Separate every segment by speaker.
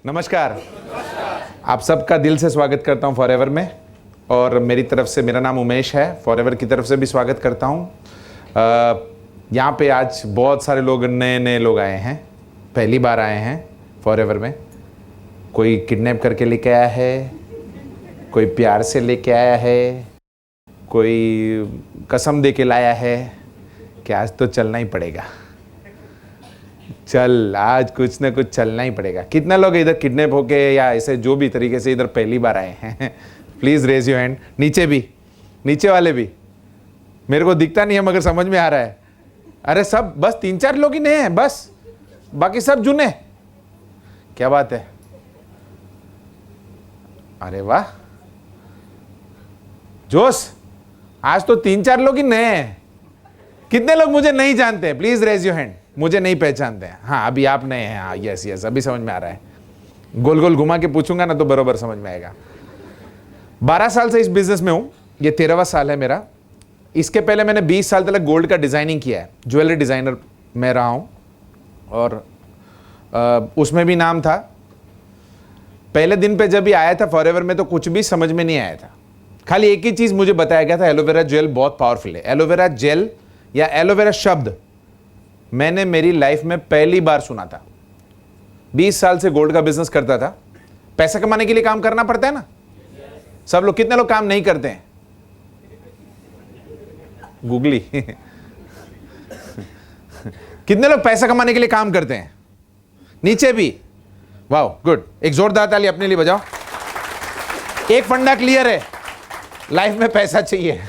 Speaker 1: नमस्कार। आप सबका दिल से स्वागत करता हूं फॉरएवर में, और मेरी तरफ से, मेरा नाम उमेश है, फॉरएवर की तरफ से भी स्वागत करता हूं। यहाँ पे आज बहुत सारे लोग, नए नए लोग आए हैं, पहली बार आए हैं फॉरएवर में। कोई किडनैप करके लेके आया है, कोई प्यार से लेके आया है, कोई कसम दे के लाया है कि आज तो चलना ही पड़ेगा। चल, आज कुछ ना कुछ चलना ही पड़ेगा। कितना लोग इधर किडनैप होके या ऐसे जो भी तरीके से इधर पहली बार आए हैं? Please raise your hand. नीचे भी, नीचे वाले भी। मेरे को दिखता नहीं है मगर समझ में आ रहा है। अरे सब, बस 3-4 लोग ही नए हैं बस, बाकी सब जुने। क्या बात है, अरे वाह जोश। आज तो 3-4 लोग ही नए हैं। कितने लोग मुझे नहीं जानते हैं? Please raise your hand. मुझे नहीं पहचानते हैं? हाँ, अभी आप नए हैं। हाँ, यस यस, अभी समझ में आ रहा है। गोल गोल घुमा के पूछूंगा ना तो बरोबर समझ में आएगा। 12 साल से इस बिजनेस में हूं, ये 13वां साल है मेरा। इसके पहले मैंने 20 साल तक गोल्ड का डिजाइनिंग किया है, ज्वेलरी डिजाइनर मैं रहा हूं, और उसमें भी नाम था। पहले दिन पे जब भी आया था फॉरएवर में तो कुछ भी समझ में नहीं आया था। खाली एक ही चीज मुझे बताया गया था, एलोवेरा जेल बहुत पावरफुल है। एलोवेरा जेल या एलोवेरा शब्द मैंने मेरी लाइफ में पहली बार सुना था। 20 साल से गोल्ड का बिजनेस करता था। पैसा कमाने के लिए काम करना पड़ता है ना। सब लोग, कितने लोग काम नहीं करते हैं? गूगली। कितने लोग पैसा कमाने के लिए काम करते हैं? नीचे भी। वाह, गुड। एक जोरदार ताली अपने लिए बजाओ। एक फंडा क्लियर है, लाइफ में पैसा चाहिए।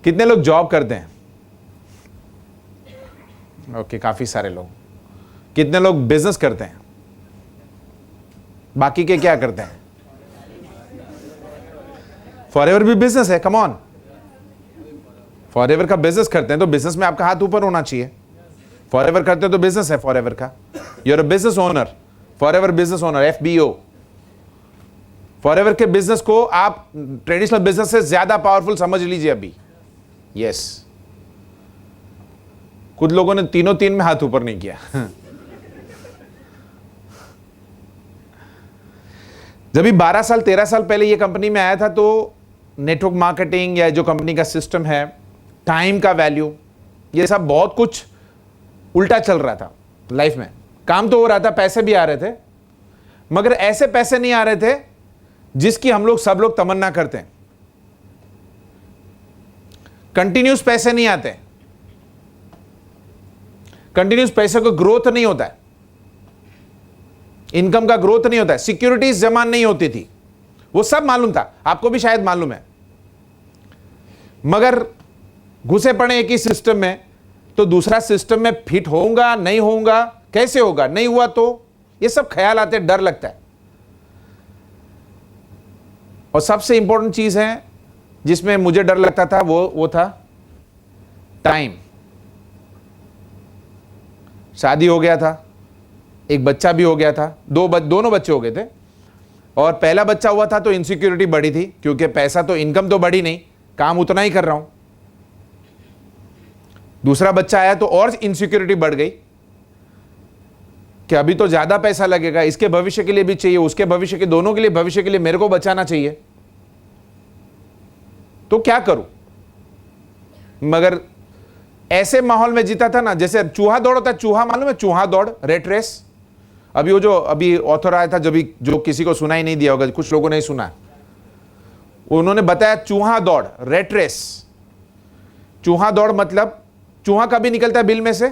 Speaker 1: कितने लोग जॉब करते हैं? ओके, काफी सारे लोग। कितने लोग बिजनेस करते हैं? बाकी के क्या करते हैं? फॉरएवर भी बिजनेस है, कम ऑन। फॉरएवर का बिजनेस करते हैं तो बिजनेस में आपका हाथ ऊपर होना चाहिए। फॉरएवर करते हैं तो बिजनेस है फॉरएवर का। You are a business owner, Forever business owner, FBO। Forever के बिजनेस को आप ट्रेडिशनल बिजनेस से ज्यादा पावरफुल समझ लीजिए अभी। यस, कुछ लोगों ने तीनों तीन में हाथ ऊपर नहीं किया। जब भी 12 साल 13 साल पहले ये कंपनी में आया था तो नेटवर्क मार्केटिंग या जो कंपनी का सिस्टम है, टाइम का वैल्यू, ये सब बहुत कुछ उल्टा चल रहा था लाइफ में। काम तो हो रहा था, पैसे भी आ रहे थे, मगर ऐसे पैसे नहीं आ रहे थे जिसकी हम लोग सब लोग तमन्ना करते हैं। कंटिन्यूस पैसे नहीं आते, कंटिन्यूस पैसे का ग्रोथ नहीं होता है, इनकम का ग्रोथ नहीं होता है, सिक्योरिटीज जमा नहीं होती थी। वो सब मालूम था, आपको भी शायद मालूम है। मगर घुसे पड़े एक ही सिस्टम में तो दूसरा सिस्टम में फिट होऊंगा नहीं होऊंगा, कैसे होगा, नहीं हुआ तो ये सब ख्याल आते, डर लगता है। और सबसे इंपॉर्टेंट चीज है जिसमें मुझे डर लगता था वो था टाइम। शादी हो गया था, एक बच्चा भी हो गया था, दोनों बच्चे हो गए थे। और पहला बच्चा हुआ था तो इनसिक्योरिटी बढ़ी थी, क्योंकि पैसा तो, इनकम तो बढ़ी नहीं, काम उतना ही कर रहा हूं। दूसरा बच्चा आया तो और इनसिक्योरिटी बढ़ गई कि अभी तो ज्यादा पैसा लगेगा, इसके भविष्य के लिए भी चाहिए, उसके भविष्य के, दोनों के लिए भविष्य के लिए मेरे को बचाना चाहिए, तो क्या करूं। मगर ऐसे माहौल में जीता था ना, जैसे चूहा दौड़ होता है, चूहा मालूम है, चूहा दौड़, रेट रेस। अभी वो जो अभी ऑथर आया था, जो किसी को सुना ही नहीं दिया होगा, कुछ लोगों ने सुना, उन्होंने बताया चूहा दौड़, रेट रेस। चूहा दौड़ मतलब चूहा कभी निकलता है बिल में से?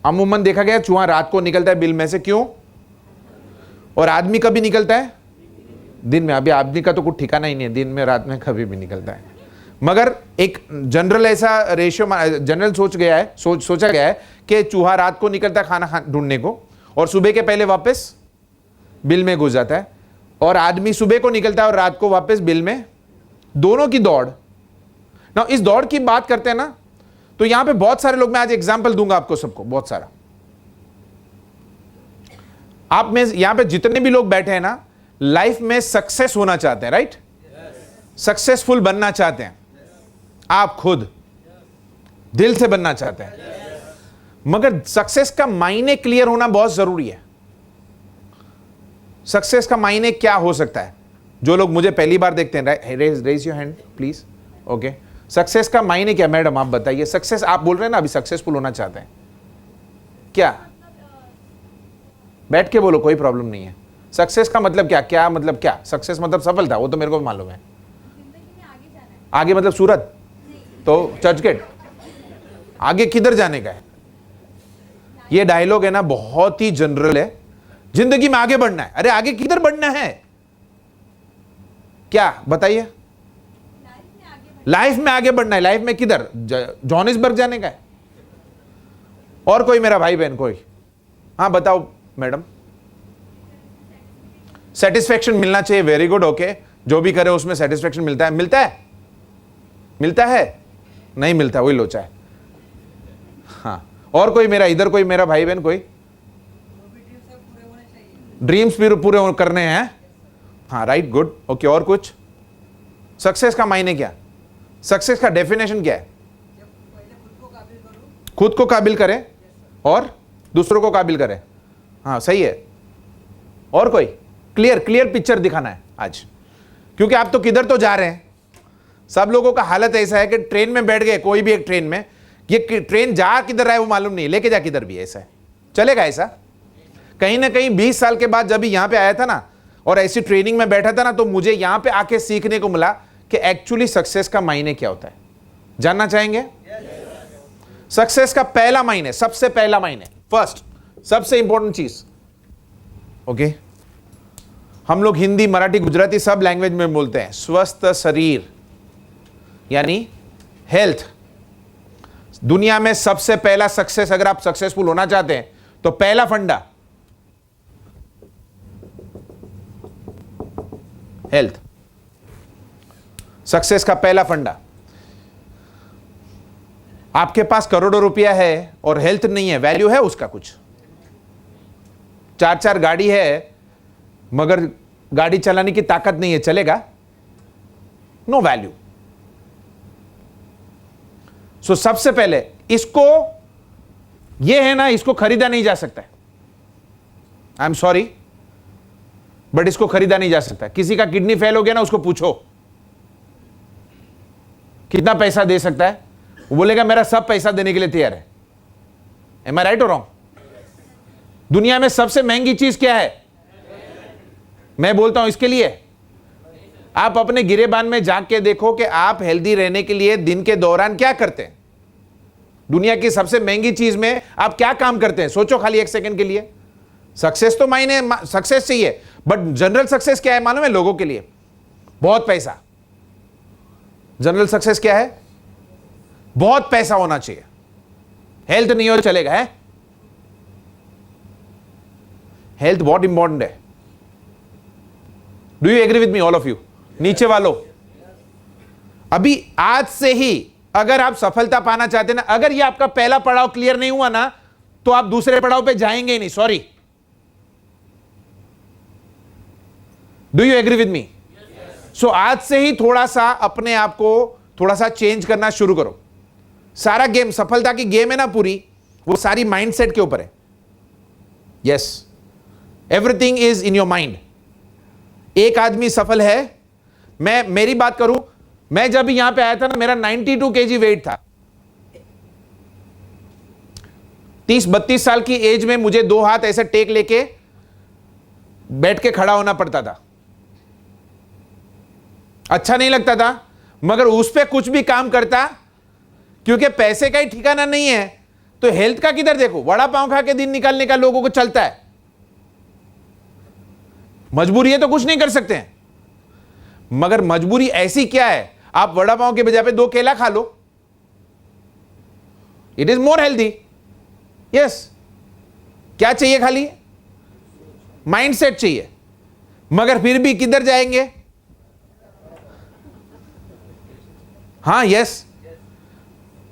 Speaker 1: अमूमन देखा गया चूहा रात को निकलता है बिल में से, क्यों? और आदमी कभी निकलता है? दिन में। अभी आदमी का तो कुछ ठिकाना ही नहीं है, दिन में रात में कभी भी निकलता है। मगर एक जनरल ऐसा रेशियो, जनरल सोचा गया है कि चूहा रात को निकलता है खाना ढूंढने को, और सुबह के पहले वापस बिल में घुस जाता है। और आदमी सुबह को निकलता है और रात को वापस बिल में, दोनों की दौड़ ना। इस दौड़ की बात करते हैं ना, तो यहां पे बहुत सारे लोग, मैं आज एग्जांपल दूंगा आपको सबको, बहुत सारा। आप में यहां पे जितने भी लोग बैठे हैं ना, लाइफ में सक्सेस होना चाहते हैं, राइट? सक्सेसफुल बनना चाहते हैं, आप खुद दिल से बनना चाहते हैं। मगर सक्सेस का मायने क्लियर होना बहुत जरूरी है। सक्सेस का मायने क्या हो सकता है? जो लोग मुझे पहली बार देखते हैं, raise your hand please. Okay, success का मायने क्या? मैडम आप बताइए। सक्सेस आप बोल रहे हैं ना अभी सक्सेसफुल होना चाहते हैं, क्या? बैठ के बोलो, कोई प्रॉब्लम नहीं है। सक्सेस का मतलब क्या? क्या मतलब क्या? सक्सेस मतलब सफलता, वो तो मेरे को भी मालूम है। आगे मतलब सूरत, तो चर्चगेट। आगे किधर जाने का है? ये डायलॉग है ना बहुत ही जनरल है। जिंदगी में आगे बढ़ना है। अरे आगे किधर बढ़ना है? क्या बताइए? लाइफ में आगे बढ़ना है। लाइफ में किधर? जोहानिसबर्ग जाने का है? और कोई मेरा भाई बहन कोई? हाँ बताओ मैडम। सेटिस्फेक्शन मिलना चाहिए। Very good, okay. जो भी करे उसमें सेटिस्फेक्शन मिलता है। मिलता है? मिलता है? नहीं मिलता, वही लोचा है। हाँ, और कोई मेरा इधर कोई मेरा भाई बहन कोई? ड्रीम्स भी पूरे करने हैं। हाँ राइट, गुड, ओके। और कुछ? सक्सेस का मायने क्या? सक्सेस का डेफिनेशन क्या है? खुद को काबिल करे और दूसरों को काबिल करे। हाँ सही है। और कोई? क्लियर पिक्चर दिखाना है आज, क्योंकि आप तो किधर तो जा रहे हैं। सब लोगों का हालत ऐसा है कि ट्रेन में बैठ गए, कोई भी एक ट्रेन में, ये ट्रेन जा किधर रहा है वो मालूम नहीं, लेके जा किधर भी। ऐसा है, चलेगा ऐसा? कहीं ना कहीं 20 साल के बाद जब यहां पे आया था ना और ऐसी ट्रेनिंग में बैठा था ना, तो मुझे यहां पे आके सीखने को मिला कि एक्चुअली सक्सेस का मायने क्या होता है। जानना चाहेंगे? सक्सेस का पहला मायने, सबसे पहला मायने, फर्स्ट, सबसे इंपॉर्टेंट चीज, ओके, हम लोग हिंदी, मराठी, गुजराती सब लैंग्वेज में बोलते हैं, स्वस्थ शरीर यानी हेल्थ। दुनिया में सबसे पहला सक्सेस, अगर आप सक्सेसफुल होना चाहते हैं तो पहला फंडा हेल्थ। सक्सेस का पहला फंडा। आपके पास करोड़ों रुपया है और हेल्थ नहीं है, वैल्यू है उसका कुछ? 4 गाड़ी है मगर गाड़ी चलाने की ताकत नहीं है, चलेगा? No value. सो सबसे पहले इसको, ये है ना, इसको खरीदा नहीं जा सकता। आई एम सॉरी बट इसको खरीदा नहीं जा सकता। किसी का किडनी फेल हो गया ना, उसको पूछो कितना पैसा दे सकता है, वो बोलेगा मेरा सब पैसा देने के लिए तैयार है। एम आई राइट और रॉन्ग? दुनिया में सबसे महंगी चीज क्या है? मैं बोलता हूं इसके लिए आप अपने गिरेबान में जाग के देखो कि आप हेल्दी रहने के लिए दिन के दौरान क्या करते हैं। दुनिया की सबसे महंगी चीज में आप क्या काम करते हैं? सोचो खाली एक सेकंड के लिए। सक्सेस तो मायने सक्सेस चाहिए, बट जनरल सक्सेस क्या है मालूम है लोगों के लिए? बहुत पैसा। जनरल सक्सेस क्या है? बहुत पैसा होना चाहिए। हेल्थ नहीं हो चलेगा है? हेल्थ बहुत इंपॉर्टेंट है। Do you agree with me all of you? नीचे वालों, अभी आज से ही अगर आप सफलता पाना चाहते हैं ना, अगर ये आपका पहला पड़ाव क्लियर नहीं हुआ ना, तो आप दूसरे पड़ाव पे जाएंगे ही नहीं। Sorry, do you agree with me? So आज से ही थोड़ा सा अपने आप को थोड़ा सा चेंज करना शुरू करो। सारा गेम, सफलता की गेम है ना पूरी, वो सारी माइंडसेट के ऊपर है। Yes, everything is in your mind. एक आदमी सफल है, मैं मेरी बात करूं, मैं जब यहां पे आया था ना, मेरा 92 kg वेट था। 30-32 साल की एज में मुझे 2 हाथ ऐसे टेक लेके बैठ के खड़ा होना पड़ता था। अच्छा नहीं लगता था, मगर उस पे कुछ भी काम करता, क्योंकि पैसे का ही ठिकाना नहीं है तो हेल्थ का किधर देखो। वड़ा पाव खा के दिन निकालने का लोगों को चलता है, मजबूरी है तो कुछ नहीं कर सकते हैं। मगर मजबूरी ऐसी क्या है, आप वड़ा पाव के बजाय पे 2 केला खा लो, it is more healthy. Yes, क्या चाहिए? खाली माइंडसेट चाहिए। मगर फिर भी किधर जाएंगे? हाँ यस,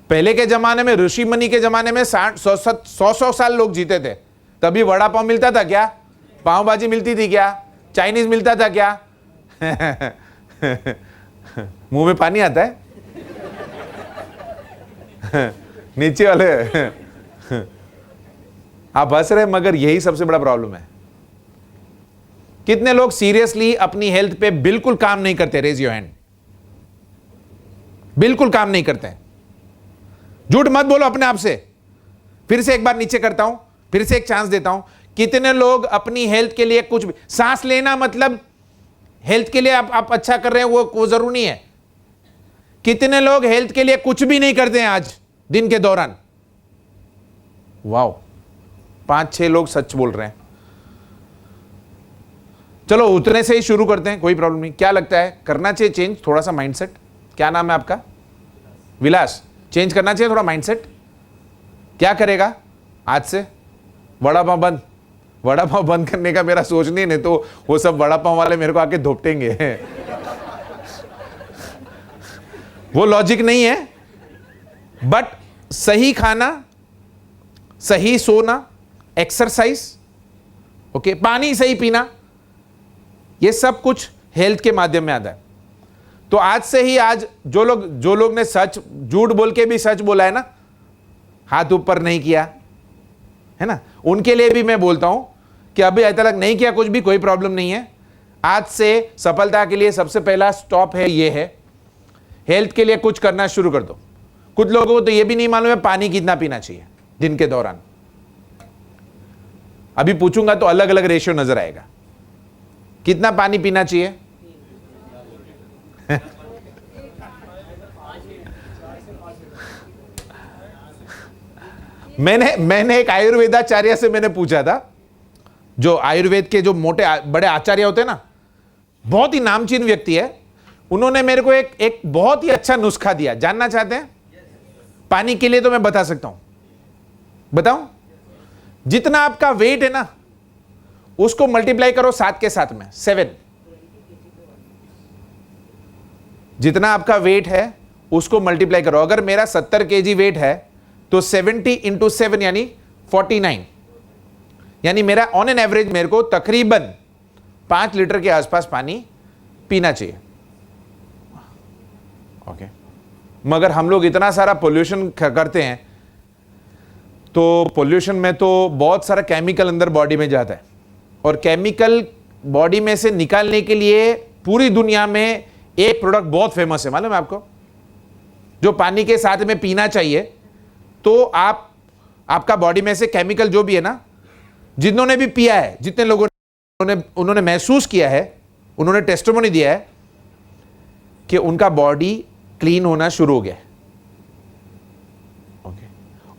Speaker 1: पहले के जमाने में, ऋषि मुनि के जमाने में 100 साल लोग जीते थे, तभी वड़ा पाव मिलता था क्या? पाव भाजी मिलती थी क्या? चाइनीज मिलता था क्या? मुंह में पानी आता है नीचे वाले आप हंस रहे, मगर यही सबसे बड़ा प्रॉब्लम है। कितने लोग सीरियसली अपनी हेल्थ पे बिल्कुल काम नहीं करते? Raise your hand. बिल्कुल काम नहीं करते हैं। झूठ मत बोलो अपने आप से। फिर से एक बार नीचे करता हूं, फिर से एक चांस देता हूं। कितने लोग अपनी हेल्थ के लिए कुछ भी, सांस लेना मतलब हेल्थ के लिए आप अच्छा कर रहे हैं, वो जरूरी नहीं है। कितने लोग हेल्थ के लिए कुछ भी नहीं करते हैं आज दिन के दौरान? वाओ, 5-6 लोग सच बोल रहे हैं। चलो उतने से ही शुरू करते हैं, कोई प्रॉब्लम नहीं। क्या लगता है करना चाहिए चेंज थोड़ा सा माइंडसेट? क्या नाम है आपका? विलास। चेंज करना चाहिए थोड़ा माइंडसेट। क्या करेगा आज से? वड़ा पाव बंद। वड़ा पाव बंद करने का मेरा सोच नहीं तो वो सब वड़ा पाव वाले मेरे को आके धोपटेंगे। वो लॉजिक नहीं है। बट सही खाना, सही सोना, एक्सरसाइज, ओके, पानी सही पीना, ये सब कुछ हेल्थ के माध्यम में आता है। तो आज से ही, आज जो लोग ने सच, झूठ बोल के भी सच बोला है ना, हाथ ऊपर नहीं किया है ना, उनके लिए भी मैं बोलता हूं कि अभी अभी तक नहीं किया कुछ भी, कोई प्रॉब्लम नहीं है। आज से सफलता के लिए सबसे पहला स्टॉप है, ये है हेल्थ के लिए कुछ करना शुरू कर दो। कुछ लोगों को तो ये भी नहीं मालूम है पानी कितना पीना चाहिए दिन के दौरान। अभी पूछूंगा तो अलग अलग रेशियो नजर आएगा। कितना पानी पीना चाहिए? मैंने एक आयुर्वेदाचार्य से मैंने पूछा था, जो आयुर्वेद के जो मोटे बड़े आचार्य होते हैं ना, बहुत ही नामचीन व्यक्ति है। उन्होंने मेरे को एक बहुत ही अच्छा नुस्खा दिया। जानना चाहते हैं? पानी के लिए तो मैं बता सकता हूं। बताऊं? जितना आपका वेट है ना, उसको मल्टीप्लाई करो 7 के साथ में, 7। जितना आपका वेट है उसको मल्टीप्लाई करो। अगर मेरा 70 kg वेट है तो 70 × 7 यानी 49, यानी मेरा ऑन एन एवरेज मेरे को तकरीबन 5 लीटर के आसपास पानी पीना चाहिए। ओके, मगर हम लोग इतना सारा पोल्यूशन करते हैं, तो पोल्यूशन में तो बहुत सारा केमिकल अंदर बॉडी में जाता है, और केमिकल बॉडी में से निकालने के लिए पूरी दुनिया में एक प्रोडक्ट बहुत फेमस है, मालूम है आपको? जो पानी के साथ में पीना चाहिए, तो आपका बॉडी में से केमिकल जो भी है ना, जिन्होंने भी पिया है, जितने लोगों ने उन्होंने महसूस किया है, उन्होंने टेस्टिमोनी दिया है कि उनका बॉडी क्लीन होना शुरू हो गया। ओके,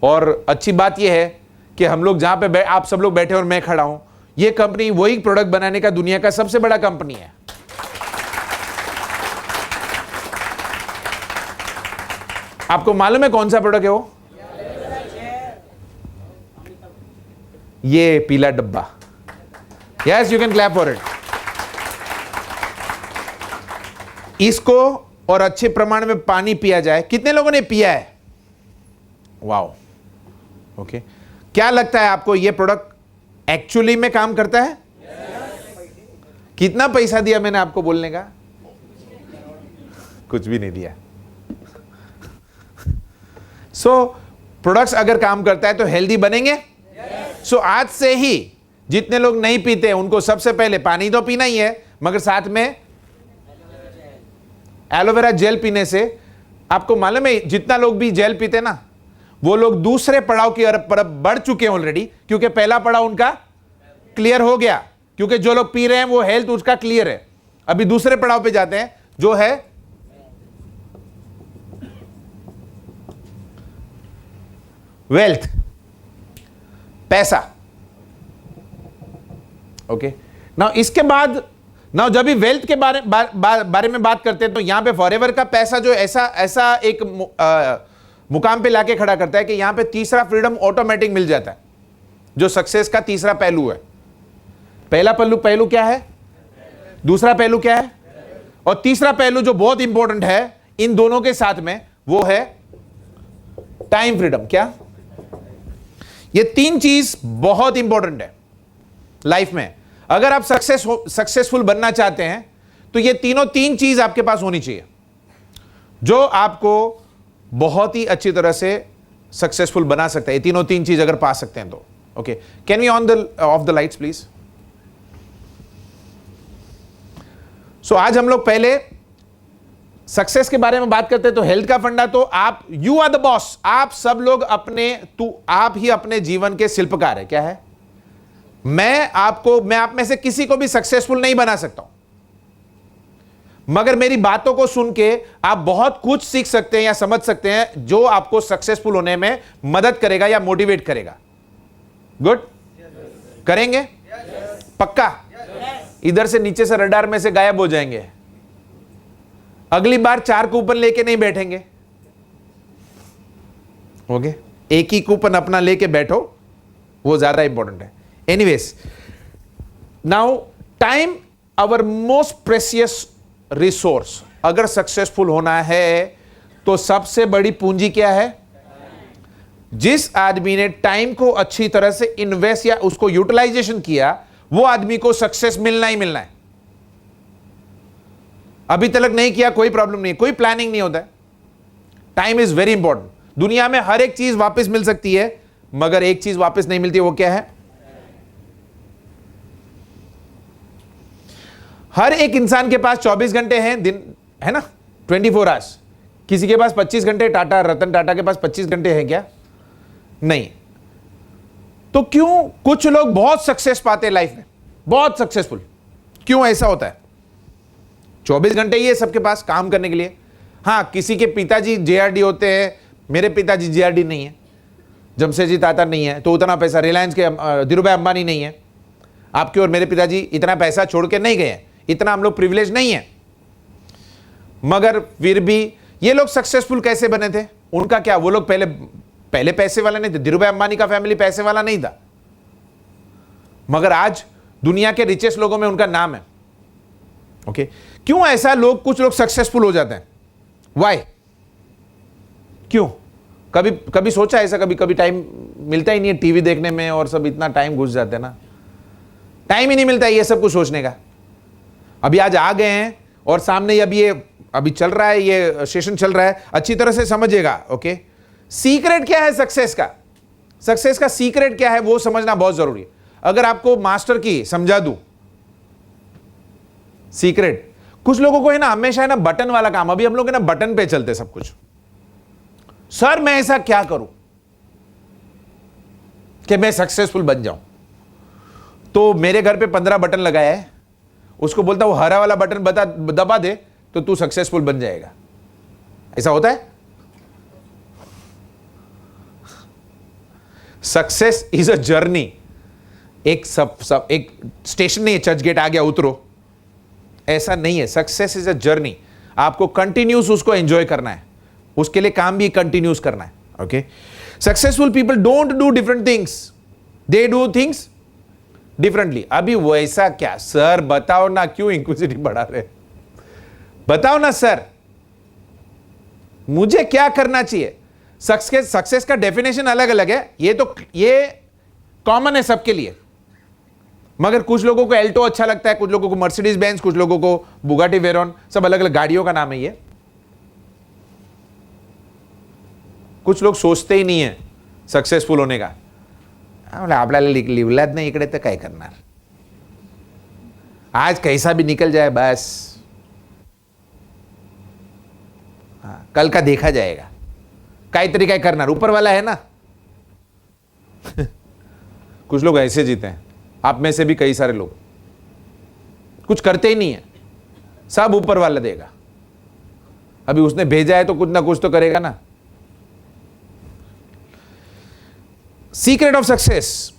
Speaker 1: और अच्छी बात यह है कि हम लोग जहां पे आप सब लोग बैठे और मैं खड़ा हूं, यह कंपनी वही प्रोडक्ट बनाने का दुनिया का सबसे बड़ा कंपनी है। आपको मालूम है कौन सा प्रोडक्ट है वो? ये पीला डब्बा। Yes, you can clap for it. इसको और अच्छे प्रमाण में पानी पिया जाए। कितने लोगों ने पिया है? Wow, okay. क्या लगता है आपको ये प्रोडक्ट एक्चुअली में काम करता है? कितना पैसा दिया मैंने आपको बोलने का? कुछ भी नहीं दिया। प्रोडक्ट्स अगर काम करता है तो हेल्दी बनेंगे। आज से ही जितने लोग नहीं पीते हैं उनको सबसे पहले पानी तो पीना ही है, मगर साथ में एलोवेरा जेल पीने से, आपको मालूम है जितना लोग भी जेल पीते ना, वो लोग दूसरे पड़ाव की तरफ बढ़ चुके हैं ऑलरेडी, क्योंकि पहला पड़ाव उनका क्लियर हो गया, क्योंकि जो लोग पी रहे हैं वो हेल्थ उसका क्लियर है। अभी दूसरे पड़ाव पे जाते हैं जो है वेल्थ, पैसा। ओके, नाउ इसके बाद जब भी वेल्थ के बारे में बात करते हैं, तो यहां पे फॉरएवर का पैसा जो ऐसा एक मुकाम पे लाके खड़ा करता है कि यहां पे तीसरा फ्रीडम ऑटोमेटिक मिल जाता है, जो सक्सेस का तीसरा पहलू है। पहला पहलू क्या है? दूसरा पहलू क्या है? और तीसरा पहलू जो बहुत इंपॉर्टेंट है इन दोनों के साथ में, वो है टाइम फ्रीडम। क्या? ये 3 चीज बहुत इंपॉर्टेंट है लाइफ में। अगर आप सक्सेसफुल बनना चाहते हैं तो ये 3 चीज आपके पास होनी चाहिए, जो आपको बहुत ही अच्छी तरह से सक्सेसफुल बना सकता है। ये 3 चीज अगर पा सकते हैं तो okay, can we on the off the lights please. So आज हम लोग पहले सक्सेस के बारे में बात करते हैं। तो हेल्थ का फंडा तो आप, यू आर द बॉस, आप सब लोग आप ही अपने जीवन के शिल्पकार है। क्या है? मैं आप में से किसी को भी सक्सेसफुल नहीं बना सकता हूं, मगर मेरी बातों को सुन के आप बहुत कुछ सीख सकते हैं या समझ सकते हैं जो आपको सक्सेसफुल होने में मदद करेगा या मोटिवेट करेगा। गुड? करेंगे? पक्का? इधर से नीचे से रडार में से गायब हो जाएंगे। अगली बार 4 कूपन लेके नहीं बैठेंगे। ओके, एक ही कूपन अपना लेके बैठो, वो ज्यादा इंपॉर्टेंट है। Anyways, now time our most precious resource. अगर सक्सेसफुल होना है तो सबसे बड़ी पूंजी क्या है? जिस आदमी ने टाइम को अच्छी तरह से इन्वेस्ट या उसको यूटिलाइजेशन किया, वो आदमी को सक्सेस मिलना ही मिलना है। अभी तक नहीं किया कोई प्रॉब्लम नहीं, कोई प्लानिंग नहीं होता है। Time is very important. दुनिया में हर एक चीज वापस मिल सकती है, मगर एक चीज वापस नहीं मिलती, वो क्या है? हर एक इंसान के पास 24 घंटे हैं दिन, है ना, 24 आवर्स। किसी के पास 25 घंटे, रतन टाटा के पास 25 घंटे हैं क्या? नहीं। तो क्यों कुछ लोग बहुत सक्सेस पाते हैं लाइफ में, बहुत सक्सेसफुल, क्यों ऐसा होता है? 24 घंटे ही है सबके पास काम करने के लिए। हाँ, किसी के पिताजी जेआरडी होते हैं, मेरे पिताजी जेआरडी नहीं है, जमशेदजी टाटा नहीं है, तो उतना पैसा रिलायंस के धीरूभाई अंबानी नहीं है। आपके और मेरे पिताजी इतना पैसा छोड़ के नहीं गए हैं, इतना हम लोग प्रिविलेज नहीं है। मगर फिर भी ये लोग सक्सेसफुल कैसे बने थे? उनका क्या, वो लोग पहले पैसे वाला नहीं थे। धीरूभाई अंबानी का फैमिली पैसे वाला नहीं था, मगर आज दुनिया के रिचेस्ट लोगों में उनका नाम है। ओके, क्यों ऐसा कुछ लोग सक्सेसफुल हो जाते हैं? वाई? क्यों? कभी सोचा ऐसा? कभी टाइम मिलता ही नहीं है टीवी देखने में, और सब इतना टाइम घुस जाते हैं ना, टाइम ही नहीं मिलता है ये सब कुछ सोचने का। अभी आज आ गए हैं और सामने अभी चल रहा है, ये सेशन चल रहा है, अच्छी तरह से समझिएगा। ओके, सीक्रेट क्या है सक्सेस का? सक्सेस का सीक्रेट क्या है वो समझना बहुत जरूरी है। अगर आपको मास्टर की समझा दूं सीक्रेट, कुछ लोगों को है ना हमेशा है ना बटन वाला काम। अभी हम लोग है ना बटन पे चलते सब कुछ। सर मैं ऐसा क्या करूं कि मैं सक्सेसफुल बन जाऊं? तो मेरे घर पे 15 बटन लगाया है, उसको बोलता वो हरा वाला बटन दबा दे तो तू सक्सेसफुल बन जाएगा। ऐसा होता है? Success is a journey. एक स्टेशन नहीं है, चर्च गेट आ गया उतरो, ऐसा नहीं है। Success is a journey. आपको कंटिन्यूस उसको एंजॉय करना है, उसके लिए काम भी कंटिन्यूस करना है। Okay, successful people don't do different things, they do things differently. अभी वो ऐसा क्या? सर बताओ ना, क्यों इंक्विजिटिव बढ़ा रहे? बताओ ना सर, मुझे क्या करना चाहिए? सक्सेस का डेफिनेशन अलग अलग है, ये कॉमन है सबके लिए। मगर कुछ लोगों को एल्टो अच्छा लगता है, कुछ लोगों को मर्सिडीज बेंज, कुछ लोगों को बुगाटी वेरॉन, सब अलग अलग गाड़ियों का नाम है ये। कुछ लोग सोचते ही नहीं है सक्सेसफुल होने का। आपल्याला लिवलाच नाही इकडे तर काय करणार, आज कैसा भी निकल जाए बस, कल का देखा जाएगा, काहीतरी काय करणार, ऊपर वाला है ना। कुछ लोग ऐसे जीते हैं, आप में से भी कई सारे लोग कुछ करते ही नहीं है, सब ऊपर वाला देगा। अभी उसने भेजा है तो कुछ ना कुछ तो करेगा ना। Secret of success,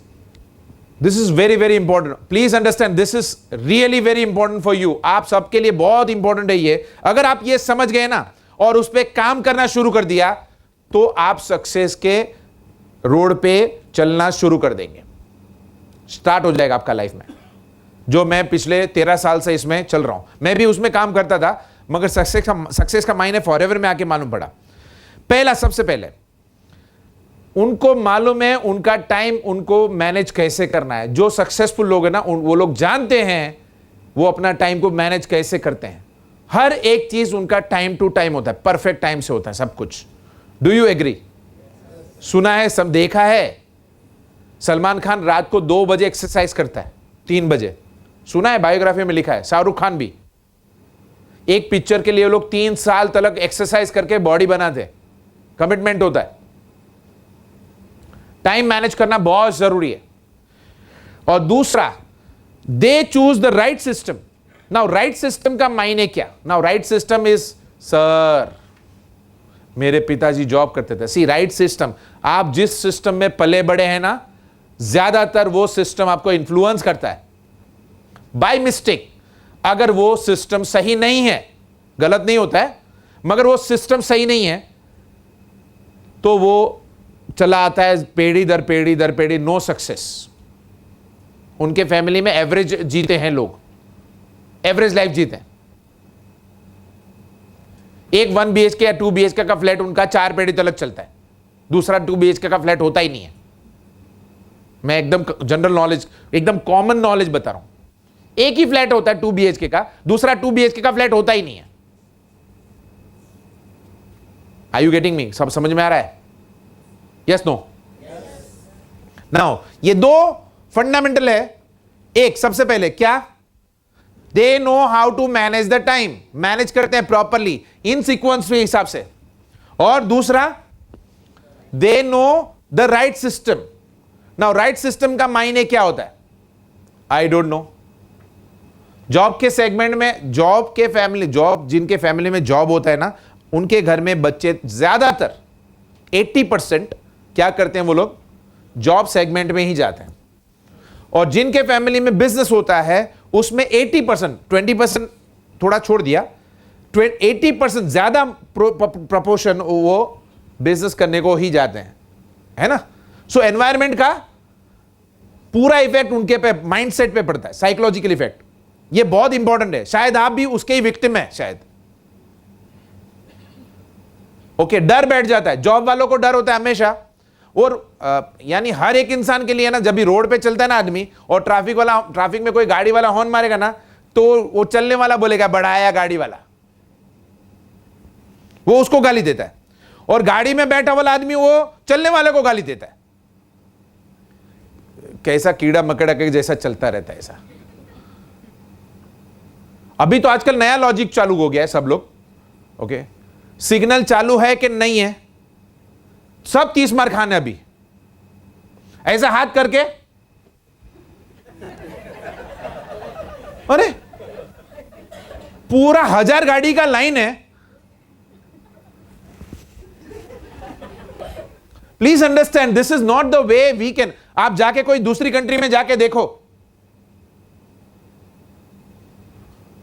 Speaker 1: this is very very important, please understand, this is really very important for you. आप सबके लिए बहुत इंपॉर्टेंट है ये। अगर आप ये समझ गए ना और उस पर काम करना शुरू कर दिया, तो आप सक्सेस के रोड पे चलना शुरू कर देंगे, स्टार्ट हो जाएगा आपका लाइफ में। जो मैं पिछले 13 साल से इसमें चल रहा हूं, मैं भी उसमें काम करता था, मगर सक्सेस का मायने फॉरएवर में आके मालूम पड़ा। पहला, सबसे पहले उनको मालूम है उनका टाइम उनको मैनेज कैसे करना है। जो सक्सेसफुल लोग हैं ना, वो लोग जानते हैं वो अपना टाइम को मैनेज कैसे करते हैं। हर एक चीज उनका टाइम टू टाइम होता है, परफेक्ट टाइम से होता है सब कुछ। Do you agree? सुना है, सब देखा है। सलमान खान रात को 2 बजे एक्सरसाइज करता है, 3 बजे, सुना है, बायोग्राफी में लिखा है। शाहरुख खान भी एक पिक्चर के लिए लोग 3 साल तक एक्सरसाइज करके बॉडी बनाते, कमिटमेंट होता है। टाइम मैनेज करना बहुत जरूरी है। और दूसरा, they choose the right system. Now right system का मायने क्या? Now right system is, sir मेरे पिताजी जॉब करते थे। सी राइट सिस्टम, आप जिस सिस्टम में पले बड़े हैं ना, ज्यादातर वो सिस्टम आपको इन्फ्लुएंस करता है बाय मिस्टेक। अगर वो सिस्टम सही नहीं है, गलत नहीं होता है, मगर वो सिस्टम सही नहीं है तो वो चला आता है पीढ़ी दर पीढ़ी दर पीढ़ी, नो सक्सेस। उनके फैमिली में एवरेज जीते हैं लोग, एवरेज लाइफ जीते हैं। एक 1 BHK या 2 BHK का फ्लैट उनका 4 पीढ़ी तक चलता है, दूसरा 2 BHK का फ्लैट होता ही नहीं है। मैं एकदम जनरल नॉलेज, एकदम कॉमन नॉलेज बता रहा हूं। एक ही फ्लैट होता है 2 BHK का, दूसरा 2 BHK का फ्लैट होता ही नहीं है। Are you getting me? सब समझ में आ रहा है? Yes no? नाउ ये 2 फंडामेंटल है। एक, सबसे पहले क्या? They know how to manage the time, मैनेज करते हैं प्रॉपरली इन सीक्वेंस के हिसाब से। और दूसरा, they know the right system. Now right system का मायने क्या होता है? I don't know. जॉब के सेगमेंट में, जॉब के फैमिली, जॉब जिनके फैमिली में जॉब होता है ना, उनके घर में बच्चे ज्यादातर 80% क्या करते हैं, वो लोग जॉब सेगमेंट में ही जाते हैं। और जिनके फैमिली में बिजनेस होता है उसमें 80%, 20% थोड़ा छोड़ दिया, 80% ज्यादा प्रपोर्शन वो बिजनेस करने को ही जाते हैं, है ना। सो एनवायरमेंट का पूरा इफेक्ट उनके पे, माइंडसेट पे पड़ता है, साइकोलॉजिकल इफेक्ट। ये बहुत इंपॉर्टेंट है। शायद आप भी उसके ही विक्टिम है, शायद। ओके, डर बैठ जाता है, जॉब वालों को डर होता है हमेशा। और यानी हर एक इंसान के लिए ना, जब भी रोड पे चलता है ना आदमी, और ट्रैफिक में कोई गाड़ी वाला हॉर्न मारेगा ना, तो वो चलने वाला बोलेगा बढ़ाया गाड़ी वाला, वो उसको गाली देता है। और गाड़ी में बैठा वाला आदमी वो चलने वाले को गाली देता है। कैसा कीड़ा मकड़ा के जैसा चलता रहता है ऐसा। अभी तो आजकल नया लॉजिक चालू हो गया है, सब लोग, ओके, सिग्नल चालू है कि नहीं है, सब 30 मार खाने। अभी ऐसा हाथ करके, अरे पूरा 1000 गाड़ी का लाइन है। Please understand, this is not the way we can. आप जाके कोई दूसरी कंट्री में जाके देखो,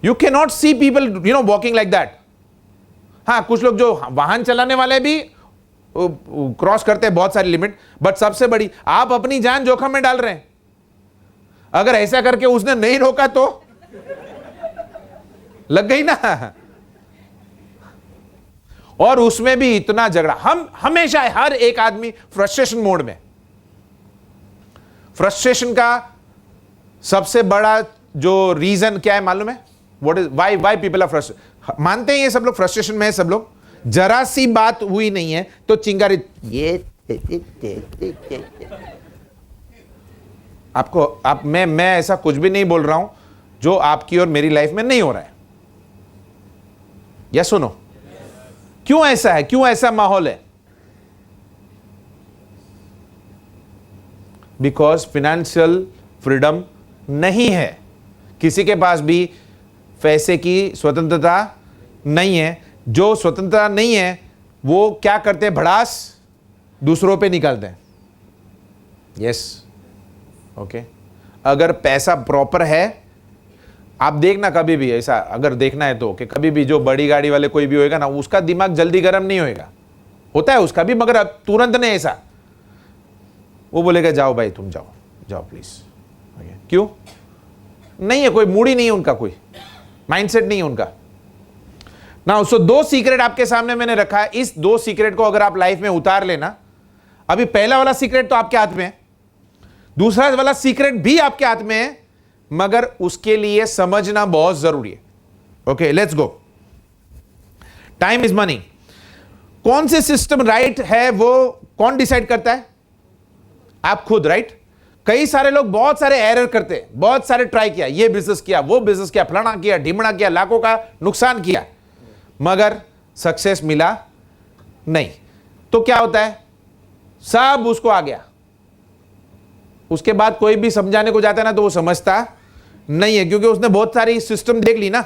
Speaker 1: you can not see people walking like that. हाँ, कुछ लोग जो वाहन चलाने वाले भी क्रॉस करते हैं बहुत सारी लिमिट, बट सबसे बड़ी, आप अपनी जान जोखिम में डाल रहे हैं। अगर ऐसा करके उसने नहीं रोका तो लग गई ना। और उसमें भी इतना झगड़ा, हम हमेशा, हर एक आदमी फ्रस्ट्रेशन मोड में। फ्रस्ट्रेशन का सबसे बड़ा जो रीजन क्या है मालूम है? What is why people are frustrated? मानते हैं ये सब लोग फ्रस्ट्रेशन में है, सब लोग। जरा सी बात हुई नहीं है तो चिंगारी, ये आपको मैं ऐसा कुछ भी नहीं बोल रहा हूं जो आपकी और मेरी लाइफ में नहीं हो रहा है। यस सुनो, क्यों ऐसा है? क्यों ऐसा माहौल है? बिकॉज फिनेंशियल फ्रीडम नहीं है, किसी के पास भी पैसे की स्वतंत्रता नहीं है। जो स्वतंत्रता नहीं है वो क्या करते हैं? भड़ास दूसरों पे निकालते हैं। Yes, okay. अगर पैसा प्रॉपर है, आप देखना कभी भी ऐसा, अगर देखना है तो, कि कभी भी जो बड़ी गाड़ी वाले कोई भी होएगा ना, उसका दिमाग जल्दी गर्म नहीं होएगा, होता है उसका भी, मगर अब तुरंत नहीं ऐसा। वो बोलेगा जाओ भाई, तुम जाओ जाओ प्लीज। क्यों? नहीं है, कोई मूड ही नहीं है उनका, कोई माइंडसेट नहीं है उनका ना। सो 2 सीक्रेट आपके सामने मैंने रखा है। इस 2 सीक्रेट को अगर आप लाइफ में उतार लेना, अभी पहला वाला सीक्रेट तो आपके हाथ में है, दूसरा वाला सीक्रेट भी आपके हाथ में है, मगर उसके लिए समझना बहुत जरूरी है। Okay, let's go. Time is money. कौन से सिस्टम राइट है वो कौन डिसाइड करता है? आप खुद, राइट? कई सारे लोग बहुत सारे एरर करते हैं, बहुत सारे ट्राई किया, ये बिजनेस किया, वो बिजनेस किया, फलाना किया, ढिमड़ा किया, लाखों का नुकसान किया, मगर सक्सेस मिला नहीं। तो क्या होता है, सब उसको आ गया, उसके बाद कोई भी समझाने को जाता है ना तो वो समझता नहीं है, क्योंकि उसने बहुत सारी सिस्टम देख ली ना।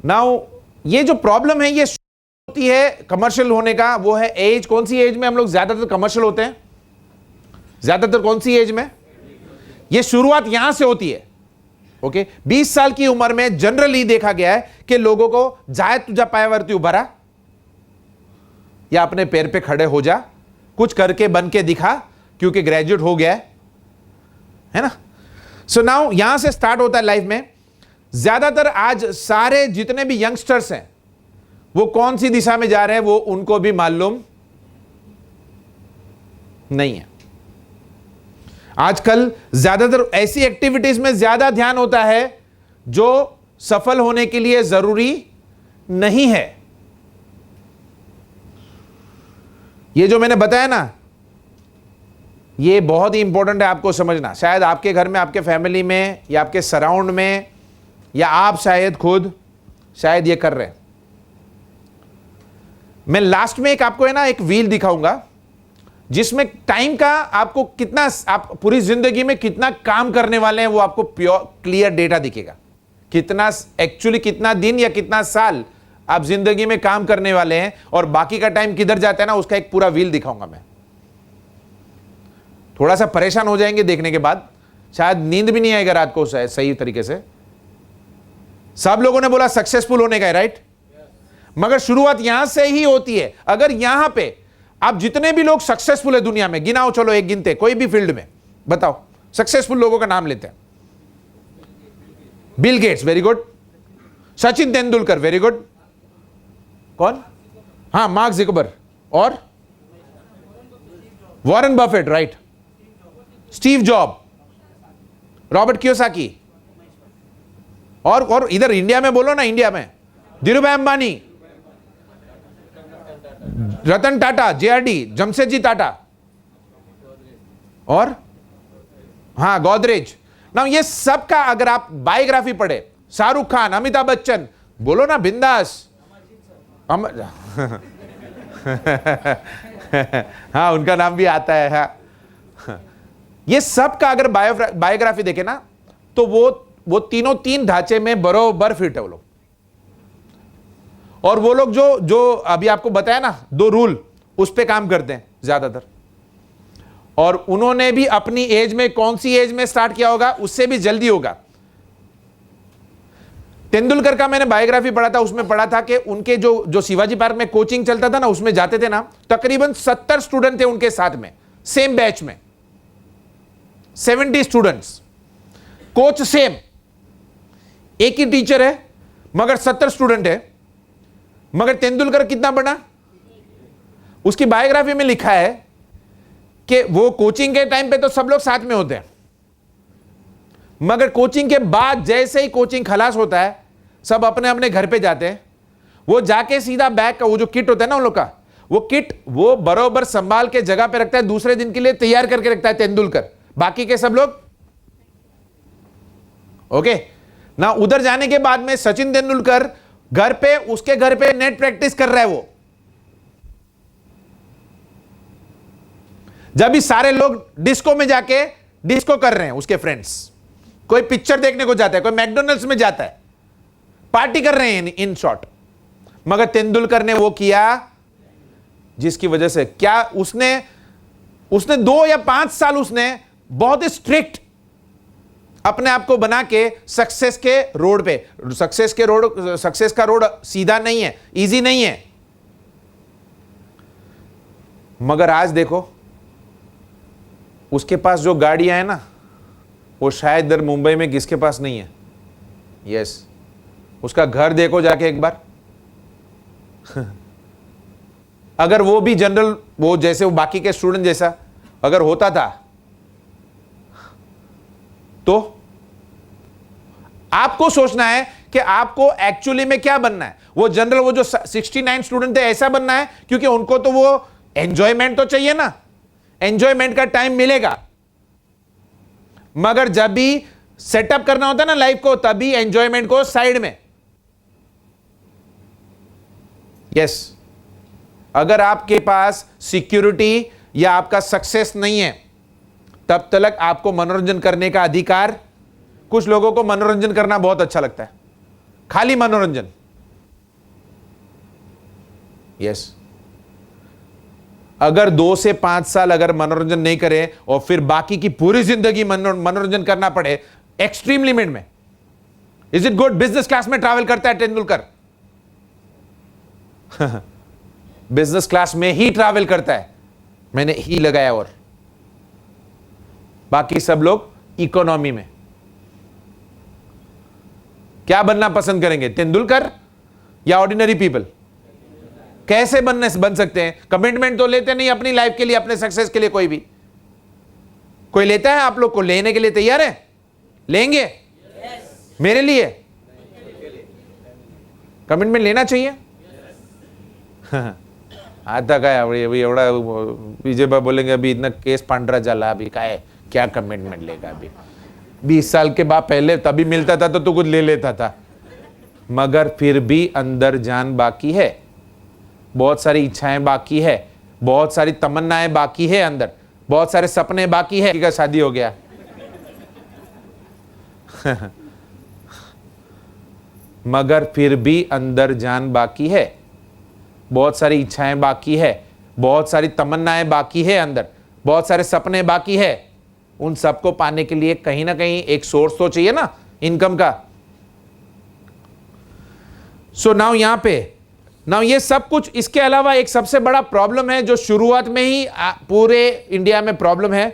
Speaker 1: नाउ ये जो प्रॉब्लम है ये होती है कमर्शियल होने का, वो है एज। कौन सी एज में हम लोग ज्यादातर कमर्शियल होते हैं? ज्यादातर कौन सी एज में? ये शुरुआत यहां से होती है। ओके, 20 साल की उम्र में जनरली देखा गया है कि लोगों को जाए तुझा पायावरती उभरा, या अपने पैर पे खड़े हो जा, कुछ करके बन के दिखा, क्योंकि ग्रेजुएट हो गया है ना। सो नाउ यहां से स्टार्ट होता है लाइफ में। ज्यादातर आज सारे जितने भी यंगस्टर्स हैं वो कौन सी दिशा में जा रहे हैं वो उनको भी मालूम नहीं है। आजकल ज्यादातर ऐसी एक्टिविटीज में ज्यादा ध्यान होता है जो सफल होने के लिए जरूरी नहीं है। ये जो मैंने बताया ना, ये बहुत ही इंपॉर्टेंट है आपको समझना। शायद आपके घर में, आपके फैमिली में, या आपके सराउंड में, या आप शायद खुद शायद ये कर रहे हैं। मैं लास्ट में एक आपको है ना एक व्हील दिखाऊंगा जिसमें टाइम का आपको कितना, आप पूरी जिंदगी में कितना काम करने वाले हैं वो आपको प्योर क्लियर डेटा दिखेगा। कितना एक्चुअली, कितना दिन या कितना साल आप जिंदगी में काम करने वाले हैं और बाकी का टाइम किधर जाता है ना, उसका एक पूरा व्हील दिखाऊंगा मैं। थोड़ा सा परेशान हो जाएंगे देखने के बाद, शायद नींद भी नहीं आएगा रात को सही तरीके से। सब लोगों ने बोला सक्सेसफुल होने का है, राइट? मगर शुरुआत यहां से ही होती है। अगर यहां पे आप जितने भी लोग सक्सेसफुल है दुनिया में, गिनाओ, चलो एक गिनते, कोई भी फील्ड में बताओ सक्सेसफुल लोगों का नाम लेते हैं। Bill Gates, very good. Sachin Tendulkar, very good. कौन? हाँ, मार्क ज़ुकरबर्ग। और Warren Buffett, right. Steve job, Robert Kiyosaki. और इधर इंडिया में बोलो ना, इंडिया में धीरूभाई अंबानी, रतन टाटा, जेआरडी, जमशेदजी टाटा, और हाँ गोदरेज। ना ये सब का अगर आप बायोग्राफी पढ़े, शाहरुख खान, अमिताभ बच्चन, बोलो ना बिंदास। हाँ, उनका नाम भी आता है। हाँ, ये सब का अगर बायोग्राफी देखे ना तो वो तीनों तीन ढांचे में बरोबर फिट है वो लोग। और वो लोग जो अभी आपको बताया ना 2 रूल, उस पे काम करते हैं ज्यादातर। और उन्होंने भी अपनी एज में, कौन सी एज में स्टार्ट किया होगा, उससे भी जल्दी होगा। तेंदुलकर का मैंने बायोग्राफी पढ़ा था, उसमें पढ़ा था कि उनके जो शिवाजी पार्क में कोचिंग चलता था ना, उसमें जाते थे ना, तकरीबन 70 स्टूडेंट थे उनके साथ में, सेम बैच में 70 स्टूडेंट्स, कोच सेम, एक ही टीचर है मगर 70 स्टूडेंट है। मगर तेंदुलकर कितना बना? उसकी बायोग्राफी में लिखा है कि वो कोचिंग के टाइम पे तो सब लोग साथ में होते हैं, मगर कोचिंग के बाद जैसे ही कोचिंग खलास होता है सब अपने अपने घर पे जाते हैं। वो जाके सीधा बैग का वो जो किट होता है ना उन लोग का, वो किट वो बरोबर संभाल के जगह पे रखता है, दूसरे दिन के लिए तैयार करके रखता है तेंदुलकर, बाकी के सब लोग ओके ना। उधर जाने के बाद में सचिन तेंदुलकर घर पे, उसके घर पे नेट प्रैक्टिस कर रहा है वो। जब भी सारे लोग डिस्को में जाके डिस्को कर रहे हैं, उसके फ्रेंड्स, कोई पिक्चर देखने को जाता है, कोई मैकडोनल्ड्स में जाता है, पार्टी कर रहे हैं इन शॉर्ट। मगर तेंदुलकर ने वो किया जिसकी वजह से क्या, उसने 2 या 5 साल उसने बहुत ही स्ट्रिक्ट अपने आप को बना के सक्सेस के रोड पे, सक्सेस का रोड सीधा नहीं है, इजी नहीं है। मगर आज देखो उसके पास जो गाड़ियां हैं ना, वो शायद इधर मुंबई में किसके पास नहीं है। यस, उसका घर देखो जाके एक बार। अगर वो भी जनरल, वो जैसे वो बाकी के स्टूडेंट जैसा अगर होता था तो आपको सोचना है कि आपको एक्चुअली में क्या बनना है। वो जनरल, वो जो 69 स्टूडेंट थे, ऐसा बनना है, क्योंकि उनको तो वो एंजॉयमेंट तो चाहिए ना, एंजॉयमेंट का टाइम मिलेगा मगर जब भी सेटअप करना होता है ना लाइफ को, तभी एंजॉयमेंट को साइड में। यस, अगर आपके पास सिक्योरिटी या आपका सक्सेस नहीं है, तब तक आपको मनोरंजन करने का अधिकार। कुछ लोगों को मनोरंजन करना बहुत अच्छा लगता है, खाली मनोरंजन। यस, अगर 2 से 5 साल अगर मनोरंजन नहीं करे और फिर बाकी की पूरी जिंदगी मनोरंजन करना पड़े एक्सट्रीम लिमिट में, is it good? Business class में ट्रैवल करता है तेंदुलकर बिजनेस क्लास में ही ट्रैवल करता है, मैंने ही लगाया, और बाकी सब लोग इकोनॉमी में। क्या बनना पसंद करेंगे, तेंदुलकर या ऑर्डिनरी पीपल? कैसे बन सकते हैं? कमिटमेंट तो लेते नहीं अपनी लाइफ के लिए, अपने सक्सेस के लिए। कोई लेता है? आप लोग को लेने के लिए तैयार है? लेंगे? मेरे लिए कमिटमेंट लेना चाहिए। आता काय अभी एवढा बीजेपी बोलेंगे अभी इतना केस पांढरा झाला, अभी काय क्या कमिटमेंट लेगा? अभी 20 साल के बाद पहले तभी मिलता था तो तू कुछ ले लेता था, मगर फिर भी अंदर जान बाकी है, बहुत सारी इच्छाएं बाकी है, बहुत सारी तमन्नाएं बाकी है, अंदर बहुत सारे सपने बाकी है। का शादी हो गया मगर फिर भी अंदर जान बाकी है, बहुत सारी इच्छाएं बाकी है, बहुत सारी तमन्नाएं बाकी है, अंदर बहुत सारे सपने बाकी है। उन सबको पाने के लिए कहीं ना कहीं एक सोर्स तो चाहिए ना इनकम का। सो नाउ यहां पे ये सब कुछ, इसके अलावा एक सबसे बड़ा प्रॉब्लम है जो शुरुआत में ही पूरे इंडिया में प्रॉब्लम है,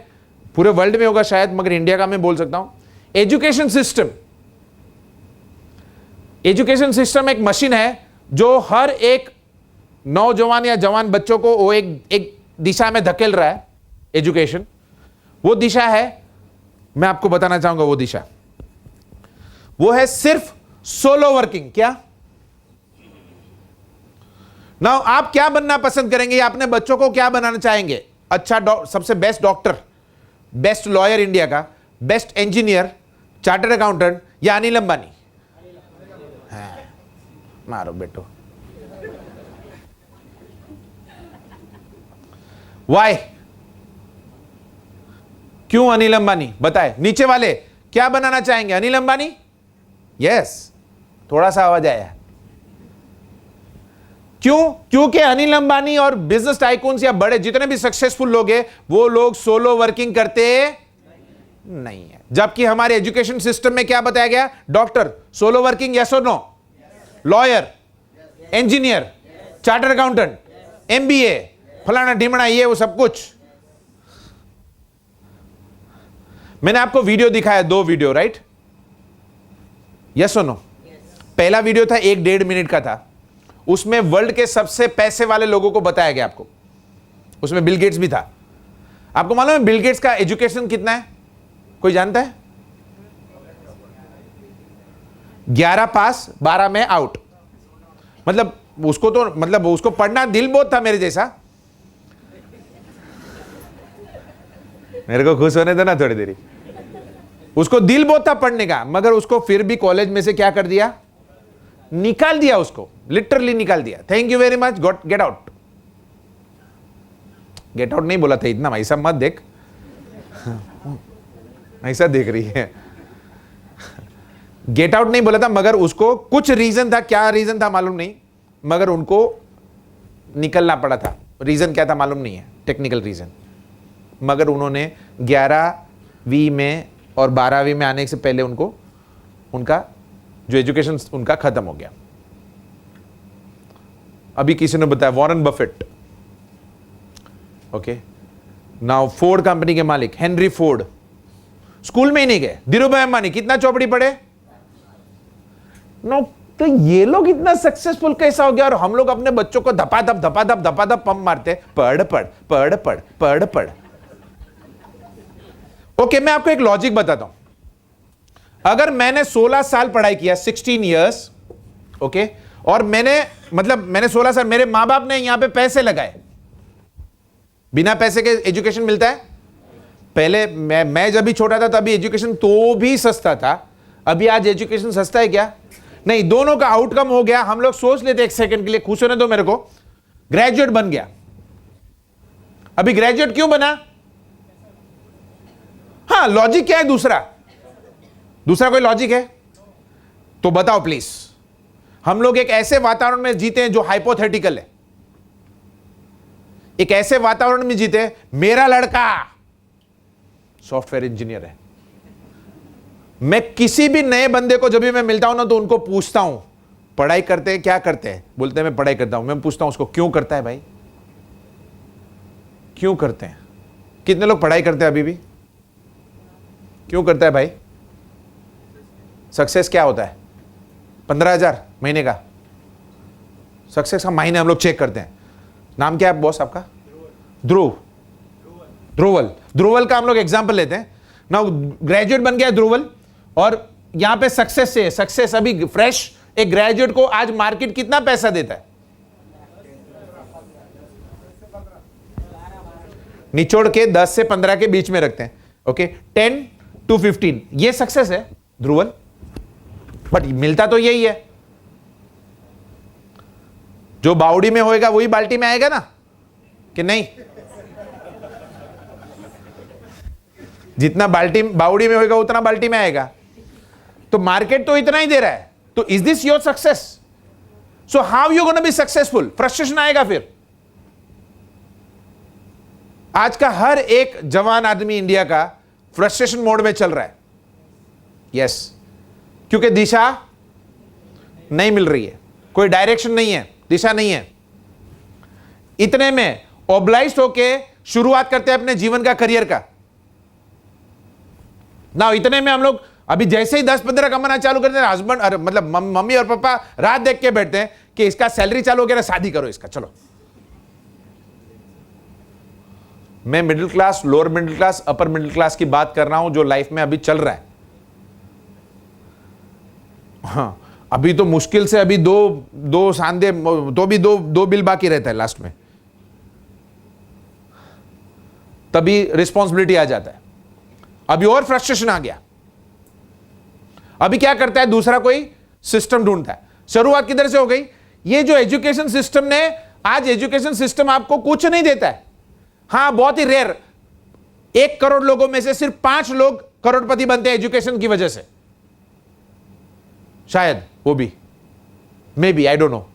Speaker 1: पूरे वर्ल्ड में होगा शायद, मगर इंडिया का मैं बोल सकता हूं। एजुकेशन सिस्टम एक मशीन है जो हर एक नौजवान या जवान बच्चों को वो एक दिशा में धकेल रहा है। एजुकेशन वो दिशा है, मैं आपको बताना चाहूंगा वो दिशा, वो है सिर्फ सोलो वर्किंग। क्या ना आप क्या बनना पसंद करेंगे या अपने बच्चों को क्या बनाना चाहेंगे? अच्छा सबसे best doctor, best lawyer India का, बेस्ट इंजीनियर, चार्टर्ड अकाउंटेंट या अनिल अंबानी? मारो बेटो। वाई? क्यों अनिल अंबानी? बताए नीचे वाले क्या बनाना चाहेंगे? अनिल अंबानी? यस, थोड़ा सा आवाज आया। क्यों? क्योंकि अनिल अंबानी और बिजनेस टाइकून्स या बड़े जितने भी सक्सेसफुल लोग हैं वो लोग सोलो वर्किंग करते नहीं है। जबकि हमारे एजुकेशन सिस्टम में क्या बताया गया? डॉक्टर सोलो वर्किंग, यस और no? Lawyer, engineer, chartered accountant, MBA, फलाना ढिमड़ा, ये वो सब कुछ। मैंने आपको वीडियो दिखाया, 2 वीडियो, राइट? यस और नो? पहला वीडियो था 1-1.5 मिनट का था, उसमें वर्ल्ड के सबसे पैसे वाले लोगों को बताया गया आपको। उसमें बिल गेट्स भी था। आपको मालूम है बिल गेट्स का एजुकेशन कितना है? कोई जानता है? 11 पास, 12 में आउट। मतलब उसको पढ़ना दिल बहुत था मेरे जैसा। मेरे को खुश होने दो ना थोड़ी देरी। उसको दिल बहुत था पढ़ने का, मगर उसको फिर भी कॉलेज में से क्या कर दिया? निकाल दिया उसको, लिटरली निकाल दिया। Thank you very much, get out. Get out नहीं बोला था इतना, ऐसा मत देख, ऐसा देख रही है। गेट आउट नहीं बोला था, मगर उसको कुछ रीजन था, क्या रीजन था मालूम नहीं, मगर उनको निकलना पड़ा था। रीजन क्या था मालूम नहीं है, टेक्निकल रीजन। मगर उन्होंने 11वीं में और 12वीं में आने से पहले उनको उनका जो एजुकेशन उनका खत्म हो गया। अभी किसी ने बताया Warren Buffett, okay, now Ford company के मालिक हेनरी फोर्ड स्कूल में ही नहीं गए। धीरूभाई अंबानी कितना चौपड़ी पढ़े? नो, तो ये लोग इतना सक्सेसफुल कैसा हो गया और हम लोग अपने बच्चों को धपाधप पंप मारते, पढ़ पढ़ पढ़ पढ़ पढ़ पढ़। ओके, मैं आपको एक लॉजिक बताता हूं। अगर मैंने 16 साल पढ़ाई किया, 16 इयर्स, ओके, और मैंने 16 साल, मेरे मां बाप ने यहां पे पैसे लगाए, बिना पैसे के एजुकेशन मिलता है? पहले मैं जब भी छोटा था तभी एजुकेशन तो भी सस्ता था, अभी आज एजुकेशन सस्ता है क्या? नहीं, दोनों का आउटकम हो गया। हम लोग सोच लेते एक सेकंड के लिए, खुश होने दो मेरे को, ग्रेजुएट बन गया। अभी ग्रेजुएट क्यों बना? हाँ, लॉजिक क्या है? दूसरा कोई लॉजिक है तो बताओ प्लीज। हम लोग एक ऐसे वातावरण में जीते हैं जो हाइपोथेटिकल है, एक ऐसे वातावरण में जीते हैं, मेरा लड़का सॉफ्टवेयर इंजीनियर है। मैं किसी भी नए बंदे को जब भी मैं मिलता हूं ना तो उनको पूछता हूं पढ़ाई करते हैं, क्या करते हैं? बोलते हैं मैं पढ़ाई करता हूं। मैं पूछता हूं उसको क्यों करता है भाई, क्यों करते हैं? कितने लोग पढ़ाई करते हैं अभी भी? क्यों करता है भाई? सक्सेस क्या होता है? 15,000 महीने का सक्सेस का महीने हम लोग चेक करते हैं। नाम क्या है बॉस आपका? ध्रुवल का हम लोग एग्जांपल लेते हैं ना। ग्रेजुएट बन गया ध्रुवल, और यहां पे सक्सेस से, सक्सेस अभी फ्रेश एक ग्रेजुएट को आज मार्केट कितना पैसा देता है? निचोड़ के 10 से 15 के बीच में रखते हैं। ओके, 10 to 15 ये सक्सेस है ध्रुवल, बट मिलता तो यही है। जो बावड़ी में होएगा वही बाल्टी में आएगा ना, कि नहीं? जितना बावड़ी में होएगा उतना बाल्टी में आएगा। तो मार्केट तो इतना ही दे रहा है, तो is this your success? So how you gonna be successful? Frustration आएगा फिर। आज का हर एक जवान आदमी इंडिया का फ्रस्ट्रेशन मोड में चल रहा है। यस, क्योंकि दिशा नहीं मिल रही है, कोई डायरेक्शन नहीं है, दिशा नहीं है। इतने में ऑब्लाइज्ड होके शुरुआत करते हैं अपने जीवन का, करियर का ना। इतने में हम लोग अभी जैसे ही 10-15 कमाना चालू करते हैं, हस्बैंड मतलब मम्मी और पापा रात देख के बैठते हैं कि इसका सैलरी चालू हो गया, शादी करो इसका, चलो। मैं middle class, lower middle class, upper middle class की बात कर रहा हूं जो लाइफ में अभी चल रहा है। हाँ, अभी तो मुश्किल से अभी दो सांदे तो भी दो बिल बाकी रहता है लास्ट में, तभी रिस्पॉन्सिबिलिटी आ जाता है। अभी और फ्रस्ट्रेशन आ गया। अभी क्या करता है, दूसरा कोई सिस्टम ढूंढता है। शुरुआत किधर से हो गई? ये जो एजुकेशन सिस्टम ने, आज एजुकेशन सिस्टम आपको कुछ नहीं देता है। हां, बहुत ही रेयर, 1 करोड़ लोगों में से सिर्फ 5 लोग करोड़पति बनते हैं एजुकेशन की वजह से, शायद वो भी, may be, I don't know.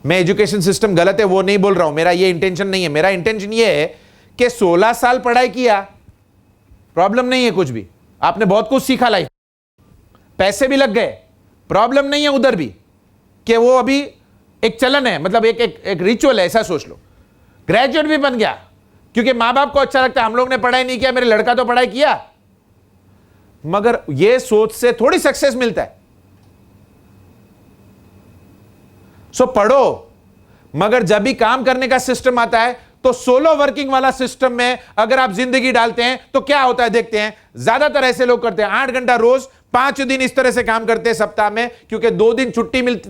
Speaker 1: मैं एजुकेशन सिस्टम गलत है वो नहीं बोल रहा हूं, मेरा ये इंटेंशन नहीं है। मेरा इंटेंशन ये है कि 16 साल पढ़ाई किया, प्रॉब्लम नहीं है कुछ भी, आपने बहुत कुछ सीखा लाइफ, पैसे भी लग गए, प्रॉब्लम नहीं है उधर भी, कि वो अभी एक चलन है, मतलब एक रिचुअल है, ऐसा सोच लो। ग्रेजुएट भी बन गया क्योंकि मां बाप को अच्छा लगता है, हम लोग ने पढ़ाई नहीं किया, मेरे लड़का तो पढ़ाई किया। मगर ये सोच से थोड़ी सक्सेस मिलता है। सो पढ़ो, मगर जब भी काम करने का सिस्टम आता है तो सोलो वर्किंग वाला सिस्टम में अगर आप जिंदगी डालते हैं तो क्या होता है देखते हैं। ज्यादातर ऐसे लोग करते हैं 8 घंटा रोज, 5 दिन इस तरह से काम करते हैं सप्ताह में, क्योंकि 2 दिन छुट्टी मिलती,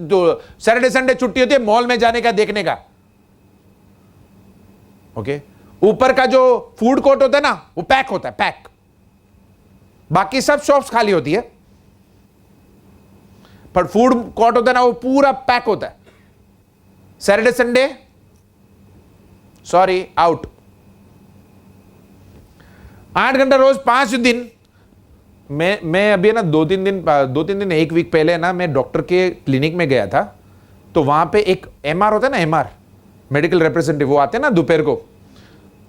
Speaker 1: सैटरडे संडे छुट्टी होती है मॉल में जाने का, देखने का। ओके, ऊपर का जो फूड कोर्ट होता है ना, वो पैक होता है, पैक, बाकी सब शॉप्स खाली होती है, पर फूड कोर्ट होता है ना, वो पूरा पैक होता है। सैटरडे संडे सॉरी आउट, 8 घंटा रोज, 5 दिन। मैं अभी ना 2-3 दिन 1 वीक पहले ना मैं डॉक्टर के क्लिनिक में गया था, तो वहां पे एक MR होता है ना, MR मेडिकल रिप्रेजेंटेटिव, वो आते हैं ना दोपहर को,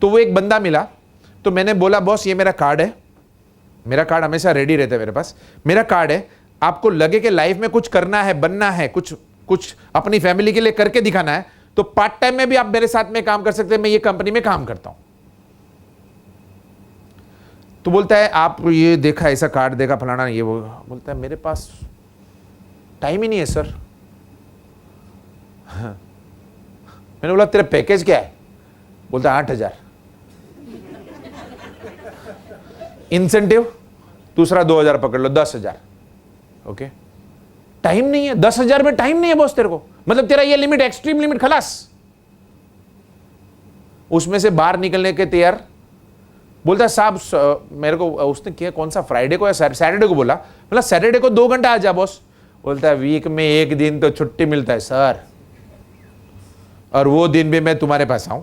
Speaker 1: तो वो एक बंदा मिला। तो मैंने बोला बॉस ये मेरा कार्ड है, मेरा कार्ड हमेशा रेडी रहता है मेरे पास, मेरा कार्ड है, आपको लगे कि लाइफ में कुछ करना है, बनना है, कुछ अपनी फैमिली के लिए करके दिखाना है, तो पार्ट टाइम में भी आप मेरे साथ में काम कर सकते हैं, मैं ये कंपनी में काम करता हूं। तो बोलता है आप ये देखा, ऐसा कार्ड देखा, फलाना, ये वो। बोलता है मेरे पास टाइम ही नहीं है सर। हाँ। मैंने बोला तेरा पैकेज क्या है? बोलता है 8,000 इंसेंटिव, दूसरा 2,000 पकड़ लो, 10,000। ओके, टाइम नहीं है, 10,000 में टाइम नहीं है बॉस तेरे को, मतलब तेरा ये लिमिट, एक्सट्रीम लिमिट खलास। उसमें से बाहर निकलने के तैयार बोलता है साहब मेरे को, उसने किया कौन सा फ्राइडे को या सैटरडे को बोला, बोला सैटरडे को 2 घंटा आ जा बॉस। बोलता है वीक में 1 दिन तो छुट्टी मिलता है सर, और वो दिन भी मैं तुम्हारे पास आऊं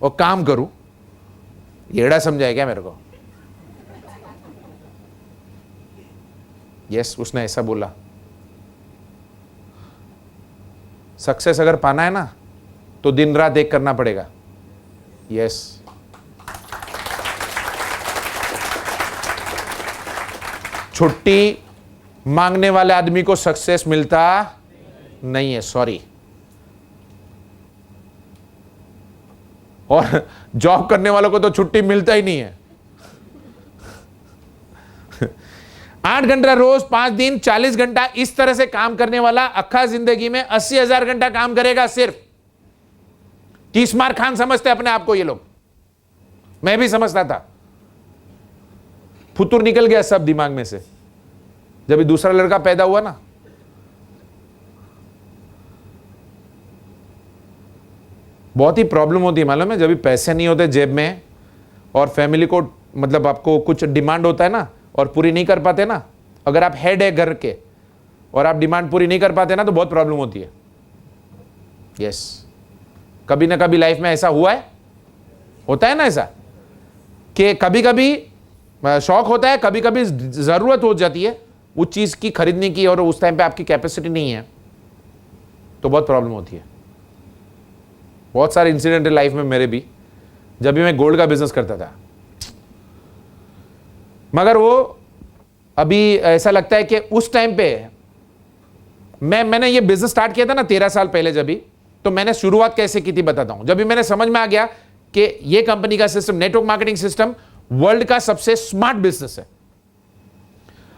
Speaker 1: और काम करूं, येड़ा समझाए क्या मेरे को? यस, उसने ऐसा बोला। सक्सेस अगर पाना है ना तो दिन रात एक करना पड़ेगा। यस, छुट्टी मांगने वाले आदमी को सक्सेस मिलता नहीं है, सॉरी। और जॉब करने वालों को तो छुट्टी मिलता ही नहीं है। 8 घंटा रोज 5 दिन 40 घंटा इस तरह से काम करने वाला अक्खा जिंदगी में 80,000 घंटा काम करेगा सिर्फ। 30 मार खान समझते अपने आप को ये लोग, मैं भी समझता था। फुतूर निकल गया सब दिमाग में से जब भी दूसरा लड़का पैदा हुआ ना। बहुत ही प्रॉब्लम होती है मालूम है, जब भी पैसे नहीं होते जेब में और फैमिली को मतलब आपको कुछ डिमांड होता है ना और पूरी नहीं कर पाते ना, अगर आप हेड है घर के और आप डिमांड पूरी नहीं कर पाते ना तो बहुत प्रॉब्लम होती है। यस, कभी ना कभी लाइफ में ऐसा हुआ है, होता है ना ऐसा कि कभी कभी शौक होता है, कभी कभी जरूरत हो जाती है उस चीज की खरीदने की और उस टाइम पे आपकी कैपेसिटी नहीं है तो बहुत प्रॉब्लम होती है। बहुत सारे इंसिडेंट है लाइफ में मेरे भी, जब भी मैं गोल्ड का बिजनेस करता था। मगर वो अभी ऐसा लगता है कि उस टाइम पे मैंने ये बिजनेस स्टार्ट किया था ना 13 साल पहले, जब भी तो मैंने शुरुआत कैसे की थी बताता हूं। जब भी मैंने समझ में आ गया कि ये कंपनी का system, network marketing system world का सबसे स्मार्ट बिजनेस है,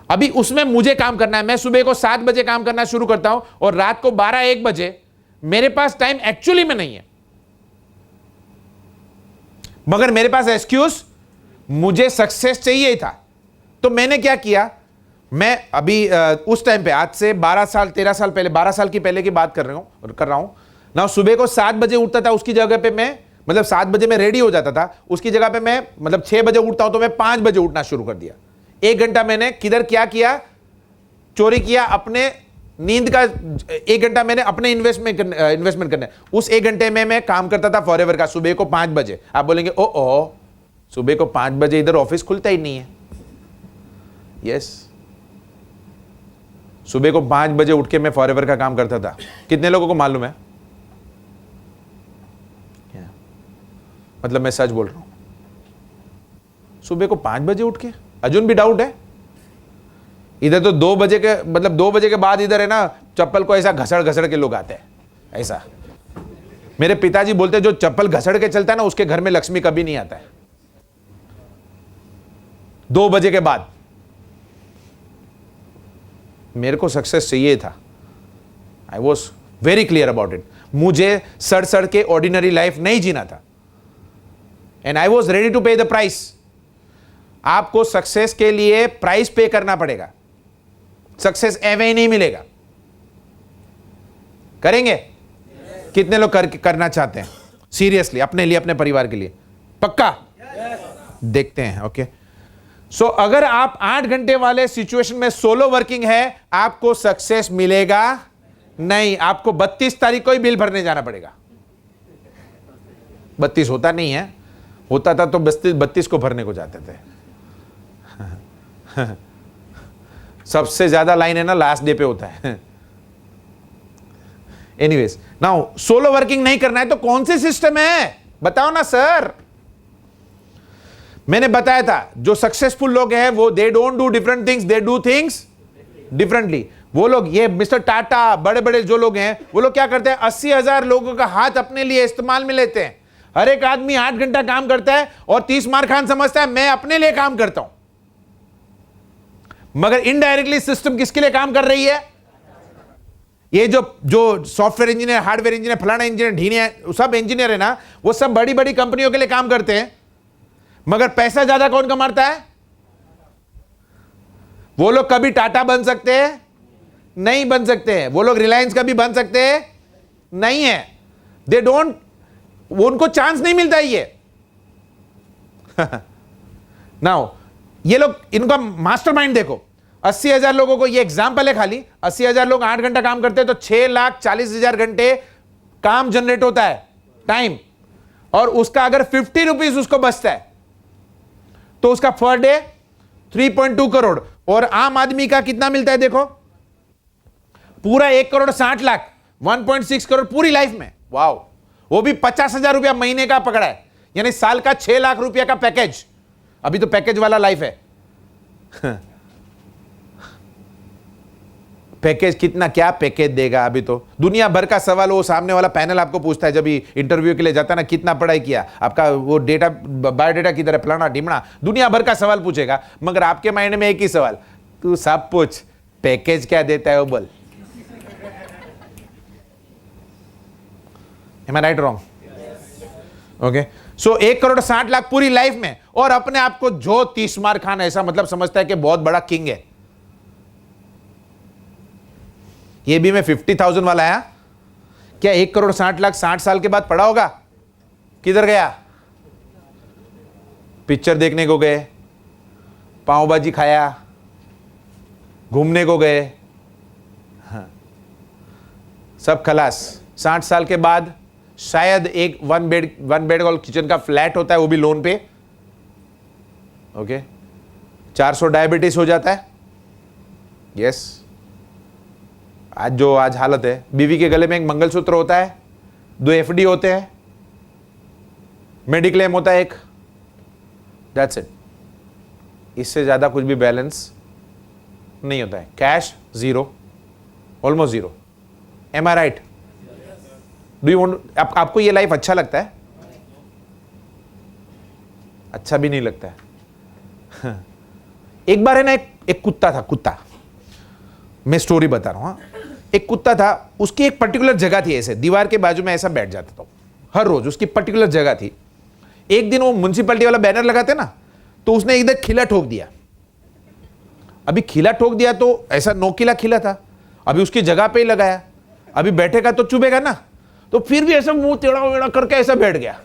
Speaker 1: अभी उसमें मुझे काम करना है। मैं सुबह को 7 बजे काम करना शुरू करता हूं और रात को 12-1 बजे मेरे पास टाइम एक्चुअली में नहीं है, मगर मेरे पास एक्सक्यूज, मुझे सक्सेस चाहिए था। तो मैंने क्या किया, मैं अभी उस टाइम पे आज से 12 साल 13 साल पहले, 12 साल की पहले की बात कर रहा हूं ना। सुबह को 7 बजे उठता था, उसकी जगह पे मैं मतलब 7 बजे मैं रेडी हो जाता था, उसकी जगह पे मैं मतलब 6 बजे उठता हूं तो मैं 5 बजे उठना शुरू कर दिया। 1 घंटा मैंने किधर क्या किया, चोरी किया, अपने नींद का 1 घंटा मैंने अपने इन्वेस्टमेंट करने। उस 1 घंटे में मैं काम करता था फॉरएवर का, सुबह को 5 बजे। आप बोलेंगे ओ सुबह को 5 बजे इधर ऑफिस खुलता ही नहीं है। यस, सुबह को 5 बजे उठ के मैं फॉरएवर का काम करता था। कितने लोगों को मालूम है? मतलब मैं सच बोल रहा हूं, सुबह को 5 बजे उठ के अजून भी डाउट है। इधर तो 2 बजे के मतलब 2 बजे के बाद इधर है ना, चप्पल को ऐसा घसड़ घसड़ के लोग आते हैं ऐसा। मेरे पिताजी बोलते हैं जो चप्पल घसड़ के चलता है ना उसके घर में लक्ष्मी कभी नहीं आता है 2 बजे के बाद। मेरे को सक्सेस चाहिए था, I was very clear about it. मुझे सड़ सड़ के ऑर्डिनरी लाइफ नहीं जीना था and I was ready to pay the price. आपको सक्सेस के लिए प्राइस पे करना पड़ेगा, सक्सेस एवे ही नहीं मिलेगा। करेंगे? कितने लोग करना चाहते हैं सीरियसली, अपने लिए, अपने परिवार के लिए? पक्का? देखते हैं। ओके, सो अगर आप 8 घंटे वाले सिचुएशन में सोलो वर्किंग है, आपको सक्सेस मिलेगा नहीं। आपको 32 तारीख को ही बिल भरने जाना पड़ेगा। 32 होता नहीं है, होता था तो 32 को भरने को जाते थे। सबसे ज्यादा लाइन है ना लास्ट डे पे होता है। एनीवेज, नाउ सोलो वर्किंग नहीं करना है तो कौन से सिस्टम है बताओ ना सर। मैंने बताया था जो सक्सेसफुल लोग हैं वो they don't do different things, they do things differently. वो लोग, ये मिस्टर टाटा, बड़े बड़े जो लोग हैं, वो लोग क्या करते हैं, 80,000 लोगों का हाथ अपने लिए इस्तेमाल में लेते हैं। हर एक आदमी 8 घंटा काम करता है और 30 मार खान समझता है मैं अपने लिए काम करता हूं, मगर इनडायरेक्टली सिस्टम किसके लिए काम कर रही है? ये जो सॉफ्टवेयर इंजीनियर, हार्डवेयर इंजीनियर, फलाना इंजीनियर, ढीने सब इंजीनियर है ना, वो सब बड़ी बड़ी कंपनियों के लिए काम करते हैं, मगर पैसा ज्यादा कौन कमाता है? वो लोग कभी टाटा बन सकते हैं? नहीं बन सकते हैं। वो लोग रिलायंस का भी बन सकते हैं? नहीं है। दे डोंट, उनको चांस नहीं मिलता ये। नाउ ये लोग, इनका मास्टरमाइंड देखो, 80,000 लोगों को, ये एग्जाम्पल है खाली, 80,000 लोग 8 घंटा काम करते हैं तो 6,40,000 घंटे काम जनरेट होता है, टाइम, और उसका अगर 50 रुपीज उसको बचता है तो उसका पर डे 3.2 करोड़। और आम आदमी का कितना मिलता है देखो, पूरा 1,60,00,000, 1.6 करोड़ पूरी लाइफ में। वाओ, वो भी 50,000 रुपया महीने का पकड़ा है, यानी साल का 6 लाख रुपया का पैकेज। अभी तो पैकेज वाला लाइफ है। पैकेज कितना, क्या पैकेज देगा? अभी तो दुनिया भर का सवाल वो सामने वाला पैनल आपको पूछता है जब इंटरव्यू के लिए जाता है ना, कितना पढ़ाई किया, आपका वो डेटा, बायोडेटा किधर है, फलाना ढिमना, दुनिया भर का सवाल पूछेगा, मगर आपके माइंड में एक ही सवाल, तू सब पूछ, पैकेज क्या देता है वो बोल। Am I right or wrong? Okay, so 1,60,00,000 पूरी लाइफ में, और अपने आप को जो 30 मार खान ऐसा मतलब समझता है कि बहुत बड़ा किंग है। ये भी मैं 50,000 वाला आया, क्या 1,60,00,000 60 साल के बाद पड़ा होगा? किधर गया? पिक्चर देखने को गए, पाव भाजी खाया, घूमने को गए, हाँ, सब खलास। 60 साल के बाद शायद एक वन बेड और किचन का फ्लैट होता है, वो भी लोन पे, ओके, 400 डायबिटीज हो जाता है, यस। आज हालत है, बीवी के गले में एक मंगलसूत्र होता है, 2 एफडी होते हैं, मेडिक्लेम होता है एक, दैट्स इट। इससे ज्यादा कुछ भी बैलेंस नहीं होता है, cash zero, almost zero. Am I right? Do you want, आपको ये लाइफ अच्छा लगता है? अच्छा भी नहीं लगता है। एक बार है ना, एक कुत्ता था, कुत्ता, मैं स्टोरी बता रहा हूं, हाँ? एक कुत्ता था, उसकी एक पर्टिकुलर जगह थी, ऐसे दीवार के बाजू में ऐसा बैठ जाता था हर रोज, उसकी पर्टिकुलर जगह थी। एक दिन वो म्युनिसिपैलिटी वाला बैनर लगाते ना, तो उसने इधर खिला ठोक दिया। अभी खिला ठोक दिया तो ऐसा नोकीला खिला था, अभी उसकी जगह पे ही लगाया, अभी बैठेगा तो चुभेगा ना, तो फिर भी ऐसा मुंह टेढ़ा वेढ़ा करके ऐसा बैठ गया।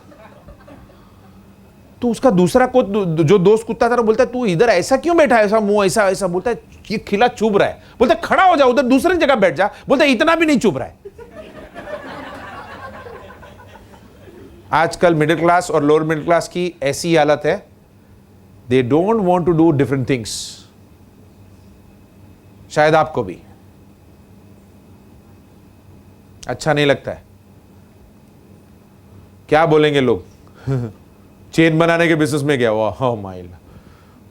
Speaker 1: तो उसका दूसरा जो दोस्त कुत्ता था, बोलता है तू इधर ऐसा क्यों बैठा है, ऐसा मुंह ऐसा ऐसा, बोलता है ये खिला चुभ रहा है, बोलता है खड़ा हो जा, उधर दूसरी जगह बैठ जा, बोलता है इतना भी नहीं चुभ रहा है। आजकल मिडिल क्लास और लोअर मिडिल क्लास की ऐसी हालत है, they don't want to do different things. शायद आपको भी अच्छा नहीं लगता है, क्या बोलेंगे लोग? चेन बनाने के बिजनेस में गया हुआ,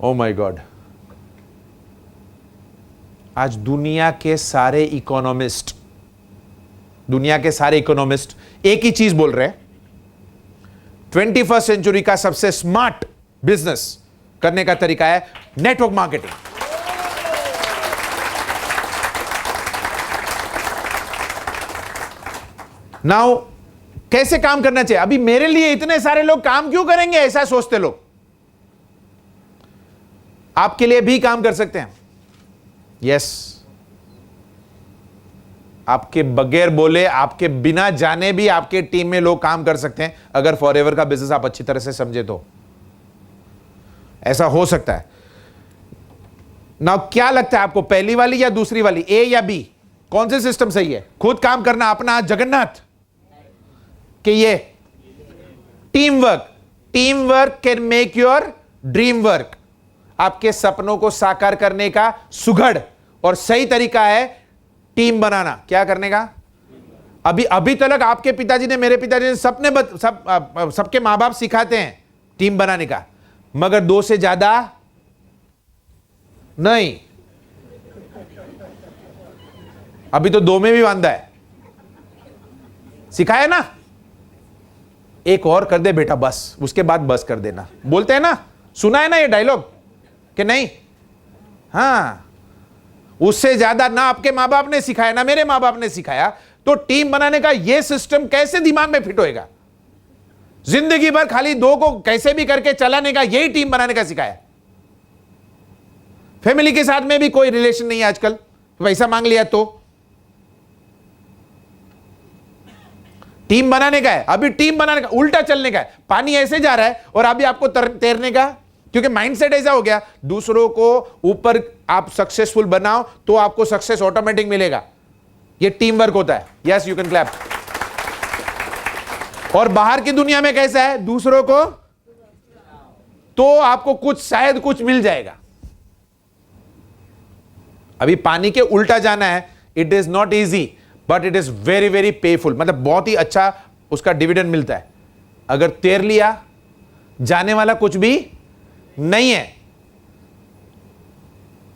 Speaker 1: ओ माय गॉड। आज दुनिया के सारे इकोनॉमिस्ट एक ही चीज बोल रहे हैं, 21st सेंचुरी का सबसे स्मार्ट बिजनेस करने का तरीका है नेटवर्क मार्केटिंग। नाउ कैसे काम करना चाहिए? अभी मेरे लिए इतने सारे लोग काम क्यों करेंगे, ऐसा सोचते लोग। आपके लिए भी काम कर सकते हैं, यस। आपके बगैर बोले, आपके बिना जाने भी आपके टीम में लोग काम कर सकते हैं, अगर फॉरएवर का बिजनेस आप अच्छी तरह से समझे तो ऐसा हो सकता है। ना क्या लगता है आपको, पहली वाली या दूसरी वाली, ए या बी, कौन से सिस्टम सही है? खुद काम करना अपना जगन्नाथ, कि ये team work can make your dream work. आपके सपनों को साकार करने का सुघड़ और सही तरीका है टीम बनाना। क्या करने का? अभी तक आपके पिताजी ने, मेरे पिताजी ने सबके मां बाप सिखाते हैं टीम बनाने का, मगर 2 से ज्यादा नहीं। अभी तो 2 में भी बांधा है, सिखाया ना, एक और कर दे बेटा बस, उसके बाद बस कर देना, बोलते हैं ना, सुना है ना ये डायलॉग कि नहीं? हाँ, उससे ज्यादा ना आपके मां बाप ने सिखाया ना मेरे मां बाप ने सिखाया, तो टीम बनाने का ये सिस्टम कैसे दिमाग में फिट होएगा? जिंदगी भर खाली 2 को कैसे भी करके चलाने का, यही टीम बनाने का सिखाया। फैमिली के साथ में भी कोई रिलेशन नहीं है आजकल, पैसा मांग लिया तो टीम बनाने का है। अभी टीम बनाने का उल्टा चलने का है, पानी ऐसे जा रहा है और अभी आपको तैरने का क्योंकि माइंडसेट ऐसा हो गया, दूसरों को ऊपर आप सक्सेसफुल बनाओ तो आपको सक्सेस ऑटोमेटिक मिलेगा। ये टीम वर्क होता है। Yes, you can clap. और बाहर की दुनिया में कैसा है, दूसरों को तो आपको कुछ शायद कुछ मिल जाएगा। अभी पानी के उल्टा जाना है, it is not easy but it is very very painful, मतलब बहुत ही अच्छा उसका डिविडेंड मिलता है। अगर तैर लिया, जाने वाला कुछ भी नहीं है,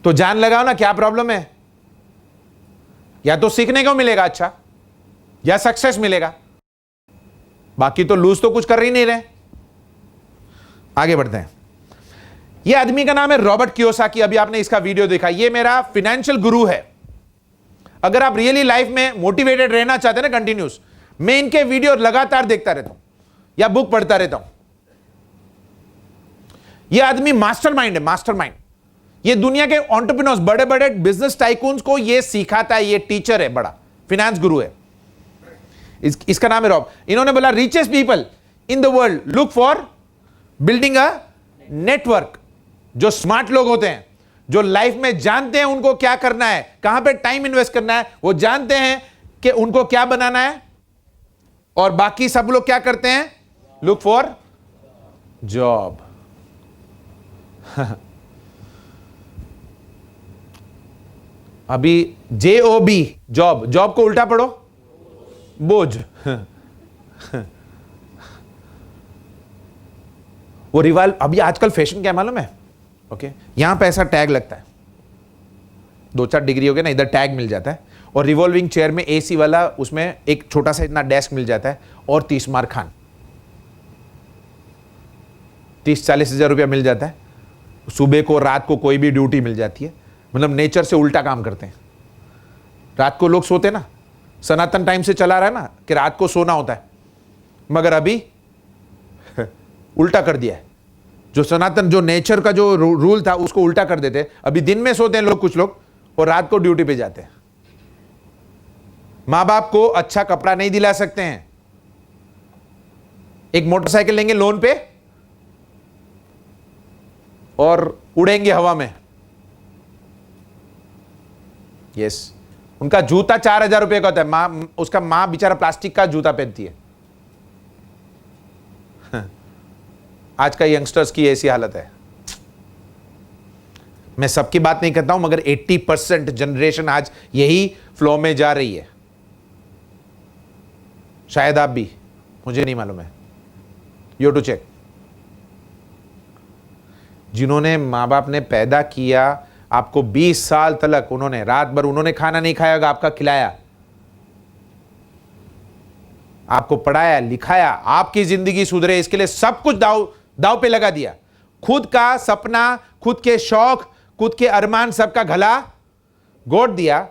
Speaker 1: तो जान लगाओ ना, क्या प्रॉब्लम है? या तो सीखने को मिलेगा अच्छा, या सक्सेस मिलेगा, बाकी तो लूज तो कुछ कर ही नहीं रहे। आगे बढ़ते हैं। यह आदमी का नाम है रॉबर्ट कियोसाकी। अभी आपने इसका वीडियो देखा। यह मेरा फाइनेंशियल गुरु है। अगर आप रियली लाइफ में मोटिवेटेड रहना चाहते हैं ना कंटिन्यूस, मैं इनके वीडियो लगातार देखता रहता हूं या बुक पढ़ता रहता हूं। यह आदमी मास्टरमाइंड है, मास्टरमाइंड। ये दुनिया के एंटरप्रेन्योर्स, बड़े बड़े बिजनेस टाइकून्स को ये सिखाता है। ये टीचर है, बड़ा फाइनेंस गुरु है। इसका नाम है रॉब। इन्होंने बोला richest people in the world look for building a network. जो स्मार्ट लोग होते हैं, जो लाइफ में जानते हैं उनको क्या करना है, कहां पे टाइम इन्वेस्ट करना है, वो जानते हैं कि उनको क्या बनाना है। और बाकी सब लोग क्या करते हैं, लुक फॉर जॉब। अभी JOB, जॉब, जॉब को उल्टा पढ़ो, बोझ। वो रिवाल्व, अभी आजकल फैशन क्या मालूम है? ओके, यहां पे ऐसा टैग लगता है, 2-4 डिग्री हो गया ना, इधर टैग मिल जाता है। और रिवॉल्विंग चेयर में AC वाला, उसमें एक छोटा सा इतना डेस्क मिल जाता है। और 30 मार खान, 30-40 हजार रुपया मिल जाता है। सुबह को रात को कोई भी ड्यूटी मिल जाती है। मतलब नेचर से उल्टा काम करते हैं। रात को लोग सोते ना, सनातन टाइम से चला रहा है ना कि रात को सोना होता है, मगर अभी उल्टा कर दिया है। जो सनातन, जो नेचर का जो रूल था उसको उल्टा कर देते। अभी दिन में सोते हैं लोग, कुछ लोग, और रात को ड्यूटी पे जाते हैं। मां बाप को अच्छा कपड़ा नहीं दिला सकते हैं, एक मोटरसाइकिल लेंगे लोन पे और उड़ेंगे हवा में। यस, उनका जूता 4,000 रुपए का होता है। उसका मां बेचारा प्लास्टिक का जूता पहनती है। आज का यंगस्टर्स की ऐसी हालत है। मैं सबकी बात नहीं करता हूं, मगर 80% जनरेशन आज यही फ्लो में जा रही है। शायद आप भी, मुझे नहीं मालूम है। You to check. जिन्होंने मां बाप ने पैदा किया आपको 20 साल तक, उन्होंने रात भर उन्होंने खाना नहीं खाया होगा, आपका खिलाया, आपको पढ़ाया लिखाया, आपकी जिंदगी सुधरे इसके लिए सब कुछ दाव पे लगा दिया। खुद का सपना, खुद के शौक, खुद के अरमान, सबका गला घोट दिया।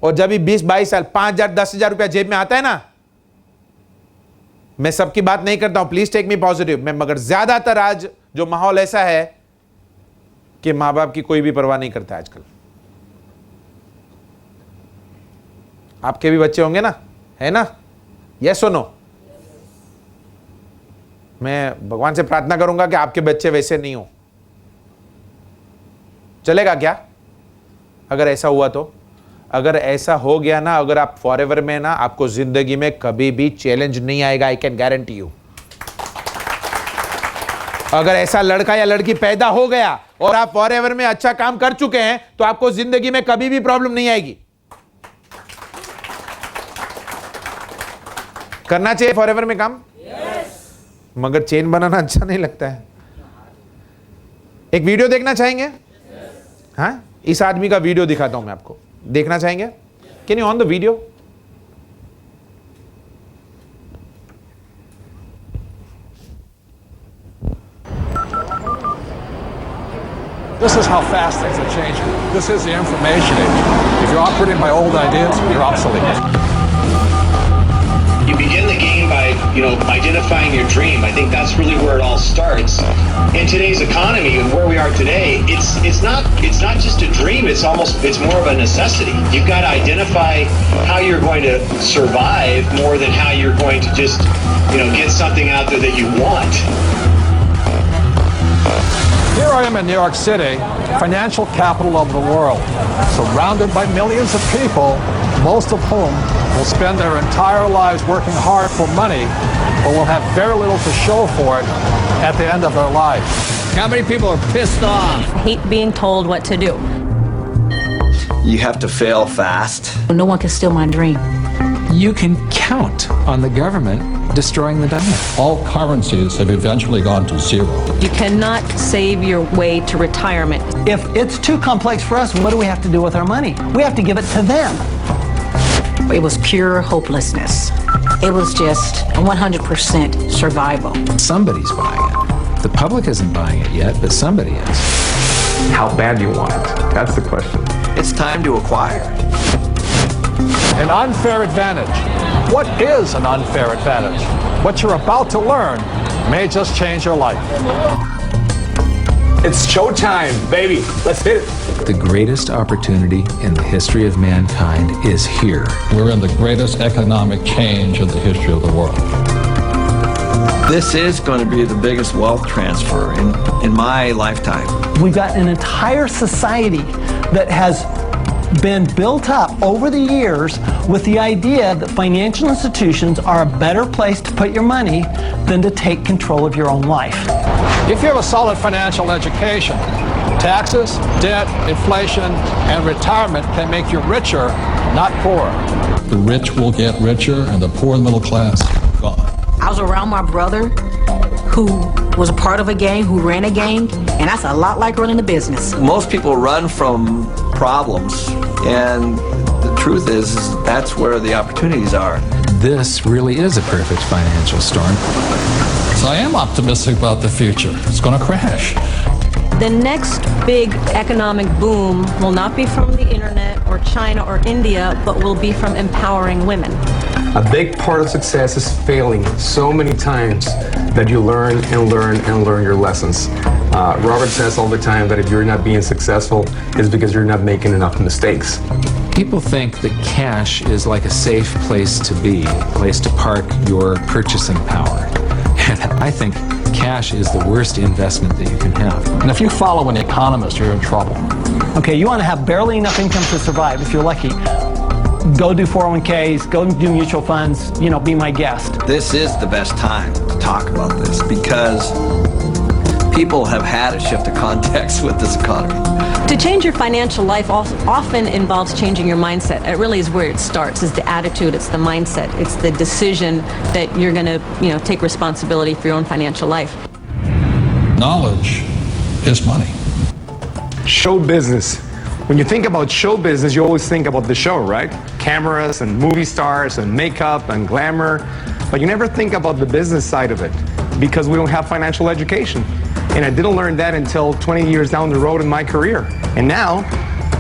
Speaker 1: और जब भी 20-22 साल 5,000 10,000 रुपया जेब में आता है ना, मैं सबकी बात नहीं करता हूं, प्लीज टेक मी पॉजिटिव में, मगर ज्यादातर आज जो माहौल ऐसा है कि मां बाप की कोई भी परवाह नहीं करता आजकल। आपके भी बच्चे होंगे ना, है ना? यस और नो? मैं भगवान से प्रार्थना करूंगा कि आपके बच्चे वैसे नहीं हो। चलेगा क्या अगर ऐसा हुआ तो? अगर ऐसा हो गया ना, अगर आप फॉरएवर में ना, आपको जिंदगी में कभी भी चैलेंज नहीं आएगा, आई कैन गारंटी यू। अगर ऐसा लड़का या लड़की पैदा हो गया और आप फॉरएवर में अच्छा काम कर चुके हैं, तो आपको जिंदगी में कभी भी प्रॉब्लम नहीं आएगी। करना चाहिए फॉरएवर में काम, मगर चेन बनाना अच्छा नहीं लगता है। एक वीडियो देखना चाहेंगे? हाँ, इस आदमी का वीडियो दिखाता हूं मैं आपको, देखना चाहेंगे? Can you on the video?
Speaker 2: This is how fast things are changing. This is the information age. If you're operating by old ideas, you're obsolete.
Speaker 3: You begin the game by, identifying your dream. I think that's really where it all starts. In today's economy and where we are today, it's not just a dream. It's more of a necessity. You've got to identify how you're going to survive more than how you're going to just, get something out there that you want.
Speaker 2: am in New York City, financial capital of the world, surrounded by millions of people, most of whom will spend their entire lives working hard for money, but will have very little to show for it at the end of their life.
Speaker 4: How many people are pissed off?
Speaker 5: I hate being told what to do.
Speaker 6: You have to fail fast.
Speaker 5: No one can steal my dream.
Speaker 7: You can count on the government destroying the diamond.
Speaker 2: All currencies have eventually gone to zero.
Speaker 5: You cannot save your way to retirement.
Speaker 8: If it's too complex for us, what do we have to do with our money? We have to give it to them.
Speaker 5: It was pure hopelessness. It was just 100% survival.
Speaker 7: Somebody's buying it. The public isn't buying it yet, but somebody is.
Speaker 9: How bad do you want it? That's the question.
Speaker 6: It's time to acquire.
Speaker 2: An unfair advantage. What is an unfair advantage? What you're about to learn may just change your life.
Speaker 9: It's showtime, baby. Let's hit it.
Speaker 7: The greatest opportunity in the history of mankind is here.
Speaker 2: We're in the greatest economic change in the history of the world.
Speaker 6: This is going to be the biggest wealth transfer in my lifetime.
Speaker 8: We've got an entire society that has been built up over the years with the idea that financial institutions are a better place to put your money than to take control of your own life.
Speaker 2: If you have a solid financial education, taxes, debt, inflation, and retirement can make you richer, not poorer. The rich will get richer and the poor and middle class gone.
Speaker 5: I was around my brother who was a part of a gang, who ran a gang, and that's a lot like running a business.
Speaker 6: Most people run from problems, and the truth is that's where the opportunities are.
Speaker 7: This really is a perfect financial storm.
Speaker 2: So I am optimistic about the future. It's going to crash.
Speaker 5: The next big economic boom will not be from the internet or China or India, but will be from empowering women.
Speaker 9: A big part of success is failing so many times that you learn and learn and learn your lessons. Robert says all the time that if you're not being successful, it's because you're not making enough mistakes.
Speaker 7: People think that cash is like a safe place to be, a place to park your purchasing power. And I think cash is the worst investment that you can have.
Speaker 2: And if you follow an economist, you're in trouble.
Speaker 8: Okay, you want to have barely enough income to survive if you're lucky. Go do 401ks, go do mutual funds, be my guest.
Speaker 6: This is the best time to talk about this because people have had a shift of context with this economy.
Speaker 5: To change your financial life often involves changing your mindset. It really is where it starts, is the attitude, it's the mindset, it's the decision that you're going to, take responsibility for your own financial life.
Speaker 2: Knowledge is money.
Speaker 9: Show business. When you think about show business, you always think about the show, right? Cameras and movie stars and makeup and glamour. But you never think about the business side of it because we don't have financial education. And I didn't learn that until 20 years down the road in my career. And now,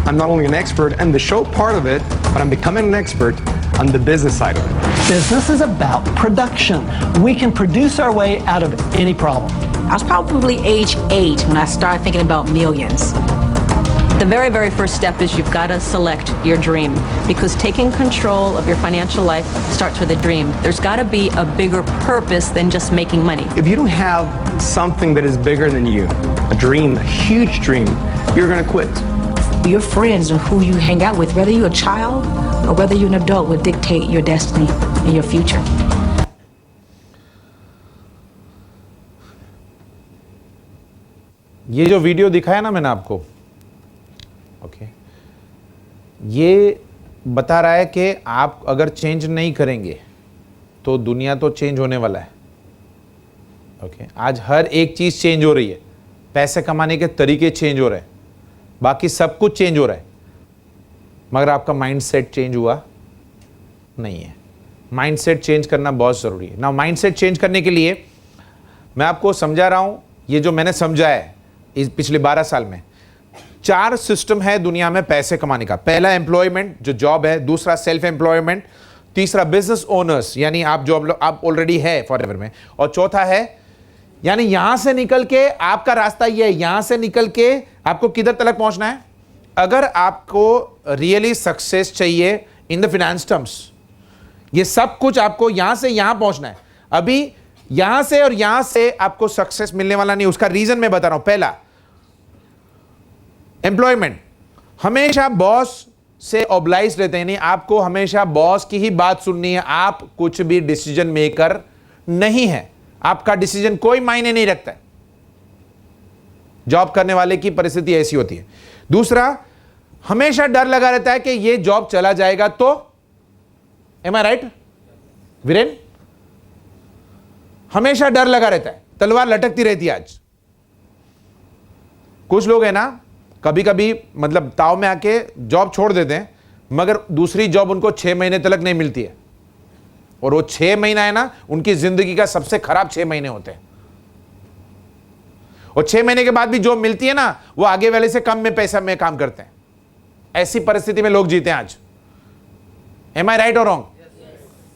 Speaker 9: I'm not only an expert in the show part of it, but I'm becoming an expert on the business side of it.
Speaker 8: Business is about production. We can produce our way out of any problem.
Speaker 5: I was probably age 8 when I started thinking about millions. The very, very first step is you've got to select your dream, because taking control of your financial life starts with a dream. There's got to be a bigger purpose than just making money.
Speaker 9: If you don't have something that is bigger than you, a dream, a huge dream, you're going to quit.
Speaker 5: Your friends and who you hang out with, whether you're a child or whether you're an adult, will dictate your destiny and your future.
Speaker 1: ये जो video दिखाया ना मैंने आपको, ये बता रहा है कि आप अगर चेंज नहीं करेंगे तो दुनिया तो चेंज होने वाला है। आज हर एक चीज चेंज हो रही है, पैसे कमाने के तरीके चेंज हो रहे हैं, बाकी सब कुछ चेंज हो रहा है, मगर आपका माइंडसेट चेंज हुआ नहीं है। माइंडसेट चेंज करना बहुत जरूरी है ना। माइंडसेट चेंज करने के लिए मैं आपको समझा रहा हूं, ये जो मैंने समझा है इस पिछले 12 साल में, 4 सिस्टम है दुनिया में पैसे कमाने का। पहला एम्प्लॉयमेंट, जो जॉब है, दूसरा सेल्फ एम्प्लॉयमेंट, तीसरा बिजनेस ओनर्स, यानी आप जॉब आप ऑलरेडी है फॉरएवर में, और चौथा है यानी यहां से निकल के आपका रास्ता ये है, यहां से निकल के आपको किधर तक पहुंचना है। अगर आपको रियली सक्सेस चाहिए इन द फाइनेंस टर्म्स, ये सब कुछ आपको यहां से यहां पहुंचना है। अभी यहां से और यहां से आपको सक्सेस मिलने वाला नहीं। उसका रीजन मैं बता रहा हूं। पहला, एम्प्लॉयमेंट, हमेशा बॉस से ऑब्लाइज रहते हैं, नहीं आपको हमेशा बॉस की ही बात सुननी है, आप कुछ भी डिसीजन मेकर नहीं है, आपका डिसीजन कोई मायने नहीं रखता है। जॉब करने वाले की परिस्थिति ऐसी होती है। दूसरा, हमेशा डर लगा रहता है कि ये जॉब चला जाएगा तो, एम आई राइट वीरेन? हमेशा डर लगा रहता है, तलवार लटकती रहती है। आज कुछ लोग हैं ना, कभी कभी मतलब ताव में आके जॉब छोड़ देते हैं, मगर दूसरी जॉब उनको 6 महीने तक नहीं मिलती है, और वो 6 महीना है ना, उनकी जिंदगी का सबसे खराब 6 महीने होते हैं। और 6 महीने के बाद भी जॉब मिलती है ना, वो आगे वाले से कम में पैसा में काम करते हैं। ऐसी परिस्थिति में लोग जीते हैं आज। एम आई राइट और रॉन्ग?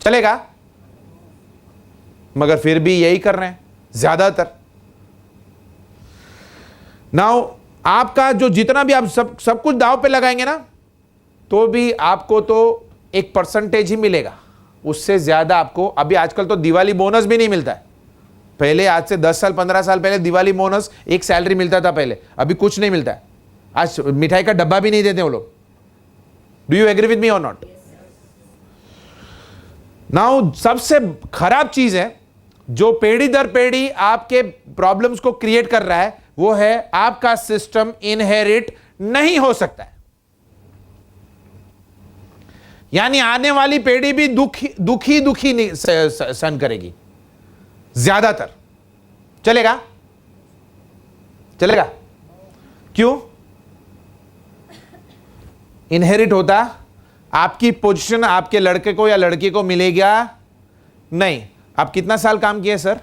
Speaker 1: चलेगा? मगर फिर भी यही कर रहे हैं ज्यादातर। नाउ आपका जो जितना भी आप सब कुछ दांव पे लगाएंगे ना, तो भी आपको तो एक परसेंटेज ही मिलेगा, उससे ज्यादा आपको अभी आजकल तो दिवाली बोनस भी नहीं मिलता है। पहले आज से 10 साल 15 साल पहले दिवाली बोनस एक सैलरी मिलता था पहले, अभी कुछ नहीं मिलता है। आज मिठाई का डब्बा भी नहीं देते वो लोग। Do you agree with me और नॉट? नाउ सबसे खराब चीज है जो पीढ़ी दर पीढ़ी आपके प्रॉब्लम्स को क्रिएट कर रहा है, वो है आपका सिस्टम इनहेरिट नहीं हो सकता है। यानी आने वाली पीढ़ी भी दुखी सहन करेगी ज्यादातर। चलेगा? चलेगा? क्यों? इनहेरिट होता, आपकी पोजीशन आपके लड़के को या लड़की को मिलेगा नहीं। आप कितना साल काम किए सर?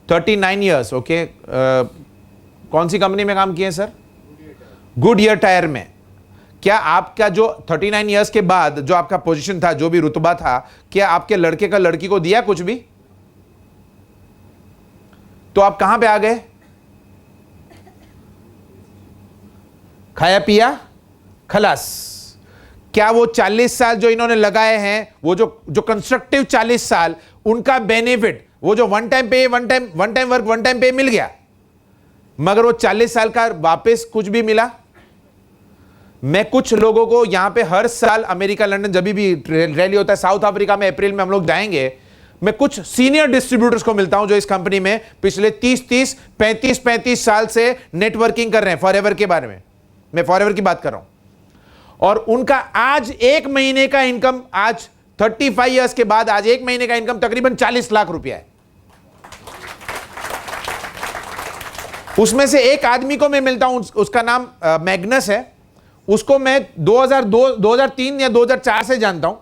Speaker 1: 39 ईयर्स। ओके, कौन सी कंपनी में काम किए सर? गुडईयर टायर में। क्या आपका जो 39 ईयर्स के बाद जो आपका पोजीशन था, जो भी रुतबा था, क्या आपके लड़के का लड़की को दिया कुछ भी? तो आप कहां पे आ गए? खाया पिया खलास। क्या वो 40 साल जो इन्होंने लगाए हैं, वो जो कंस्ट्रक्टिव 40 साल, उनका बेनिफिट, वो जो वन टाइम पे, one time work, one time पे मिल गया, मगर वो 40 साल का वापस कुछ भी मिला? मैं कुछ लोगों को यहां पे हर साल अमेरिका, लंदन जब भी रैली होता है, साउथ अफ्रीका में अप्रैल में हम लोग जाएंगे, मैं कुछ सीनियर डिस्ट्रीब्यूटर्स को मिलता हूं जो इस कंपनी में पिछले 30 35 साल से नेटवर्किंग कर रहे हैं फॉरएवर के बारे में। मैं फॉरएवर की बात कर रहा हूं, और उनका आज 1 महीने का इनकम, आज 35 ईयर्स के बाद आज 1 महीने का इनकम तकरीबन 40 लाख रुपया है। उसमें से एक आदमी को मैं मिलता हूं, उसका नाम मैग्नस है। उसको मैं 2003 या 2004 से जानता हूं।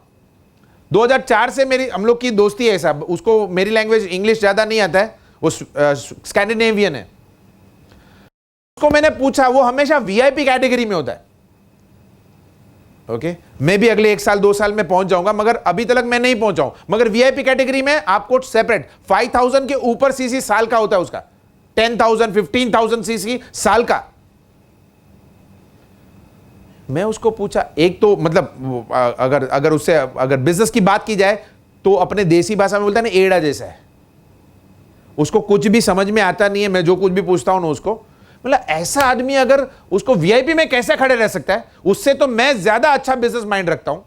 Speaker 1: 2004 से मेरी हम लोग की दोस्ती है साहब। उसको मेरी लैंग्वेज इंग्लिश ज्यादा नहीं आता है, वो स्कैंडिनेवियन है। उसको मैंने पूछा, वो हमेशा वीआईपी कैटेगरी में होता है। ओके, मैं भी अगले 1 साल 2 साल में पहुंच जाऊंगा, मगर अभी तक मैं नहीं पहुंचा हूं। मगर वीआईपी कैटेगरी में आपको सेपरेट 5000 के ऊपर सीसी साल का होता है उसका, 10,000 15,000 सीसी साल का। मैं उसको पूछा, एक तो मतलब अगर उससे अगर बिजनेस की बात की जाए तो अपने देसी भाषा में बोलता है ना, एड़ा जैसा है। उसको कुछ भी समझ में आता नहीं है, मैं जो कुछ भी पूछता हूं ना उसको, मतलब ऐसा आदमी अगर उसको वीआईपी में कैसे खड़े रह सकता है? उससे तो मैं ज्यादा अच्छा बिजनेस माइंड रखता हूं।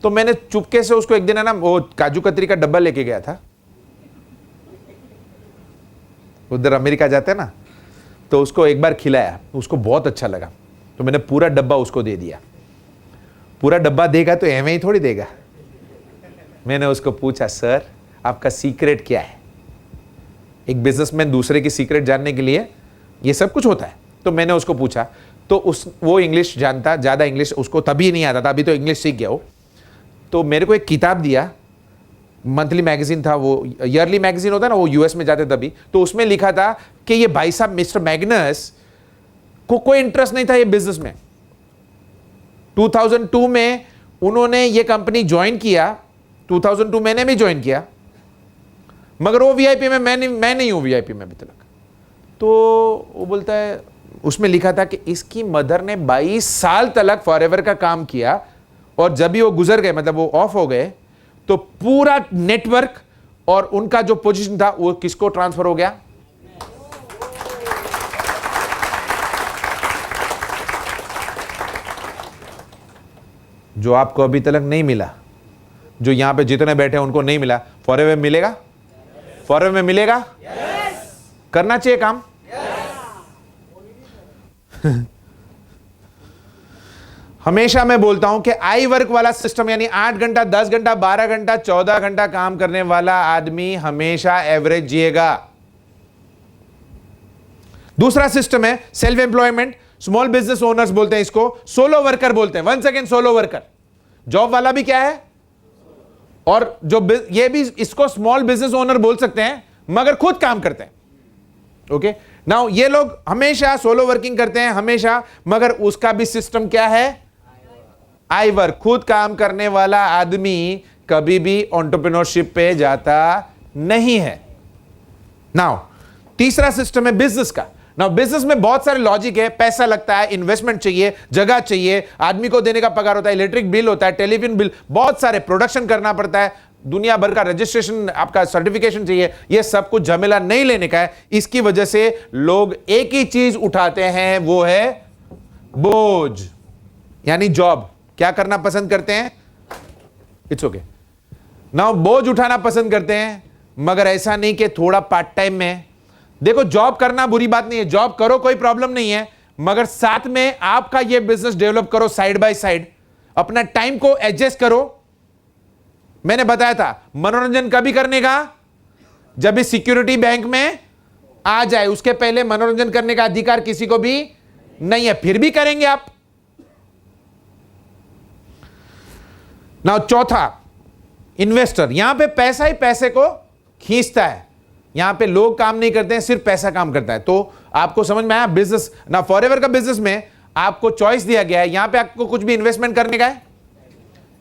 Speaker 1: तो मैंने चुपके से उसको एक दिन है ना, वो काजू कतरी का डब्बा लेके गया था। उधर अमेरिका जाते हैं ना, तो उसको एक बार खिलाया, उसको बहुत अच्छा लगा, तो मैंने पूरा डब्बा उसको दे दिया। पूरा डब्बा देगा तो एवं ही थोड़ी देगा। मैंने उसको पूछा, सर आपका सीक्रेट क्या है? एक बिजनेसमैन दूसरे की सीक्रेट जानने के लिए ये सब कुछ होता है। तो मैंने उसको पूछा, तो वो इंग्लिश जानता, ज्यादा इंग्लिश उसको तभी नहीं आता था, अभी तो इंग्लिश सीख गया वो। तो मेरे को एक किताब दिया, मंथली मैगजीन था वो, ईयरली मैगजीन होता है ना, वो यूएस में जाते तभी। तो उसमें लिखा था कि ये भाई साहब मिस्टर मैग्नस को कोई इंटरेस्ट नहीं था ये बिजनेस में। 2002 में उन्होंने ये कंपनी ज्वाइन किया, 2002 मैंने भी ज्वाइन किया, मगर वो वीआईपी में मैं नहीं हूं वीआईपी में अभी तक। तो वो बोलता है, उसमें लिखा था कि इसकी मदर ने 22 साल तक फॉरएवर का काम किया, और जब भी वो गुजर गए, मतलब वो ऑफ हो गए, तो पूरा नेटवर्क और उनका जो पोजीशन था वो किसको ट्रांसफर हो गया? जो आपको अभी तक नहीं मिला, जो यहां पे जितने बैठे हैं उनको नहीं मिला, फॉरएवर मिलेगा? फॉरएवर में मिलेगा? करना चाहिए काम। हमेशा मैं बोलता हूं कि आई वर्क वाला सिस्टम, यानी 8 घंटा, 10 घंटा, 12 घंटा, 14 घंटा काम करने वाला आदमी हमेशा एवरेज जिएगा। दूसरा सिस्टम है self employment, small business owners बोलते हैं इसको, सोलो वर्कर बोलते हैं। 1 सेकेंड, सोलो वर्कर, जॉब वाला भी क्या है, और जो ये भी इसको स्मॉल बिजनेस ओनर बोल सकते हैं, मगर खुद काम करते हैं। ओके, नाउ ये लोग हमेशा सोलो वर्किंग करते हैं हमेशा, मगर उसका भी सिस्टम क्या है? आई वर्क, खुद काम करने वाला आदमी कभी भी एंटरप्रेन्योरशिप पे जाता नहीं है। नाउ तीसरा सिस्टम है बिजनेस का। नाउ बिजनेस में बहुत सारे लॉजिक है, पैसा लगता है, इन्वेस्टमेंट चाहिए, जगह चाहिए, आदमी को देने का पगार होता है, इलेक्ट्रिक बिल होता है, टेलीविजन बिल, बहुत सारे प्रोडक्शन करना पड़ता है, दुनिया भर का रजिस्ट्रेशन, आपका सर्टिफिकेशन चाहिए। यह सब कुछ झमेला नहीं लेने का है। इसकी वजह से लोग एक ही चीज उठाते हैं, वो है बोझ, यानी जॉब। क्या करना पसंद करते हैं? It's okay. नाउ बोझ उठाना पसंद करते हैं, मगर ऐसा नहीं कि थोड़ा पार्ट टाइम में। देखो, जॉब करना बुरी बात नहीं है, जॉब करो, कोई प्रॉब्लम नहीं है, मगर साथ में आपका यह बिजनेस डेवलप करो साइड बाय साइड, अपना टाइम को एडजस्ट करो। मैंने बताया था मनोरंजन कभी करने का, जब भी सिक्योरिटी बैंक में आ जाए, उसके पहले मनोरंजन करने का अधिकार किसी को भी नहीं है, फिर भी करेंगे आप। नाउ चौथा, इन्वेस्टर। यहां पे पैसा ही पैसे को खींचता है, यहां पे लोग काम नहीं करते हैं, सिर्फ पैसा काम करता है। तो आपको समझ में आया बिजनेस ना? फॉरएवर का बिजनेस में आपको चॉइस दिया गया है, यहां पे आपको कुछ भी इन्वेस्टमेंट करने का है,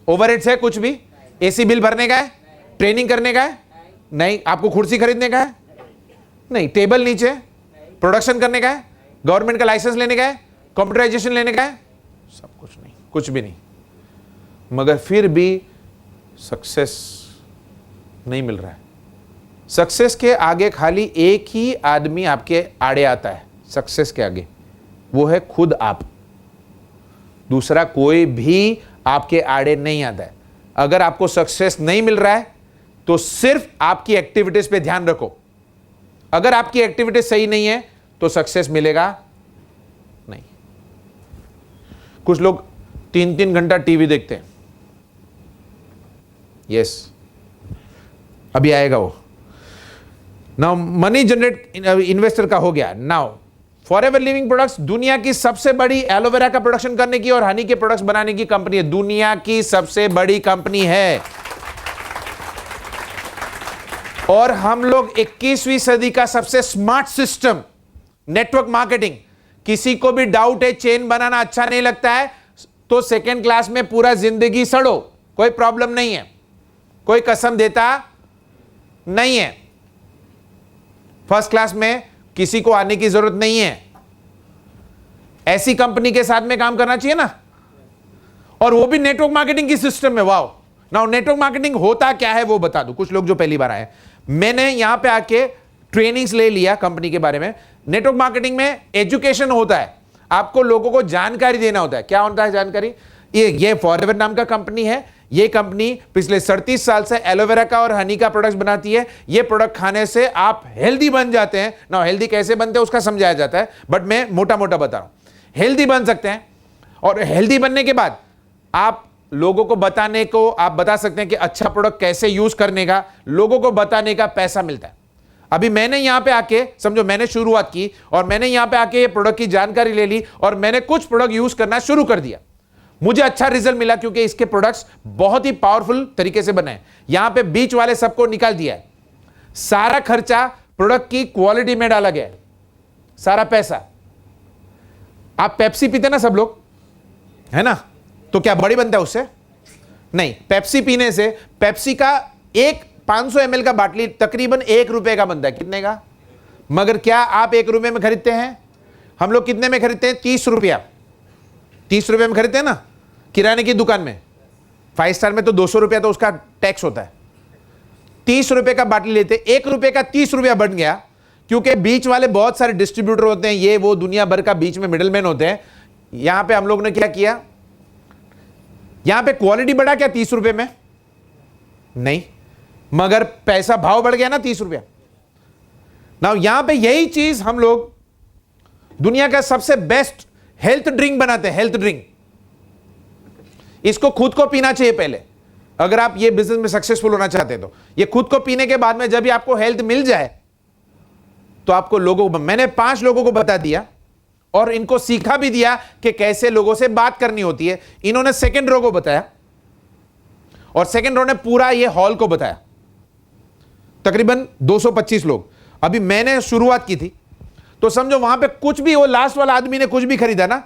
Speaker 1: ओवरहेड्स है, कुछ भी एसी बिल भरने का है, ट्रेनिंग करने का है नहीं, आपको कुर्सी खरीदने का है नहीं, टेबल नीचे प्रोडक्शन करने का है, गवर्नमेंट का लाइसेंस लेने का है, कंप्यूटराइजेशन लेने का है, सब कुछ नहीं, कुछ भी नहीं। मगर फिर भी सक्सेस नहीं मिल रहा है। सक्सेस के आगे खाली एक ही आदमी आपके आड़े आता है, सक्सेस के आगे, वो है खुद आप। दूसरा कोई भी आपके आड़े नहीं आता है। अगर आपको सक्सेस नहीं मिल रहा है तो सिर्फ आपकी एक्टिविटीज पे ध्यान रखो। अगर आपकी एक्टिविटीज सही नहीं है तो सक्सेस मिलेगा नहीं। कुछ लोग 3-3 घंटा टीवी देखते हैं, यस, अभी आएगा वो। नाउ मनी जनरेट इन्वेस्टर का हो गया। नाउ फॉरएवर लिविंग प्रोडक्ट्स दुनिया की सबसे बड़ी एलोवेरा का प्रोडक्शन करने की और हनी के प्रोडक्ट्स बनाने की कंपनी है, दुनिया की सबसे बड़ी कंपनी है। और हम लोग 21वीं सदी का सबसे स्मार्ट सिस्टम, नेटवर्क मार्केटिंग। किसी को भी डाउट है चेन बनाना अच्छा नहीं लगता है तो सेकेंड क्लास में पूरा जिंदगी सड़ो, कोई प्रॉब्लम नहीं है, कोई कसम देता नहीं है। फर्स्ट क्लास में किसी को आने की जरूरत नहीं है। ऐसी कंपनी के साथ में काम करना चाहिए ना, और वो भी नेटवर्क मार्केटिंग की सिस्टम में। वाओ। नाउ नेटवर्क मार्केटिंग होता क्या है वो बता दूं, कुछ लोग जो पहली बार आए। मैंने यहां पे आके ट्रेनिंग्स ले लिया कंपनी के बारे में। नेटवर्क मार्केटिंग में एजुकेशन होता है, आपको लोगों को जानकारी देना होता है। क्या होता है जानकारी? ये फॉरएवर नाम का कंपनी है। ये कंपनी पिछले 37 साल से एलोवेरा का और हनी का प्रोडक्ट बनाती है। ये प्रोडक्ट खाने से आप हेल्दी बन जाते हैं ना। हेल्दी कैसे बनते हैं उसका समझाया जाता है, बट मैं मोटा मोटा बता रहा हूं। हेल्दी बन सकते हैं, और हेल्दी बनने के बाद आप लोगों को बताने को आप बता सकते हैं कि अच्छा प्रोडक्ट कैसे यूज करने का, लोगों को बताने का पैसा मिलता है। अभी मैंने यहां पे आके, समझो मैंने शुरुआत की और मैंने यहां पे आके ये प्रोडक्ट की जानकारी ले ली और मैंने कुछ प्रोडक्ट यूज करना शुरू कर दिया। मुझे अच्छा रिजल्ट मिला क्योंकि इसके प्रोडक्ट्स बहुत ही पावरफुल तरीके से बने हैं। यहां पे बीच वाले सबको निकाल दिया है, सारा खर्चा प्रोडक्ट की क्वालिटी में डाला गया है, सारा पैसा। आप पेप्सी पीते ना सब लोग, है ना? तो क्या बॉडी बनता है उससे? नहीं। पेप्सी पीने से, पेप्सी का एक 500 ml का बाटली तकरीबन 1 रुपए का बनता है। कितने का? मगर क्या आप 1 रुपए में खरीदते हैं? हम लोग कितने में खरीदते हैं? 30 रुपया। 30 रुपए में खरीदते हैं ना किराने की दुकान में। 5 स्टार में तो 200 रुपया तो उसका टैक्स होता है। 30 रुपए का बाटली लेते, 1 रुपए का 30 रुपया बन गया, क्योंकि बीच वाले बहुत सारे डिस्ट्रीब्यूटर होते हैं, ये वो दुनिया भर का बीच में मिडलमैन होते हैं। यहां पे हम लोग ने क्या किया, यहां पे क्वालिटी बढ़ा क्या 30 रुपए में? नहीं, मगर पैसा भाव बढ़ गया ना 30 रुपया। ना यहां पे यही चीज हम लोग दुनिया का सबसे बेस्ट हेल्थ ड्रिंक बनाते हैं, हेल्थ ड्रिंक। इसको खुद को पीना चाहिए पहले, अगर आप ये बिजनेस में सक्सेसफुल होना चाहते हैं तो। ये खुद को पीने के बाद में जब भी आपको हेल्थ मिल जाए तो आपको लोगों को, मैंने 5 लोगों को बता दिया और इनको सीखा भी दिया कि कैसे लोगों से बात करनी होती है। इन्होंने सेकंड रो को बताया और सेकंड रो ने पूरा ये हॉल को बताया, तकरीबन 225 लोग। अभी मैंने शुरुआत की थी तो समझो वहां पे कुछ भी, वो लास्ट वाला आदमी ने कुछ भी खरीदा ना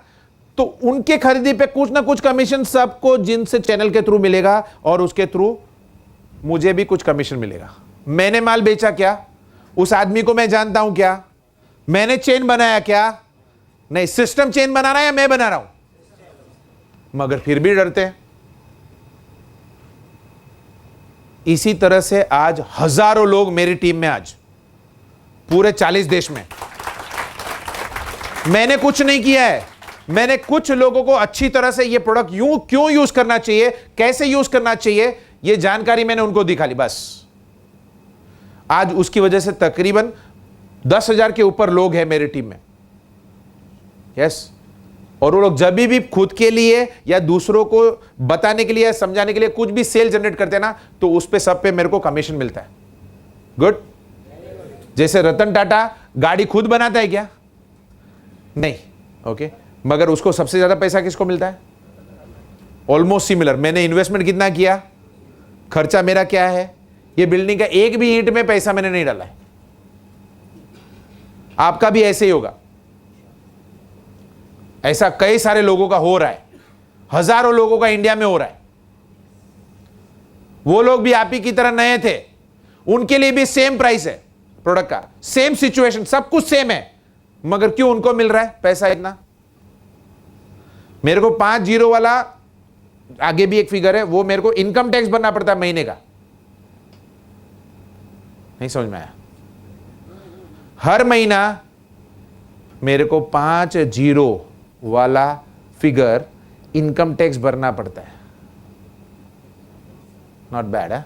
Speaker 1: तो उनके खरीदी पे कुछ ना कुछ कमीशन सबको, जिनसे चैनल के थ्रू मिलेगा और उसके थ्रू मुझे भी कुछ कमीशन मिलेगा। मैंने माल बेचा क्या, उस आदमी को मैं जानता हूं क्या, मैंने चेन बनाया क्या? नहीं, सिस्टम चेन बना रहा है या मैं बना रहा हूं? मगर फिर भी डरते हैं। इसी तरह से आज हजारों लोग मेरी टीम में, आज पूरे 40 देश में। मैंने कुछ नहीं किया है, मैंने कुछ लोगों को अच्छी तरह से ये प्रोडक्ट क्यों यूज करना चाहिए, कैसे यूज करना चाहिए, ये जानकारी मैंने उनको दिखा ली बस। आज उसकी वजह से तकरीबन 10,000 के ऊपर लोग हैं मेरी टीम में। यस, और वो लोग जब भी खुद के लिए या दूसरों को बताने के लिए या समझाने के लिए कुछ भी सेल जनरेट करते हैं ना, तो उस पे सब पे मेरे को कमीशन मिलता है। गुड। जैसे रतन टाटा गाड़ी खुद बनाता है क्या? नहीं, ओके, मगर उसको सबसे ज्यादा पैसा किसको मिलता है? Almost similar. मैंने इन्वेस्टमेंट कितना किया, खर्चा मेरा क्या है, ये बिल्डिंग का एक भी ईंट में पैसा मैंने नहीं डाला है। आपका भी ऐसे ही होगा। ऐसा कई सारे लोगों का हो रहा है, हजारों लोगों का इंडिया में हो रहा है। वो लोग भी आप ही की तरह नए थे, उनके लिए भी सेम प्राइस है प्रोडक्ट का, सेम सिचुएशन, सब कुछ सेम है, मगर क्यों उनको मिल रहा है पैसा इतना? मेरे को 5 जीरो वाला, आगे भी एक फिगर है, वो मेरे को इनकम टैक्स भरना पड़ता है महीने का। नहीं समझ में आया? हर महीना मेरे को 5 जीरो वाला फिगर इनकम टैक्स भरना पड़ता है। नॉट बैड है।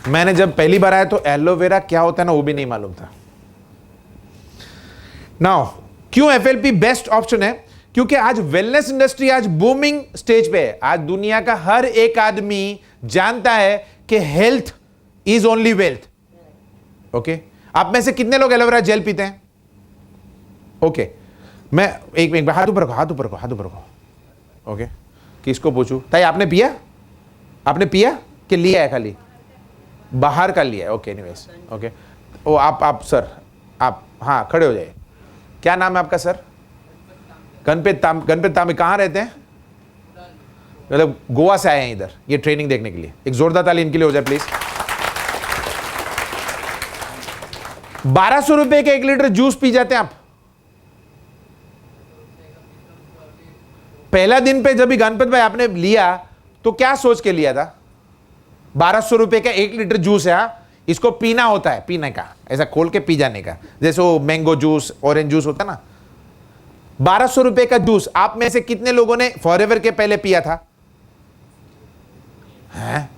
Speaker 1: मैंने जब पहली बार आया तो एलोवेरा क्या होता है ना, वो भी नहीं मालूम था। नाउ क्यों एफएलपी बेस्ट ऑप्शन है? क्योंकि आज वेलनेस इंडस्ट्री आज बूमिंग स्टेज पे है। आज दुनिया का हर एक आदमी जानता है कि health is only wealth. Okay, आप में से कितने लोग एलोवेरा जेल पीते हैं? ओके, मैं एक हाथ ऊपर रखो, हाथ ऊपर रखो, हाथ ऊपर रखो। ओके, किसको पूछूं? ताई आपने पिया? आपने पिया कि लिया है? खाली बाहर का लिया है। Okay, anyways, okay. ओ आप सर, आप हाँ खड़े हो जाइए। क्या नाम है आपका सर? गणपत तांबे। कहाँ रहते हैं? मतलब गोवा से आए हैं इधर ये ट्रेनिंग देखने के लिए। एक जोरदार ताली इनके लिए हो जाए प्लीज। 1200 रुपए के 1 लीटर जूस पी जाते हैं आप। पहला दिन पे जब भी गणपत भाई आपने लिया तो क्या सोच के लिया था? 1200 रुपए का 1 लीटर जूस है, इसको पीना होता है, पीने का, ऐसा खोल के पी जाने का, जैसे वो मैंगो जूस, ऑरेंज जूस होता ना। 1200 रुपए का जूस आप में से कितने लोगों ने फॉरएवर के पहले पिया था? हैं?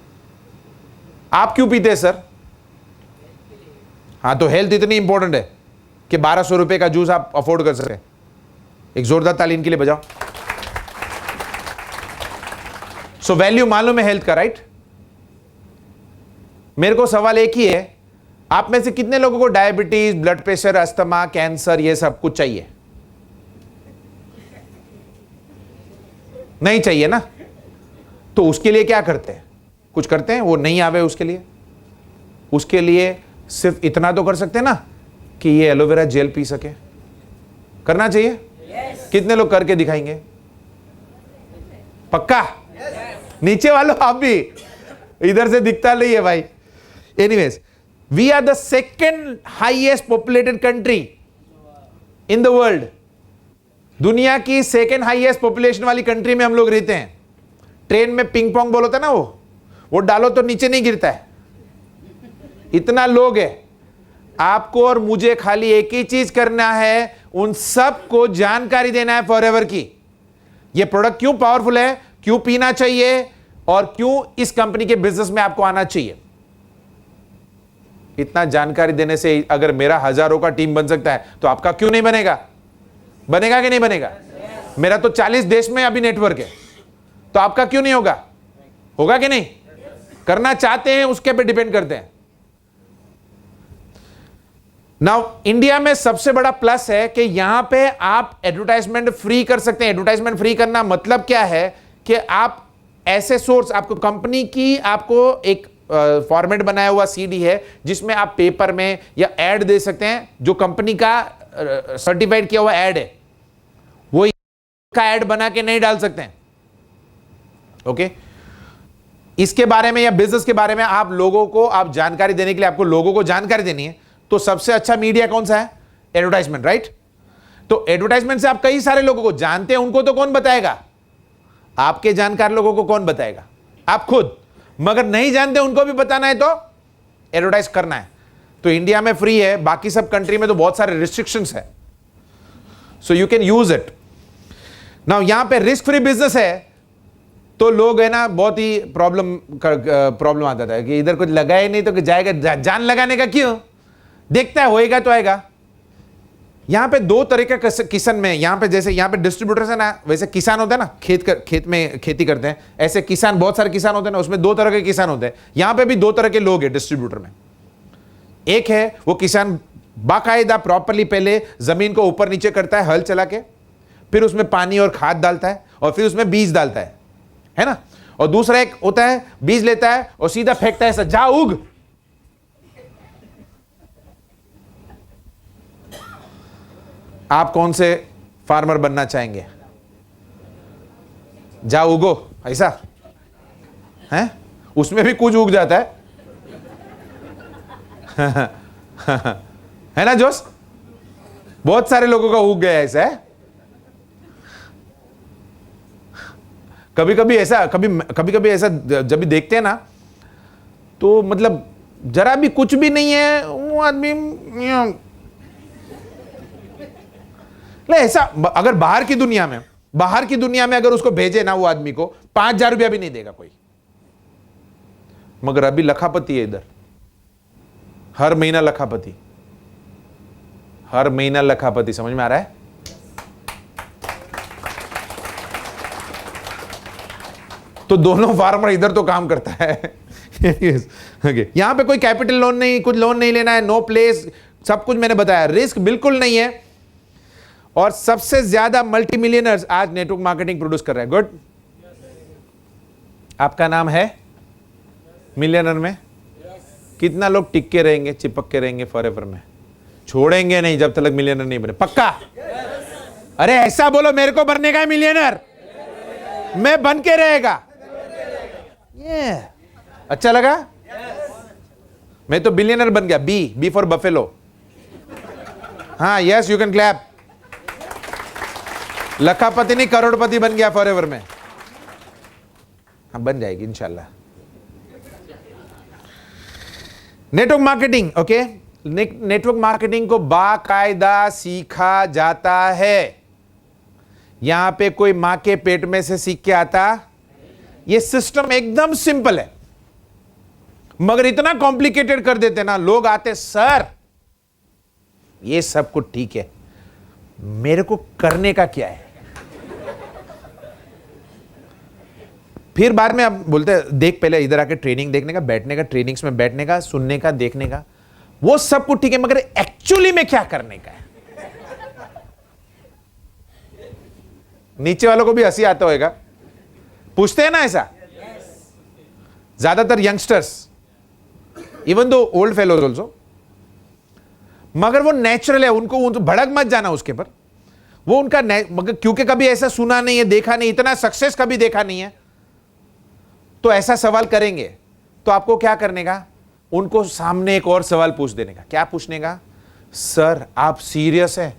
Speaker 1: आप क्यों पीते हैं सर? हाँ, तो हेल्थ इतनी इंपॉर्टेंट है कि 1200 रुपए का जूस आप अफोर्ड कर सकते हैं। एक जोरदार ताली इनके लिए बजाओ। सो वैल्यू मालूम है हेल्थ का, राइट? मेरे को सवाल एक ही है, आप में से कितने लोगों को diabetes, blood pressure, asthma, cancer ये सब कुछ चाहिए? नहीं चाहिए ना? तो उसके लिए क्या करते हैं? कुछ करते हैं? वो नहीं आवे उसके लिए? उसके लिए सिर्फ इतना तो कर सकते हैं ना कि ये एलोवेरा जेल पी सके। करना चाहिए? कितने लोग करके दिखाएंगे? पक्का? नीचे वालों आप भी, इधर से दिखता नहीं है भाई। Anyways, we are the second highest populated country in the world. दुनिया की सेकेंड हाईएस्ट पॉपुलेशन वाली कंट्री में हम लोग रहते हैं। ट्रेन में पिंग पोंग बॉल होता है ना, वो डालो तो नीचे नहीं गिरता है। इतना लोग है। आपको और मुझे खाली एक ही चीज करना है, उन सबको जानकारी देना है फॉरएवर की। ये प्रोडक्ट क्यों पावरफुल है, क्यों पीना चाहिए और क्यों इस कंपनी के बिजनेस में आपको आना चाहिए। इतना जानकारी देने से अगर मेरा हजारों का टीम बन सकता है तो आपका क्यों नहीं बनेगा? बनेगा कि नहीं बनेगा? मेरा तो 40 देश में अभी नेटवर्क है, तो आपका क्यों नहीं होगा? होगा कि नहीं? करना चाहते हैं उसके पे डिपेंड करते हैं। नाउ इंडिया में सबसे बड़ा प्लस है कि यहां पे आप एडवर्टाइजमेंट फ्री कर सकते हैं। एडवर्टाइजमेंट फ्री करना मतलब क्या है कि आप ऐसे सोर्स, आपको कंपनी की आपको एक फॉर्मेट बनाया हुआ सीडी है जिसमें आप पेपर में या एड दे सकते हैं, जो कंपनी का सर्टिफाइड किया हुआ एड है, वो का एड बना के नहीं डाल सकते हैं। ओके, इसके बारे में या बिजनेस के बारे में आप लोगों को, आप जानकारी देने के लिए आपको लोगों को जानकारी देनी है, तो सबसे अच्छा मीडिया कौन सा है? Advertisement, right? तो एडवर्टाइजमेंट से आप कई सारे लोगों को जानते हैं, उनको तो कौन बताएगा? आपके जानकार लोगों को कौन बताएगा? आप खुद। मगर नहीं जानते उनको भी बताना है तो एडवर्टाइज करना है। तो इंडिया में फ्री है, बाकी सब कंट्री में तो बहुत सारे रिस्ट्रिक्शंस है, so you can use it. Now यहां पे रिस्क फ्री बिजनेस है तो लोग है ना, बहुत ही प्रॉब्लम आता था कि इधर कुछ लगाए नहीं तो जाएगा, जान लगाने का क्यों? देखता है होएगा तो आएगा। यहां पे दो तरह का किसान में, यहां पे जैसे यहां पे डिस्ट्रीब्यूटर्स है ना, वैसे किसान होता है ना, खेत में खेती करते हैं, ऐसे किसान, बहुत सारे किसान होते हैं ना, उसमें दो तरह के किसान होते हैं। यहां पे भी दो तरह के लोग हैं डिस्ट्रीब्यूटर में। एक है वो किसान बाकायदा प्रॉपरली पहले जमीन को ऊपर नीचे करता है हल चला के, फिर उसमें पानी और खाद डालता है और फिर उसमें बीज डालता है ना। और दूसरा एक होता है बीज लेता है और सीधा फेंकता है, जा उग। आप कौन से फार्मर बनना चाहेंगे? जा उगो, ऐसा है? उसमें भी कुछ उग जाता है है ना जोश? बहुत सारे लोगों का उग गया ऐसा है। कभी कभी ऐसा जब भी देखते हैं ना, तो मतलब जरा भी कुछ भी नहीं है वो आदमी ले ऐसा। अगर बाहर की दुनिया में अगर उसको भेजे ना, वो आदमी को 5,000 रुपया भी नहीं देगा कोई। मगर अभी लखापति है इधर, हर महीना लखापति। समझ में आ रहा है? तो दोनों फार्मर इधर तो काम करता है यहां पे कोई कैपिटल लोन नहीं, कुछ लोन नहीं लेना है, नो प्लेस, सब कुछ मैंने बताया, रिस्क बिल्कुल नहीं है। और सबसे ज्यादा मल्टी मिलियनर्स आज नेटवर्क मार्केटिंग प्रोड्यूस कर रहे हैं। गुड, आपका नाम है मिलियनर में? कितना लोग टिक के रहेंगे, चिपक के रहेंगे फॉरएवर में? छोड़ेंगे नहीं जब तक मिलियनर नहीं बने। पक्का? अरे ऐसा बोलो, मेरे को बनने का है मिलियनर, मैं बन के रहेगा। ये अच्छा लगा? मैं तो बिलियनर बन गया। B for buffalo. हाँ, यस, यू कैन क्लैप। लखापति नहीं, करोड़पति बन गया फॉरएवर में। हाँ, बन जाएगी इंशाल्लाह। Network marketing, okay. Network marketing को बाकायदा सीखा जाता है। यहां पे कोई मां के पेट में से सीख के आता। ये सिस्टम एकदम सिंपल है, मगर इतना कॉम्प्लिकेटेड कर देते ना लोग। आते, सर ये सब कुछ ठीक है, मेरे को करने का क्या है? फिर बाद में अब बोलते हैं, देख पहले इधर आके ट्रेनिंग देखने का, बैठने का, ट्रेनिंग्स में बैठने का, सुनने का, देखने का, वो सब कुछ ठीक है, मगर एक्चुअली में क्या करने का है? नीचे वालों को भी हंसी आता होगा, पूछते हैं ना ऐसा। ज्यादातर youngsters, even though old fellows also, मगर वो नेचुरल है, उनको भड़क मत जाना उसके पर। वो उनका मगर क्योंकि कभी ऐसा सुना नहीं है, देखा नहीं, इतना सक्सेस कभी देखा नहीं है, तो ऐसा सवाल करेंगे। तो आपको क्या करने का? उनको सामने एक और सवाल पूछ देने का। क्या पूछने का? सर आप सीरियस हैं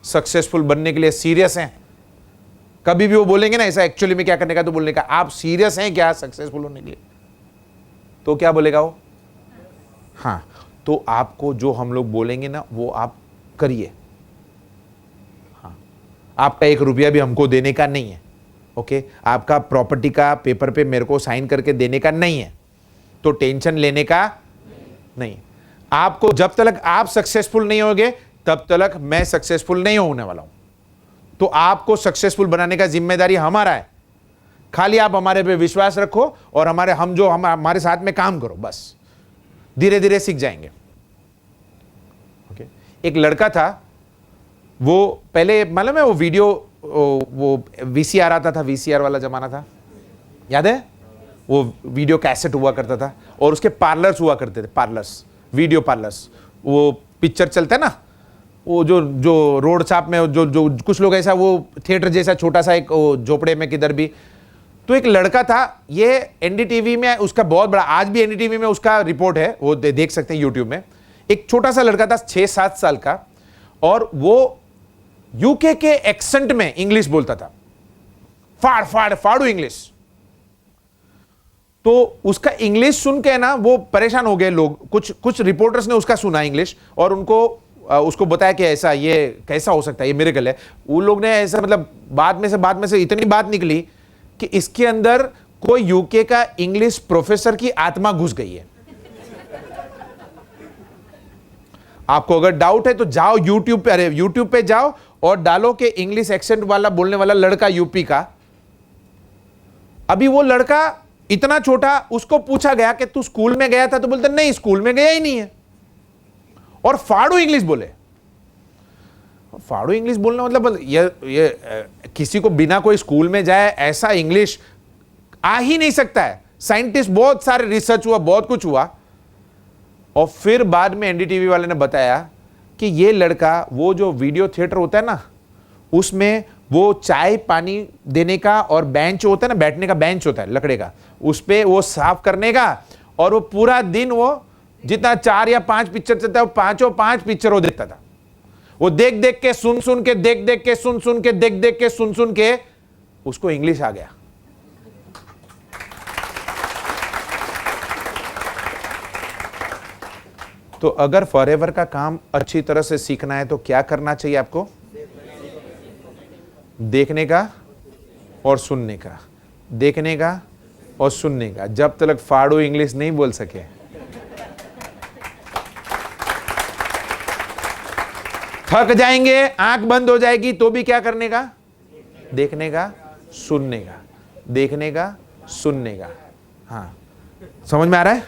Speaker 1: सक्सेसफुल बनने के लिए? सीरियस हैं? कभी भी वो बोलेंगे ना ऐसा एक्चुअली में क्या करने का, तो बोलने का आप सीरियस हैं क्या सक्सेसफुल होने के लिए? तो क्या बोलेगा वो? हाँ, तो आपको जो हम लोग बोलेंगे ना वो आप करिए। हाँ, आपका 1 रुपया भी हमको देने का नहीं है, ओके आपका प्रॉपर्टी का पेपर पे मेरे को साइन करके देने का नहीं है, तो टेंशन लेने का नहीं। आपको जब तक आप सक्सेसफुल नहीं होगे तब तक मैं सक्सेसफुल नहीं होने वाला हूं। तो आपको सक्सेसफुल बनाने का जिम्मेदारी हमारा है, खाली आप हमारे पे विश्वास रखो और हमारे साथ में काम करो, बस धीरे धीरे सीख जाएंगे। ओके एक लड़का था, वो पहले मालूम है वो वीडियो वो वीसीआर आता था, वीसीआर वाला जमाना था, याद है? वो वीडियो कैसेट हुआ करता था और उसके पार्लर्स हुआ करते थे, पार्लर्स, वीडियो पार्लर्स। वो पिक्चर चलता है ना, वो जो रोड साप में जो कुछ लोग ऐसा वो थिएटर जैसा छोटा सा एक झोपड़े में किधर भी। तो एक लड़का था, ये एनडीटीवी में उसका बहुत बड़ा, आज भी एनडीटीवी में उसका रिपोर्ट है, वो देख सकते हैं यूट्यूब में। एक छोटा सा लड़का था 6-7 साल का, और वो यूके के एक्सेंट में इंग्लिश बोलता था, फाड़ू इंग्लिश। तो उसका इंग्लिश सुन के ना वो परेशान हो गए लोग, कुछ रिपोर्टर्स ने उसका सुना इंग्लिश और उसको बताया कि ऐसा ये कैसा हो सकता है, ये मिरेकल है। वो लोग ने ऐसा मतलब बाद में से इतनी बात निकली कि इसके अंदर कोई यूके का इंग्लिश प्रोफेसर की आत्मा घुस गई है। आपको अगर डाउट है तो जाओ यूट्यूब पे जाओ और डालो कि इंग्लिश एक्सेंट वाला बोलने वाला लड़का यूपी का। अभी वो लड़का इतना छोटा, उसको पूछा गया कि तू स्कूल में गया था, तो बोलता नहीं स्कूल में गया ही नहीं है, और फाड़ू इंग्लिश बोले। फाड़ू इंग्लिश बोलना मतलब ये किसी को बिना कोई स्कूल में जाए ऐसा इंग्लिश आ ही नहीं सकता है। साइंटिस्ट बहुत सारे रिसर्च हुआ, बहुत कुछ हुआ, और फिर बाद में एनडीटीवी वाले ने बताया कि ये लड़का, वो जो वीडियो थिएटर होता है ना, उसमें वो चाय पानी देने का और बेंच होता है ना, बैठने का बेंच होता है लकड़े का, उस पे वो साफ करने का, और वो पूरा दिन वो जितना 4 या 5 पिक्चर चलता है, वो 5 पिक्चर वो देखता था। वो देख देख के सुन सुन के, देख देख के सुन सुन के, देख देख के सुन सुन के उसको इंग्लिश आ गया। तो अगर फॉरएवर का काम अच्छी तरह से सीखना है तो क्या करना चाहिए आपको? देखने का और सुनने का, देखने का और सुनने का। जब तक फाड़ू इंग्लिश नहीं बोल सके, थक जाएंगे, आंख बंद हो जाएगी, तो भी क्या करने का? देखने का, सुनने का, देखने का, सुनने का। हाँ, समझ में आ रहा है?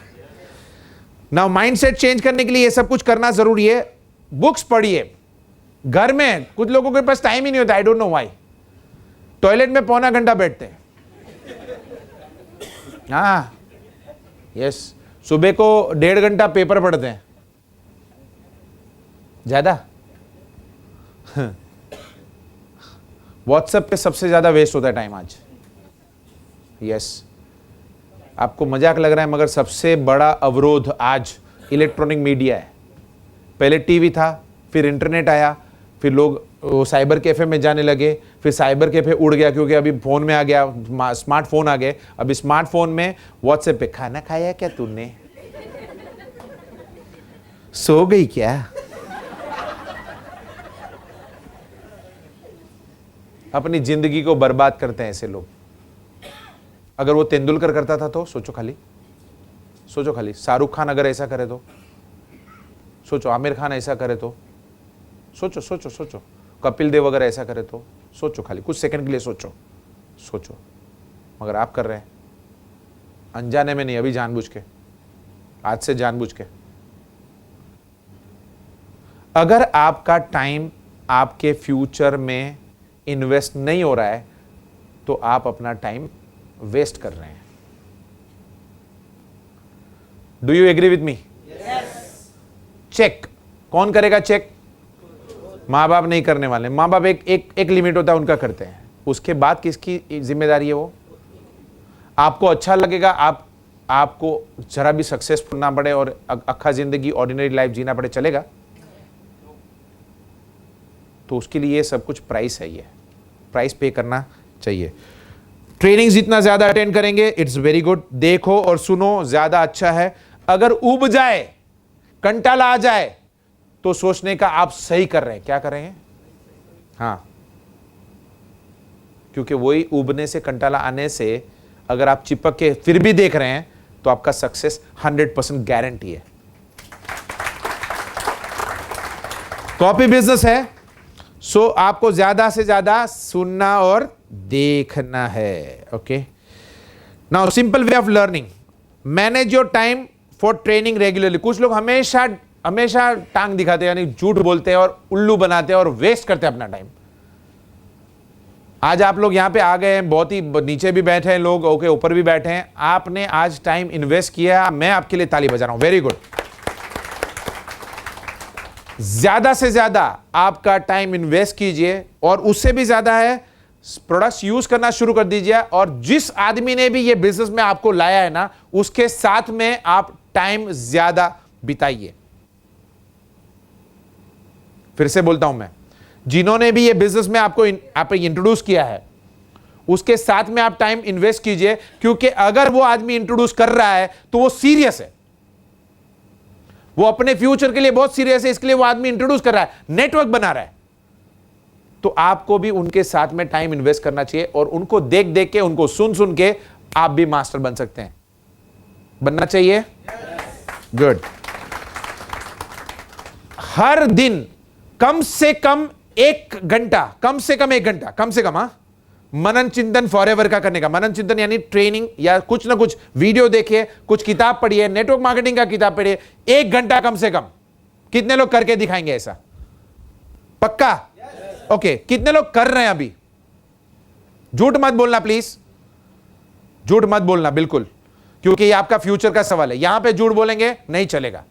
Speaker 1: नाउ माइंडसेट चेंज करने के लिए ये सब कुछ करना जरूरी है। बुक्स पढ़िए। घर में कुछ लोगों के पास टाइम ही नहीं होता, I don't know why. Toilet में पौना घंटा बैठते हैं। हाँ यस, सुबह को 1.5 घंटा पेपर पढ़ते हैं, ज्यादा। व्हाट्सएप पे सबसे ज्यादा वेस्ट होता है टाइम आज। यस, आपको मजाक लग रहा है मगर सबसे बड़ा अवरोध आज इलेक्ट्रॉनिक मीडिया है। पहले टीवी था, फिर इंटरनेट आया, फिर लोग साइबर कैफे में जाने लगे, फिर साइबर कैफे उड़ गया क्योंकि अभी फोन में आ गया, स्मार्टफोन आ गए। अभी स्मार्टफोन में व्हाट्सएप पे खाना खाया क्या तूने, सो गई क्या, अपनी जिंदगी को बर्बाद करते हैं ऐसे लोग। अगर वो तेंदुलकर करता था तो सोचो खाली, सोचो खाली। शाहरुख खान अगर ऐसा करे तो सोचो, आमिर खान ऐसा करे तो सोचो, सोचो सोचो, कपिल देव अगर ऐसा करे तो सोचो खाली, कुछ सेकंड के लिए सोचो सोचो। मगर आप कर रहे हैं अनजाने में नहीं, अभी जानबूझ के, आज से जानबूझ के। अगर आपका टाइम आपके फ्यूचर में इन्वेस्ट नहीं हो रहा है तो आप अपना टाइम वेस्ट कर रहे हैं। Do you agree with me? Check कौन करेगा? चेक माँ बाप नहीं करने वाले। माँ बाप एक लिमिट होता है उनका करते हैं, उसके बाद किसकी जिम्मेदारी है वो? आपको अच्छा लगेगा, आपको जरा भी सक्सेसफुल ना पड़े और अक्खा जिंदगी ऑर्डिनरी लाइफ जीना पड़े, चलेगा? तो उसके लिए ये सब कुछ प्राइस है, ये प्राइस पे करना चाहिए। ट्रेनिंग जितना ज्यादा अटेंड करेंगे इट्स वेरी गुड। देखो और सुनो ज्यादा अच्छा है। अगर उब जाए, कंटाला आ जाए, तो सोचने का आप सही कर रहे हैं। क्या कर रहे हैं? हाँ, क्योंकि वही उबने से कंटाला आने से अगर आप चिपक के फिर भी देख रहे हैं तो आपका सक्सेस 100% गारंटी है। कॉपी बिजनेस है, सो आपको ज्यादा से ज्यादा सुनना और देखना है। Okay, now simple way of learning, manage your time for training regularly. कुछ लोग हमेशा हमेशा टांग दिखाते हैं, यानी झूठ बोलते हैं और उल्लू बनाते हैं और वेस्ट करते हैं अपना टाइम। आज आप लोग यहां पे आ गए हैं, बहुत ही नीचे भी बैठे हैं लोग, ओके ऊपर भी बैठे हैं, आपने आज टाइम इन्वेस्ट किया, मैं आपके लिए ताली बजा रहा हूं, वेरी गुड। ज्यादा से ज्यादा आपका टाइम इन्वेस्ट कीजिए और उससे भी ज्यादा है प्रोडक्ट्स यूज करना शुरू कर दीजिए। और जिस आदमी ने भी ये बिजनेस में आपको लाया है ना, उसके साथ में आप टाइम ज्यादा बिताइए। फिर से बोलता हूं मैं, जिन्होंने भी ये बिजनेस में आपको इंट्रोड्यूस किया है उसके साथ में आप टाइम इन्वेस्ट कीजिए, क्योंकि अगर वो आदमी इंट्रोड्यूस कर रहा है तो वो सीरियस है, वो अपने फ्यूचर के लिए बहुत सीरियस है, इसके लिए वो आदमी इंट्रोड्यूस कर रहा है, नेटवर्क बना रहा है। तो आपको भी उनके साथ में टाइम इन्वेस्ट करना चाहिए और उनको देख देख के, उनको सुन सुन के आप भी मास्टर बन सकते हैं। बनना चाहिए? गुड। हर दिन कम से कम 1 घंटा, कम से कम 1 घंटा, कम से कम, मनन चिंतन फॉरएवर का करने का। मनन चिंतन यानी ट्रेनिंग या कुछ ना कुछ वीडियो देखिए, कुछ किताब पढ़िए, नेटवर्क मार्केटिंग का किताब पढ़िए, 1 घंटा कम से कम। कितने लोग करके दिखाएंगे ऐसा? पक्का? ओके, कितने लोग कर रहे हैं अभी? झूठ मत बोलना प्लीज, झूठ मत बोलना बिल्कुल, क्योंकि ये आपका फ्यूचर का सवाल है। यहां पे झूठ बोलेंगे नहीं चलेगा,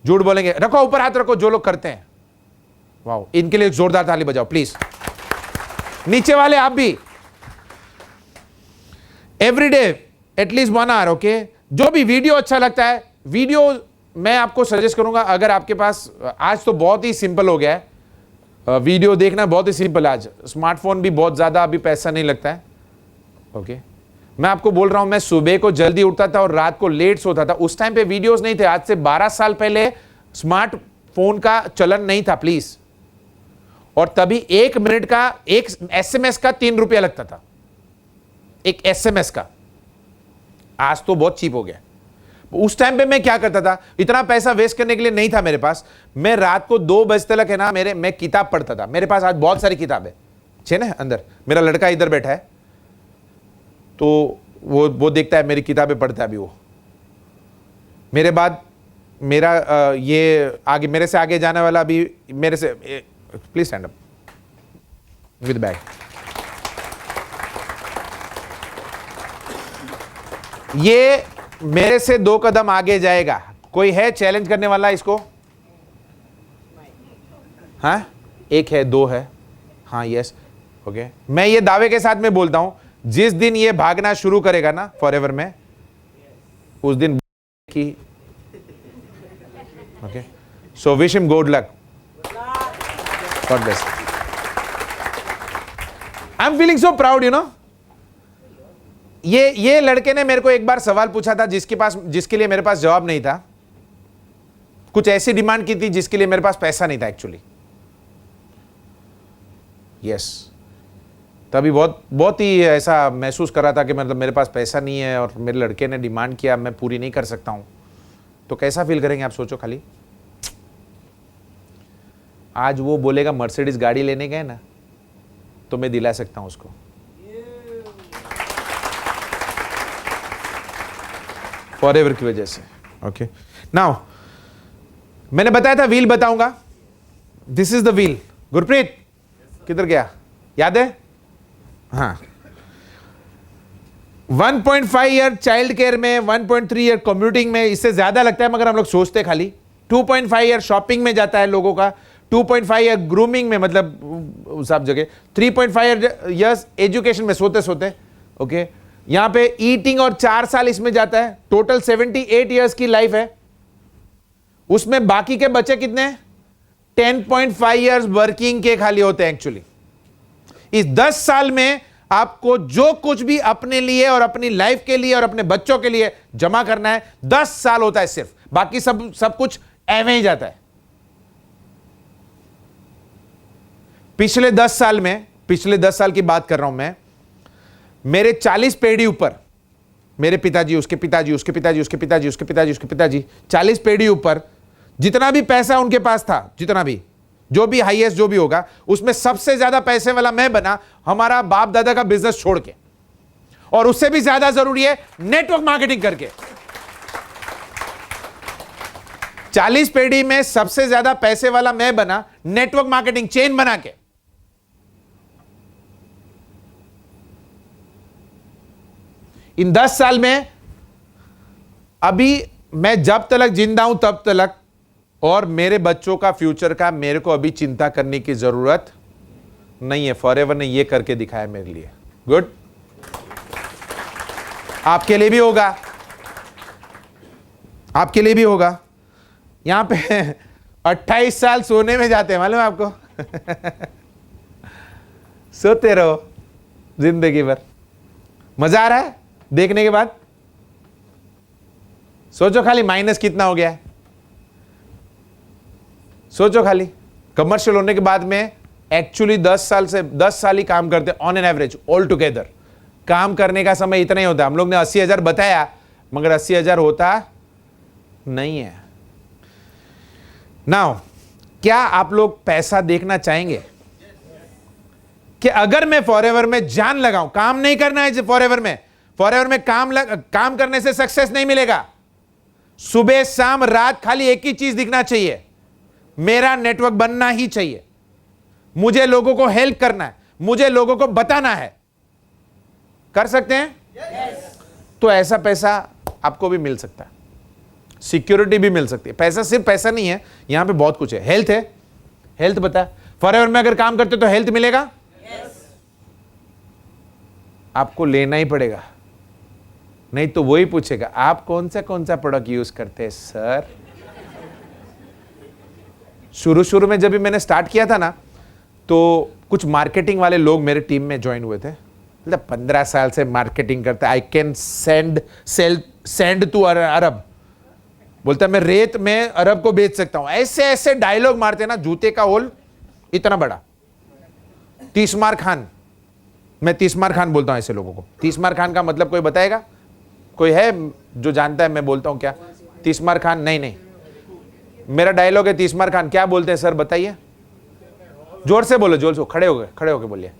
Speaker 1: झूठ बोलेंगे। रखो ऊपर हाथ रखो जो लोग करते हैं, वाह, इनके लिए जोरदार ताली बजाओ प्लीज। नीचे वाले आप भी, एवरीडे एटलीस्ट 1 आवर, ओके। जो भी वीडियो अच्छा लगता है, वीडियो मैं आपको सजेस्ट करूंगा, अगर आपके पास, आज तो बहुत ही सिंपल हो गया है वीडियो देखना, बहुत ही सिंपल। आज स्मार्टफोन भी बहुत ज्यादा अभी पैसा नहीं लगता है, ओके। मैं आपको बोल रहा हूं, मैं सुबह को जल्दी उठता था और रात को लेट सोता था, उस टाइम पे वीडियोस नहीं थे। आज से 12 साल पहले स्मार्टफोन का चलन नहीं था प्लीज, और तभी 1 मिनट का, एक एसएमएस का 3 रुपया लगता था, एक एसएमएस का। आज तो बहुत चीप हो गया। उस टाइम पे मैं क्या करता था, इतना पैसा वेस्ट करने के लिए नहीं था मेरे पास। मैं रात को 2 बजे तक है ना, मैं किताब पढ़ता था। मेरे पास आज बहुत सारी किताबें छे ना अंदर। मेरा लड़का इधर बैठा है, तो वो देखता है मेरी किताबें पढ़ता है अभी वो। मेरे बाद मेरा ये आगे, मेरे से आगे जाने वाला अभी, मेरे से, please stand up with bag. ये मेरे से 2 कदम आगे जाएगा। कोई है चैलेंज करने वाला इसको? हाँ, 1 है, 2 है, हाँ, यस, ओके। मैं ये दावे के साथ में बोलता हूं, जिस दिन ये भागना शुरू करेगा ना फॉरएवर में, उस दिन की, okay. So wish him good luck, God bless. I am feeling so proud, you know. ये लड़के ने मेरे को एक बार सवाल पूछा था जिसके लिए मेरे पास जवाब नहीं था। कुछ ऐसी डिमांड की थी जिसके लिए मेरे पास पैसा नहीं था एक्चुअली, यस। तभी बहुत ही ऐसा महसूस कर रहा था कि मतलब मेरे पास पैसा नहीं है और मेरे लड़के ने डिमांड किया, मैं पूरी नहीं कर सकता हूं। तो कैसा फील करेंगे आप सोचो खाली। आज वो बोलेगा मर्सिडीज गाड़ी लेने गए ना, तो मैं दिला सकता हूं उसको। फॉरएवर की वजह से, ओके। नाउ मैंने बताया था व्हील बताऊंगा, this is the wheel. Gurpreet किधर गया, याद है? हाँ, 1.5 ईयर चाइल्ड केयर में, 1.3 ईयर कम्यूटिंग में, इससे ज्यादा लगता है मगर हम लोग सोचते खाली। 2.5 ईयर शॉपिंग में जाता है लोगों का, 2.5 ईयर ग्रूमिंग में, मतलब सब जगह, 3.5 ईयर्स एजुकेशन में सोते सोते, ओके। यहां पे ईटिंग और 4 साल इसमें जाता है। टोटल 78 ईयर्स की लाइफ है। उसमें बाकी के बचे कितने? 10.5 ईयर्स वर्किंग के खाली होते हैं एक्चुअली। इस 10 साल में आपको जो कुछ भी अपने लिए और अपनी लाइफ के लिए और अपने बच्चों के लिए जमा करना है, 10 साल होता है सिर्फ, बाकी सब कुछ एवं ही जाता है। पिछले 10 साल में पिछले 10 साल की बात कर रहा हूं मैं, मेरे 40 पीढ़ी ऊपर, मेरे पिताजी, उसके पिताजी, उसके पिताजी, उसके पिताजी, उसके पिताजी, उसके पिताजी, 40 पीढ़ी ऊपर जितना भी पैसा उनके पास था, जितना भी, जो भी हाईएस्ट जो भी होगा, उसमें सबसे ज्यादा पैसे वाला मैं बना, हमारा बाप दादा का बिजनेस छोड़ के, और उससे भी ज्यादा जरूरी है नेटवर्क मार्केटिंग करके। 40 पीढ़ी में सबसे ज्यादा पैसे वाला मैं बना, नेटवर्क मार्केटिंग चेन बना के। इन 10 साल में अभी मैं जब तक जिंदा हूं तब तक, और मेरे बच्चों का फ्यूचर का मेरे को अभी चिंता करने की जरूरत नहीं है। फॉरएवर ने ये करके दिखाया मेरे लिए। गुड, आपके लिए भी होगा, आपके लिए भी होगा। यहां पे 28 साल सोने में जाते हैं, मालूम है आपको? सोते रहो जिंदगी भर। मजा आ रहा है देखने के बाद? सोचो खाली माइनस कितना हो गया है, सोचो खाली। कमर्शियल होने के बाद में एक्चुअली 10 साल ही काम करते on an average, all together. काम करने का समय इतना ही होता है। हम लोग ने 80,000 बताया, मगर 80,000 होता नहीं है। नाउ, क्या आप लोग पैसा देखना चाहेंगे कि अगर मैं फॉरएवर में जान लगाऊं? काम नहीं करना है फॉरएवर में। फॉरएवर में काम करने से सक्सेस नहीं मिलेगा। सुबह शाम रात खाली एक ही चीज दिखना चाहिए, मेरा नेटवर्क बनना ही चाहिए। मुझे लोगों को हेल्प करना है, मुझे लोगों को बताना है। कर सकते हैं? तो ऐसा पैसा आपको भी मिल सकता है, सिक्योरिटी भी मिल सकती है। पैसा सिर्फ पैसा नहीं है, यहां पे बहुत कुछ है। हेल्थ है, हेल्थ बता, फॉरएवर में अगर काम करते तो हेल्थ मिलेगा? आपको लेना ही पड़ेगा, नहीं तो वही पूछेगा आप कौन सा प्रोडक्ट यूज करते हैं सर। शुरू में जब भी मैंने स्टार्ट किया था ना, तो कुछ मार्केटिंग वाले लोग मेरे टीम में ज्वाइन हुए थे। मतलब 15 साल से मार्केटिंग करता है, आई कैन सेंड टू अरब, बोलता है मैं रेत में अरब को बेच सकता हूं। ऐसे ऐसे डायलॉग मारते ना, जूते का होल इतना बड़ा। तीसमार खान, मैं तीसमार खान बोलता हूं ऐसे लोगों को। तीसमार खान का मतलब कोई बताएगा? कोई है जो जानता है मैं बोलता हूं क्या? तीसमार खान? नहीं, मेरा डायलॉग है तीसमार खान। क्या बोलते हैं सर बताइए? जोर से बोलो, जोर से, खड़े होके बोलिए।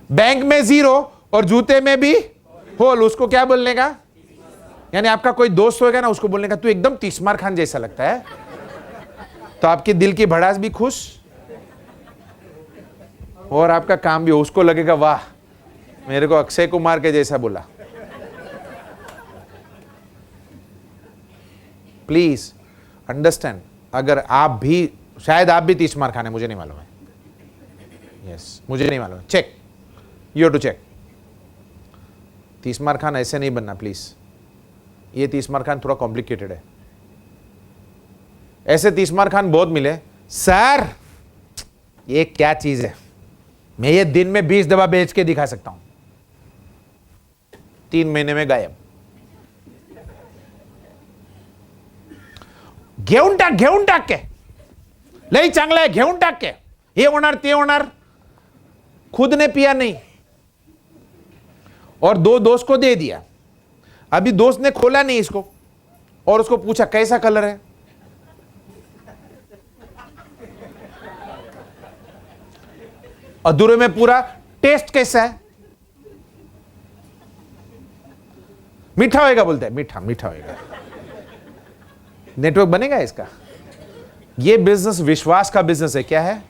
Speaker 1: बैंक में 0 और जूते में भी होल, उसको क्या बोलने का? यानी आपका कोई दोस्त होगा ना, उसको बोलने का तू एकदम तीसमार खान जैसा लगता है, तो आपके दिल की भड़ास भी खुश और आपका काम भी हो। उसको लगेगा वाह, मेरे को अक्षय कुमार के जैसा बोला। प्लीज अंडरस्टैंड, अगर आप भी, शायद आप भी तीसमार खान है, मुझे नहीं मालूम है। यस, मुझे नहीं मालूम है। Check, you have to check. तीसमार खान ऐसे नहीं बनना प्लीज। ये तीसमार खान थोड़ा कॉम्प्लिकेटेड है। ऐसे तीसमार खान बहुत मिले। सर ये क्या चीज है, मैं ये दिन में 20 दवा बेच के दिखा सकता हूं, 3 महीने में गायब। घेऊन टाक के लई चांगला है, घेऊन टाक के हे होणार ते होणार। खुद ने पिया नहीं और 2 दोस्त को दे दिया। अभी दोस्त ने खोला नहीं इसको और उसको पूछा कैसा कलर है, अधूरे में पूरा टेस्ट कैसा है, मीठा होएगा, बोलता है मीठा होएगा। नेटवर्क बनेगा इसका? ये बिजनेस विश्वास का बिजनेस है। क्या है?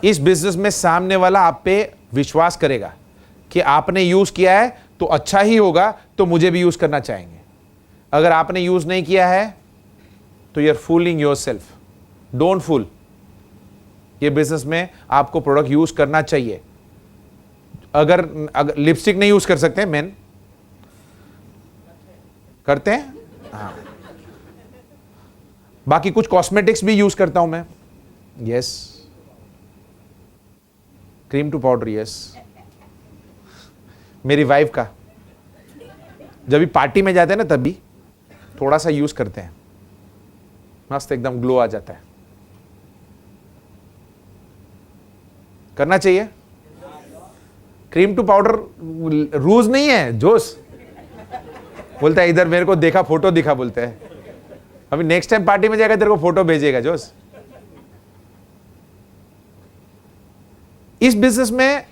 Speaker 1: इस बिजनेस में सामने वाला आप पे विश्वास करेगा कि आपने यूज किया है तो अच्छा ही होगा, तो मुझे भी यूज करना चाहेंगे। अगर आपने यूज नहीं किया है तो you are fooling yourself. Don't fool. ये बिजनेस में आपको प्रोडक्ट यूज करना चाहिए। अगर लिपस्टिक नहीं यूज कर सकते मेन, करते हैं हाँ, बाकी कुछ कॉस्मेटिक्स भी यूज करता हूं मैं। Yes, cream to powder. Yes, मेरी वाइफ का जब भी पार्टी में जाते हैं ना, तभी थोड़ा सा यूज करते हैं, मस्त एकदम ग्लो आ जाता है। करना चाहिए। क्रीम टू पाउडर रूज नहीं है, जोश बोलता है इधर मेरे को देखा, फोटो दिखा बोलते हैं। अभी नेक्स्ट टाइम पार्टी में जाएगा तेरे को फोटो भेजेगा जोश। इस बिजनेस में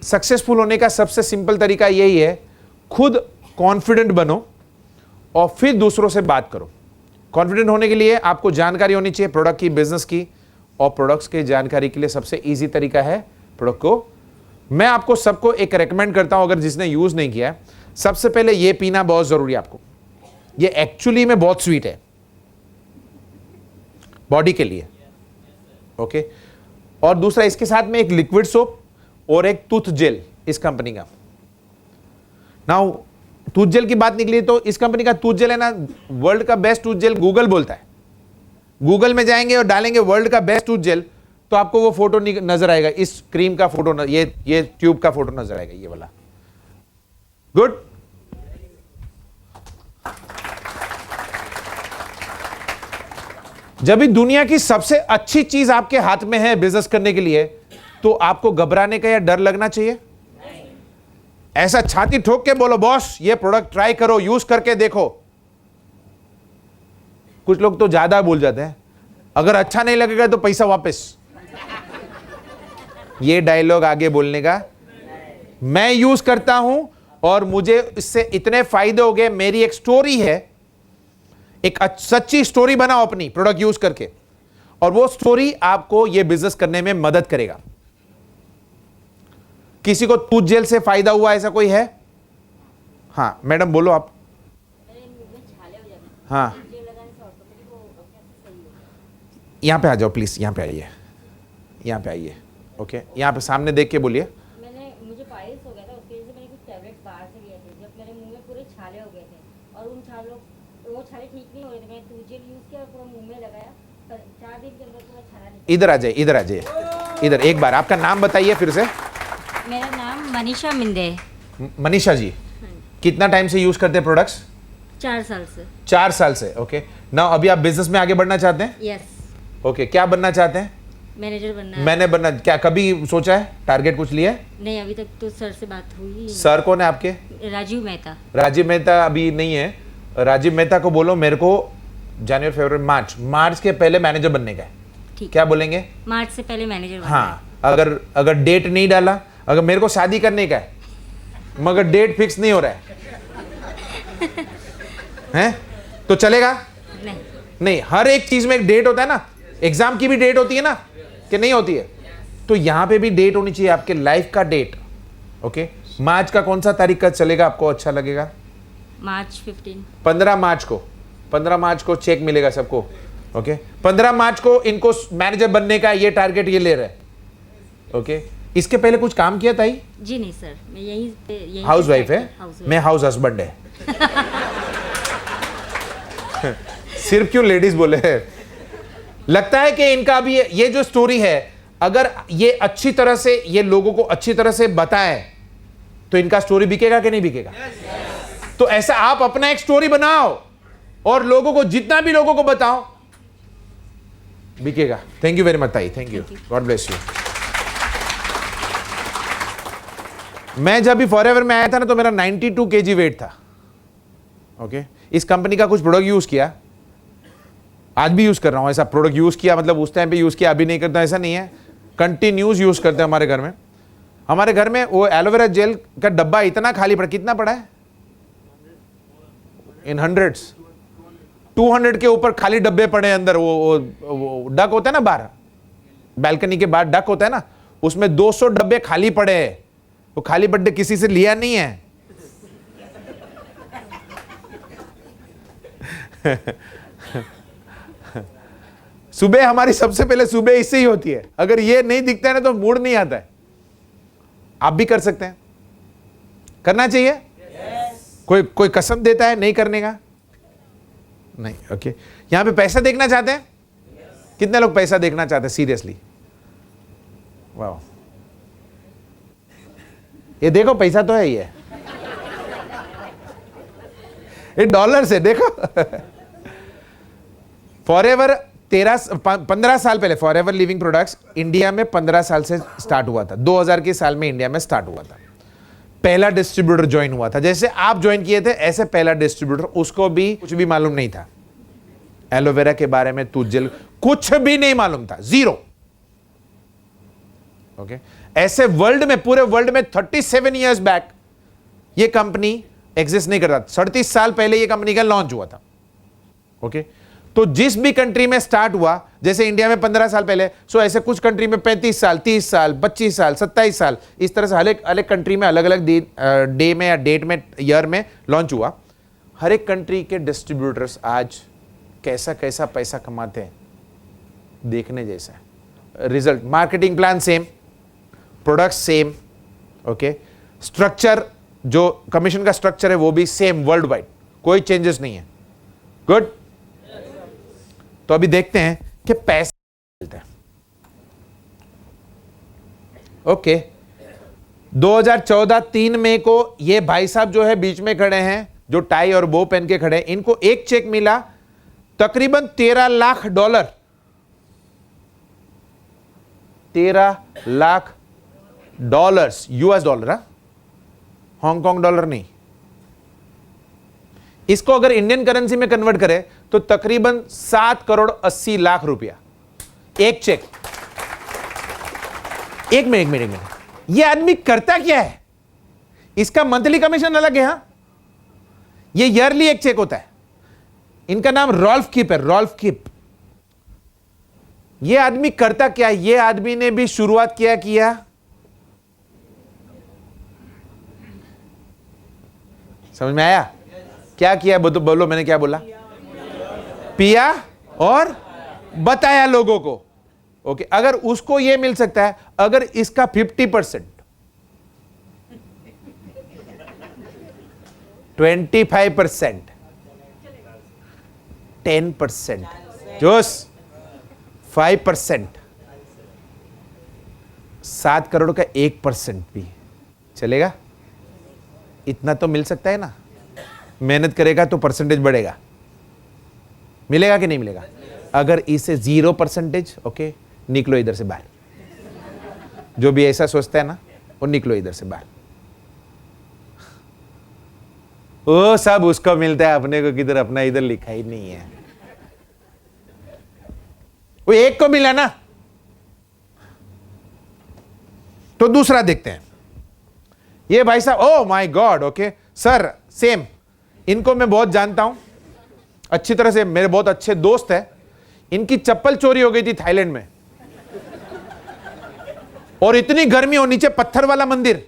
Speaker 1: सक्सेसफुल होने का सबसे सिंपल तरीका यही है, खुद कॉन्फिडेंट बनो और फिर दूसरों से बात करो। कॉन्फिडेंट होने के लिए आपको जानकारी होनी चाहिए प्रोडक्ट की, बिजनेस की, और प्रोडक्ट्स की जानकारी के लिए सबसे इजी तरीका है प्रोडक्ट को। मैं आपको सबको एक रेकमेंड करता हूं, अगर जिसने यूज नहीं किया है, सबसे पहले ये पीना बहुत जरूरी है आपको। ये एक्चुअली में बहुत स्वीट है बॉडी के लिए, ओके। और दूसरा, इसके साथ में एक लिक्विड सोप और एक टूथ जेल इस कंपनी का। नाउ टूथ जेल की बात निकली तो इस कंपनी का टूथ जेल है ना, वर्ल्ड का बेस्ट टूथ जेल गूगल बोलता है। गूगल में जाएंगे और डालेंगे वर्ल्ड का बेस्ट टूथ जेल, तो आपको वो फोटो नजर आएगा, इस क्रीम का फोटो, ये ट्यूब का फोटो नजर आएगा, ये वाला। गुड। जब भी दुनिया की सबसे अच्छी चीज आपके हाथ में है बिजनेस करने के लिए, तो आपको घबराने का या डर लगना चाहिए? ऐसा छाती ठोक के बोलो बॉस ये प्रोडक्ट ट्राई करो, यूज करके देखो। कुछ लोग तो ज्यादा बोल जाते हैं, अगर अच्छा नहीं लगेगा तो पैसा वापस। ये डायलॉग आगे बोलने का। मैं यूज करता हूं और मुझे इससे इतने फायदे हो गए। मेरी एक स्टोरी है, एक सच्ची स्टोरी बनाओ अपनी प्रोडक्ट यूज करके, और वो स्टोरी आपको ये बिजनेस करने में मदद करेगा। किसी को टूथ जेल से फायदा हुआ ऐसा कोई है? हाँ मैडम बोलो आप। हाँ यहाँ पे आ जाओ प्लीज, यहाँ पे आइए, यहाँ पे आइए, ओके। यहाँ पे सामने देख के बोलिए।
Speaker 10: मुझे पाइल्स हो गया था, उसकी वजह से मैंने कुछ टैबलेट्स बाहर से लिए थे। जब मेरे मुंह में पूरे छाले हो गए थे और उन छालों, वो छाले ठीक नहीं हो रहे थे, मैंने टूथ जेल यूज किया और पूरा मुंह में लगाया, 4 दिन के अंदर पूरा छाला निकल।
Speaker 1: इधर आ जाइए, इधर आ जाइए, इधर एक बार आपका नाम बताइए फिर से।
Speaker 10: मेरा नाम मनीषा मिंदे।
Speaker 1: मनीषा जी, कितना टाइम से यूज करते हैं प्रोडक्ट्स?
Speaker 10: 4 साल से।
Speaker 1: 4 साल से, ओके। नाउ अभी आप बिजनेस में आगे बढ़ना चाहते हैं?
Speaker 10: यस।
Speaker 1: ओके, क्या बनना चाहते हैं?
Speaker 10: मैनेजर बनना है।
Speaker 1: मैंने बनना, क्या कभी सोचा है, टारगेट कुछ लिया है?
Speaker 10: नहीं, अभी तक तो सर से बात हुई।
Speaker 1: सर कौन है आपके?
Speaker 10: राजीव मेहता।
Speaker 1: राजीव मेहता अभी नहीं है। राजीव मेहता को बोलो मेरे को जनवरी फरवरी मार्च के पहले मैनेजर बनने का है। क्या बोलेंगे?
Speaker 10: मार्च से पहले मैनेजर बनना।
Speaker 1: हाँ, अगर डेट नहीं डाला, अगर मेरे को शादी करने का है मगर डेट फिक्स नहीं हो रहा है तो चलेगा? नहीं, हर एक चीज में एक डेट होता है ना। एग्जाम की भी डेट होती है ना, कि नहीं होती है? तो यहां पे भी डेट होनी चाहिए, आपके लाइफ का डेट, ओके। मार्च का कौन सा तारीख का चलेगा, आपको अच्छा लगेगा?
Speaker 10: मार्च 15।
Speaker 1: 15 मार्च को चेक मिलेगा सबको, ओके। 15 मार्च को इनको मैनेजर बनने का ये टारगेट ये ले रहे हैं, ओके। इसके पहले कुछ काम किया था?
Speaker 10: जी नहीं सर, मैं यही
Speaker 1: हाउस वाइफ है, मैं हाउस हस्बैंड है। सिर्फ क्यों लेडीज बोले हैं? लगता है कि इनका अभी ये जो स्टोरी है, अगर ये अच्छी तरह से, ये लोगों को अच्छी तरह से बताए तो इनका स्टोरी बिकेगा कि नहीं बिकेगा? तो ऐसा आप अपना एक स्टोरी बनाओ और लोगों को, जितना भी लोगों को बताओ, बिकेगा। थैंक यू वेरी मच ताई, thank you, God bless you. मैं जब भी फॉरएवर में आया था ना, तो मेरा 92 kg वेट था, ओके। इस कंपनी का कुछ प्रोडक्ट यूज किया, आज भी यूज कर रहा हूं। ऐसा प्रोडक्ट यूज किया मतलब उस टाइम पे यूज किया, अभी नहीं करता ऐसा नहीं है, कंटिन्यूस यूज करते हैं हमारे घर में। हमारे घर में वो एलोवेरा जेल का डब्बा इतना खाली पड़ा, कितना पड़ा है? इन हंड्रेड्स, 200 के ऊपर खाली डब्बे पड़े अंदर। वो डक होता है ना, बाहर बैल्कनी के बाहर डक होता है ना, उसमें 200 डब्बे खाली पड़े हैं। वो खाली बड्डे किसी से लिया नहीं है। सुबह हमारी सबसे पहले सुबह इससे ही होती है। अगर ये नहीं दिखता है ना तो मूड नहीं आता है। आप भी कर सकते हैं, करना चाहिए। कोई कसम देता है नहीं करने का? नहीं, ओके। यहां पे पैसा देखना चाहते हैं? कितने लोग पैसा देखना चाहते हैं सीरियसली? वाह, ये देखो पैसा तो है, ये डॉलर से देखो। फॉरएवर 15 साल पहले फॉरएवर लिविंग प्रोडक्ट्स इंडिया में 15 साल से स्टार्ट हुआ था। 2000 के साल में इंडिया में स्टार्ट हुआ था। पहला डिस्ट्रीब्यूटर ज्वाइन हुआ था, जैसे आप ज्वाइन किए थे ऐसे पहला डिस्ट्रीब्यूटर, उसको भी कुछ भी मालूम नहीं था एलोवेरा के बारे में, तुझे कुछ भी नहीं मालूम था, जीरो। ओके, ऐसे वर्ल्ड में, पूरे वर्ल्ड में 37 इयर्स बैक ये कंपनी एग्जिस्ट नहीं करता। 37 साल पहले ये कंपनी का लॉन्च हुआ था। ओके, तो जिस भी कंट्री में स्टार्ट हुआ, जैसे इंडिया में 15 साल पहले, सो ऐसे कुछ कंट्री में 35 साल, 30 साल, 25 साल, 27 साल, इस तरह से अलग अलग कंट्री में अलग अलग डे में या डेट में, ईयर में लॉन्च हुआ। हर एक कंट्री के डिस्ट्रीब्यूटर्स आज कैसा कैसा पैसा कमाते हैं देखने जैसा है। Result, marketing plan same, product same, okay, structure जो कमीशन का स्ट्रक्चर है वो भी सेम वर्ल्ड वाइड, कोई चेंजेस नहीं है। गुड। तो अभी देखते हैं कि पैसा मिलता है। ओके, 2014 3 मई को ये भाई साहब जो है बीच में खड़े हैं, जो टाई और बो पहन के खड़े हैं, इनको एक चेक मिला तकरीबन $13 lakh. $13 lakh US dollar, Hong Kong dollar नहीं। इसको अगर इंडियन करेंसी में कन्वर्ट करें तो तकरीबन 7 करोड़ 80 लाख रुपया एक चेक। एक मिनट, ये आदमी करता क्या है? इसका मंथली कमीशन अलग है, हाँ, ये ईयरली एक चेक होता है। इनका नाम रॉल्फ किप है, रॉल्फ किप। ये आदमी करता क्या? ये आदमी ने भी शुरुआत किया समझ में आया? क्या किया बोलो, मैंने क्या बोला? पिया और बताया लोगों को। ओके, अगर उसको ये मिल सकता है, अगर इसका 50%, 25%, 10%, जोश 5%, 7 करोड़ का 1% भी चलेगा? इतना तो मिल सकता है ना। मेहनत करेगा तो परसेंटेज बढ़ेगा, मिलेगा कि नहीं मिलेगा? अगर इसे 0%, ओके, निकलो इधर से बाहर। जो भी ऐसा सोचता है ना, वो निकलो इधर से बाहर। वो सब उसको मिलता है, अपने को किधर, अपना इधर लिखा ही नहीं है। वो एक को मिला ना। तो दूसरा देखते हैं। ये भाई साहब, oh my God, okay sir, same. इनको मैं बहुत जानता हूं अच्छी तरह से, मेरे बहुत अच्छे दोस्त हैं। इनकी चप्पल चोरी हो गई थी थाईलैंड में, और इतनी गर्मी और नीचे पत्थर वाला मंदिर।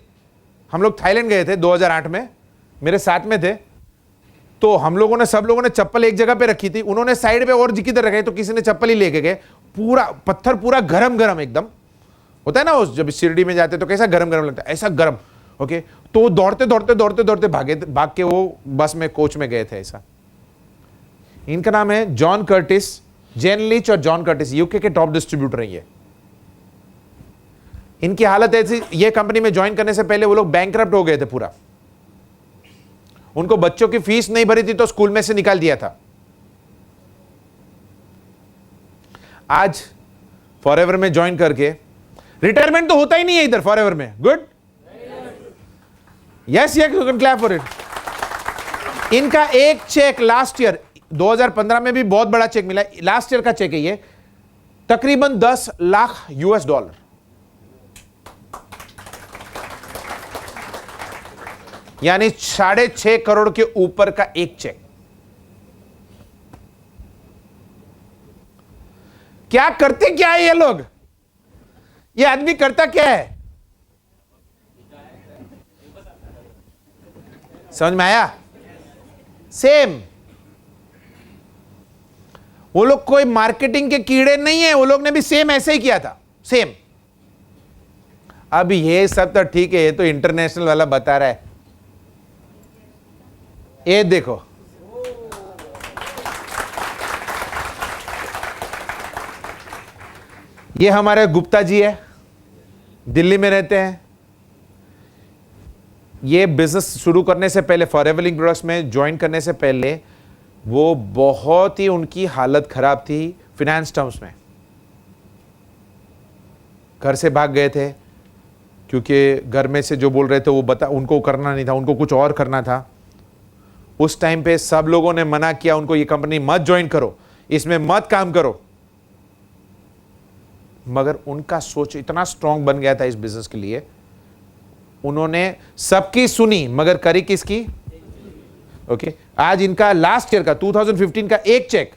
Speaker 1: हम लोग थाईलैंड गए थे 2008 में, मेरे साथ में थे। तो हम लोगों ने, सब लोगों ने चप्पल एक जगह पे रखी थी, उन्होंने साइड पे और किधर रखे, तो किसी ने चप्पल ही लेके गए। पूरा पत्थर, पूरा गरम गरम एकदम होता है ना, उस जब शिरडी में जाते तो कैसा गरम गरम लगता है, ऐसा गरम। ओके, तो दौड़ते भाग के वो बस में, कोच में गए थे ऐसा। इनका नाम है जॉन कर्टिस, जेन लीच और जॉन कर्टिस, यूके के टॉप डिस्ट्रीब्यूटर हैं ये। इनकी हालत ऐसी, ये कंपनी में ज्वाइन करने से पहले वो लोग बैंकरप्ट हो गए थे पूरा। उनको बच्चों की फीस नहीं भरी थी तो स्कूल में से निकाल दिया था। आज फॉरएवर में ज्वाइन करके, रिटायरमेंट तो होता ही नहीं है इधर फॉरएवर में। Good, yes, you can clap for it. इनका एक चेक लास्ट ईयर 2015 में भी बहुत बड़ा चेक मिला, लास्ट ईयर का चेक है ये, तकरीबन $10 लाख। यानी 6.5 करोड़ के ऊपर का एक चेक। क्या करते क्या है ये लोग? ये आदमी करता क्या है? समझ में आया? सेम। वो लोग कोई मार्केटिंग के कीड़े नहीं है, वो लोग ने भी सेम ऐसे ही किया था, सेम। अब ये सब तो ठीक है, ये तो इंटरनेशनल वाला बता रहा है। ये देखो, ये हमारे गुप्ता जी है, दिल्ली में रहते हैं। ये बिजनेस शुरू करने से पहले, फॉरएवर लिविंग प्रोडक्ट्स में ज्वाइन करने से पहले, वो बहुत ही, उनकी हालत खराब थी, फिनेंस टर्म्स में। घर से भाग गए थे क्योंकि घर में से जो बोल रहे थे वो उनको करना नहीं था, उनको कुछ और करना था। उस टाइम पे सब लोगों ने मना किया उनको, ये कंपनी मत ज्वाइन करो, इसमें मत काम करो। मगर उनका सोच इतना स्ट्रांग बन गया था इस बिजनेस के लिए, उन्होंने सबकी सुनी मगर करी किसकी? ओके आज इनका लास्ट ईयर का 2015 का एक चेक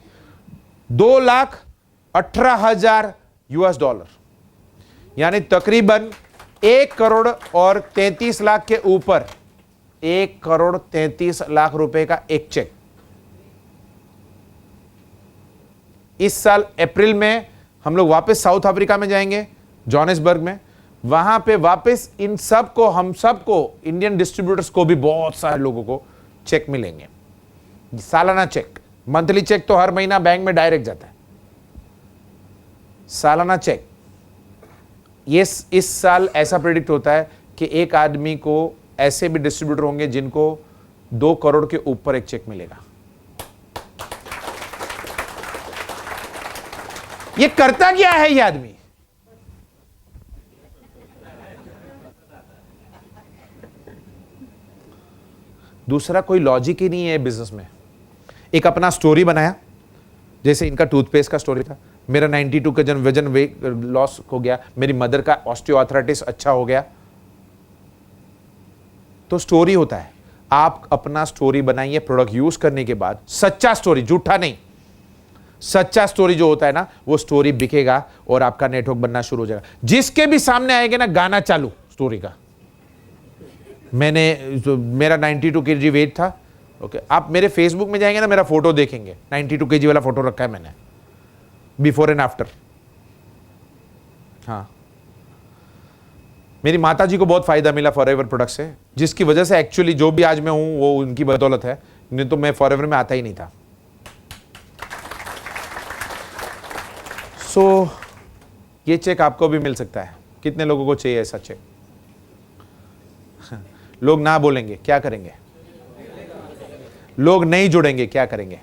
Speaker 1: $2,18,000 US, यानी तकरीबन 1 करोड़ और 33 लाख के ऊपर, 1 करोड़ 33 लाख रुपए का एक चेक। इस साल अप्रैल में हम लोग वापस साउथ अफ्रीका में जाएंगे, जोहानिसबर्ग में। वहां पे वापस इन सब को, हम सब को, इंडियन डिस्ट्रीब्यूटर्स को भी बहुत सारे लोगों को चेक मिलेंगे, सालाना चेक। मंथली चेक तो हर महीना बैंक में डायरेक्ट जाता है, सालाना चेक। ये इस साल ऐसा प्रेडिक्ट होता है कि एक आदमी को ऐसे भी डिस्ट्रीब्यूटर होंगे जिनको 2 करोड़ के ऊपर एक चेक मिलेगा। ये करता क्या है ये आदमी? दूसरा कोई लॉजिक ही नहीं है बिजनेस में। एक अपना स्टोरी बनाया, जैसे इनका टूथपेस्ट का स्टोरी था। मेरा 92 का वजन लॉस हो गया, मेरी मदर का ऑस्टियोआर्थराइटिस अच्छा हो गया। तो स्टोरी होता है, आप अपना स्टोरी बनाइए प्रोडक्ट यूज करने के बाद। सच्चा स्टोरी, झूठा नहीं, सच्चा स्टोरी जो होता है ना, वो स्टोरी बिकेगा और आपका नेटवर्क बनना शुरू हो जाएगा। जिसके भी सामने आएगा ना गाना चालू स्टोरी का, मेरा 92 kg वेट था। ओके आप मेरे फेसबुक में जाएंगे ना, मेरा फोटो देखेंगे, 92 kg वाला फोटो रखा है मैंने, बिफोर एंड आफ्टर। हाँ, मेरी माता जी को बहुत फायदा मिला फॉरएवर प्रोडक्ट से, जिसकी वजह से एक्चुअली जो भी आज मैं हूं वो उनकी बदौलत है, नहीं तो मैं फॉरएवर में आता ही नहीं था। सो ये चेक आपको भी मिल सकता है। कितने लोगों को चाहिए ऐसा चेक? लोग ना बोलेंगे, क्या करेंगे? लोग नहीं जुड़ेंगे, क्या करेंगे?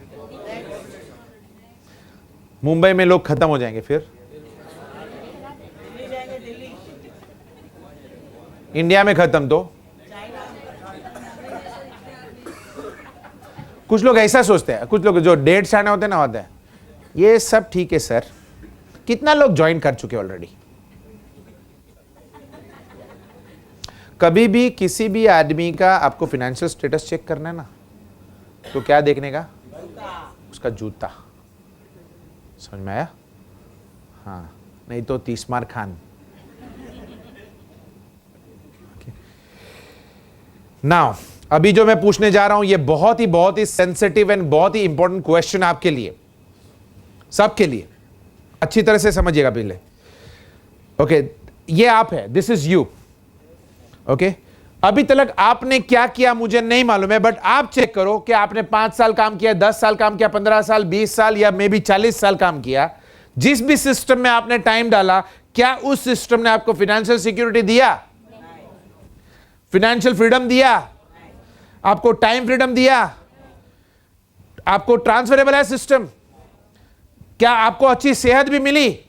Speaker 1: मुंबई में लोग खत्म हो जाएंगे, फिर इंडिया में खत्म। तो कुछ लोग ऐसा सोचते हैं, कुछ लोग जो डेढ़ साढ़े होते हैं ना, होते हैं ये सब ठीक है सर। कितना लोग ज्वाइन कर चुके ऑलरेडी? कभी भी किसी भी आदमी का आपको फाइनेंशियल स्टेटस चेक करना है ना, तो क्या देखने का? उसका जूता। समझ में आया? हाँ, नहीं तो 30 मार खान। नाउ अभी जो मैं पूछने जा रहा हूं ये बहुत ही सेंसिटिव एंड बहुत ही इंपॉर्टेंट क्वेश्चन आपके लिए, सबके लिए। अच्छी तरह से समझिएगा पहले। ओके ये आप है, दिस इज यू। ओके अभी तक आपने क्या किया मुझे नहीं मालूम है, बट आप चेक करो कि आपने 5 साल काम किया, 10 साल काम किया, 15 साल, 20 साल या मे बी 40 साल काम किया। जिस भी सिस्टम में आपने टाइम डाला, क्या उस सिस्टम ने आपको फाइनेंशियल सिक्योरिटी दिया? फाइनेंशियल फ्रीडम दिया? आपको टाइम फ्रीडम दिया? आपको ट्रांसफरेबल है सिस्टम? क्या आपको अच्छी सेहत भी मिली?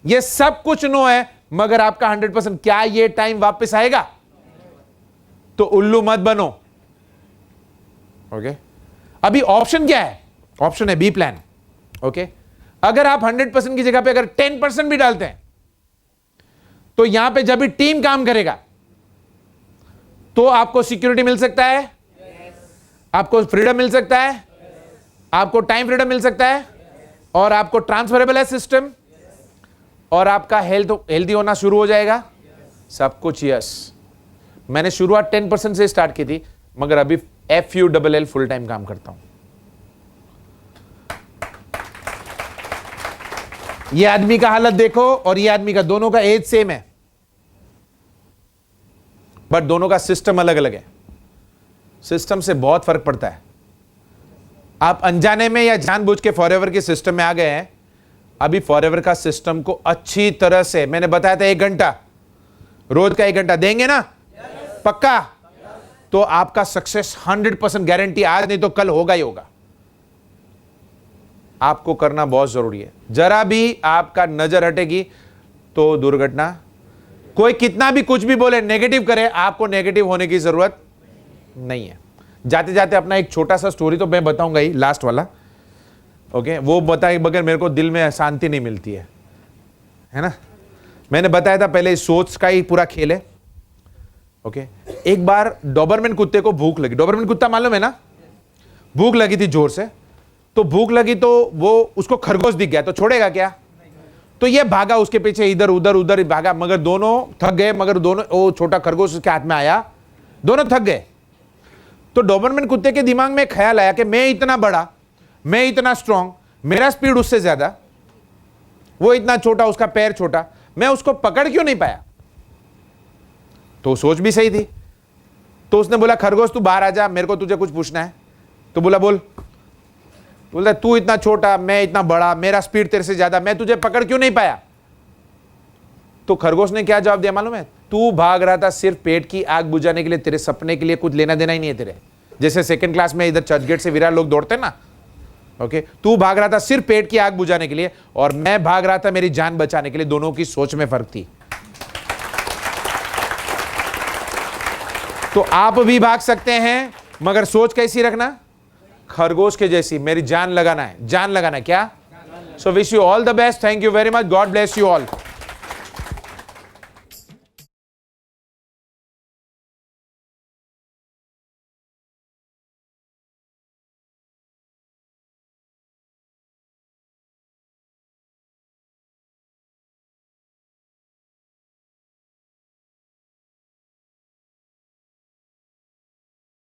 Speaker 1: ये सब कुछ नो है, मगर आपका 100%। क्या ये टाइम वापस आएगा? तो उल्लू मत बनो। ओके अभी ऑप्शन क्या है? ऑप्शन है बी प्लान। ओके अगर आप 100% की जगह पे अगर 10% भी डालते हैं, तो यहां पे जब भी टीम काम करेगा तो आपको सिक्योरिटी मिल सकता है, आपको फ्रीडम मिल सकता है, आपको टाइम फ्रीडम मिल सकता है, और आपको ट्रांसफरेबल है सिस्टम, और आपका हेल्दी होना शुरू हो जाएगा। सब कुछ यस। मैंने शुरुआत 10% से स्टार्ट की थी, मगर अभी FULL फुल टाइम काम करता हूं। ये आदमी का हालत देखो और ये आदमी का, दोनों का एज सेम है, बट दोनों का सिस्टम अलग अलग है। सिस्टम से बहुत फर्क पड़ता है। आप अनजाने में या जानबूझ के फॉरएवर के सिस्टम में आ गए हैं। अभी फॉरएवर का सिस्टम को अच्छी तरह से, मैंने बताया था 1 घंटा, रोज का 1 घंटा देंगे ना, पक्का? तो आपका सक्सेस 100% गारंटी, आज नहीं तो कल होगा ही होगा। आपको करना बहुत जरूरी है। जरा भी आपका नजर हटेगी तो दुर्घटना, कोई कितना भी कुछ भी बोले, नेगेटिव करे, आपको नेगेटिव होने की जरूरत नहीं है। जाते जाते अपना एक छोटा सा स्टोरी तो मैं बताऊंगा ही, लास्ट वाला, ओके, वो बताए बगैर मेरे को दिल में शांति नहीं मिलती है ना। मैंने बताया था पहले, सोच का ही पूरा खेल है, ओके। एक बार डॉबरमैन कुत्ते को भूख लगी, डॉबरमैन कुत्ता मालूम है ना, भूख लगी थी जोर से, तो भूख लगी तो वो उसको खरगोश दिख गया, तो छोड़ेगा क्या, तो ये भागा उसके पीछे, इधर उधर उधर भागा, मगर दोनों थक गए, मगर दोनों, वो छोटा खरगोश उसके हाथ में आया, दोनों थक गए। तो डॉबरमैन कुत्ते के दिमाग में ख्याल आया कि मैं इतना बड़ा, मैं इतना स्ट्रांग, मेरा स्पीड उससे ज्यादा, वो इतना छोटा, उसका पैर छोटा, मैं उसको पकड़ क्यों नहीं पाया। तो सोच भी सही थी। तो उसने बोला खरगोश तू बाहर आ जा, मेरे को तुझे कुछ पूछना है। तो बोला बोल। बोलता तू इतना छोटा, मैं इतना बड़ा, मेरा स्पीड तेरे से ज्यादा, मैं तुझे पकड़ क्यों नहीं पाया। तो खरगोश ने क्या जवाब दिया मालूम है, तू भाग रहा था सिर्फ पेट की आग बुझाने के लिए, तेरे सपने के लिए कुछ लेना देना ही नहीं है तेरे। जैसे सेकंड क्लास में इधर चर्चगेट से विरार लोग दौड़ते ना, ओके, तू भाग रहा था सिर्फ पेट की आग बुझाने के लिए, और मैं भाग रहा था मेरी जान बचाने के लिए। दोनों की सोच में फर्क थी। तो आप भी भाग सकते हैं, मगर सोच कैसी रखना, खरगोश के जैसी, मेरी जान लगाना है, जान लगाना है क्या। So wish you all the best, thank you very much, God bless you all.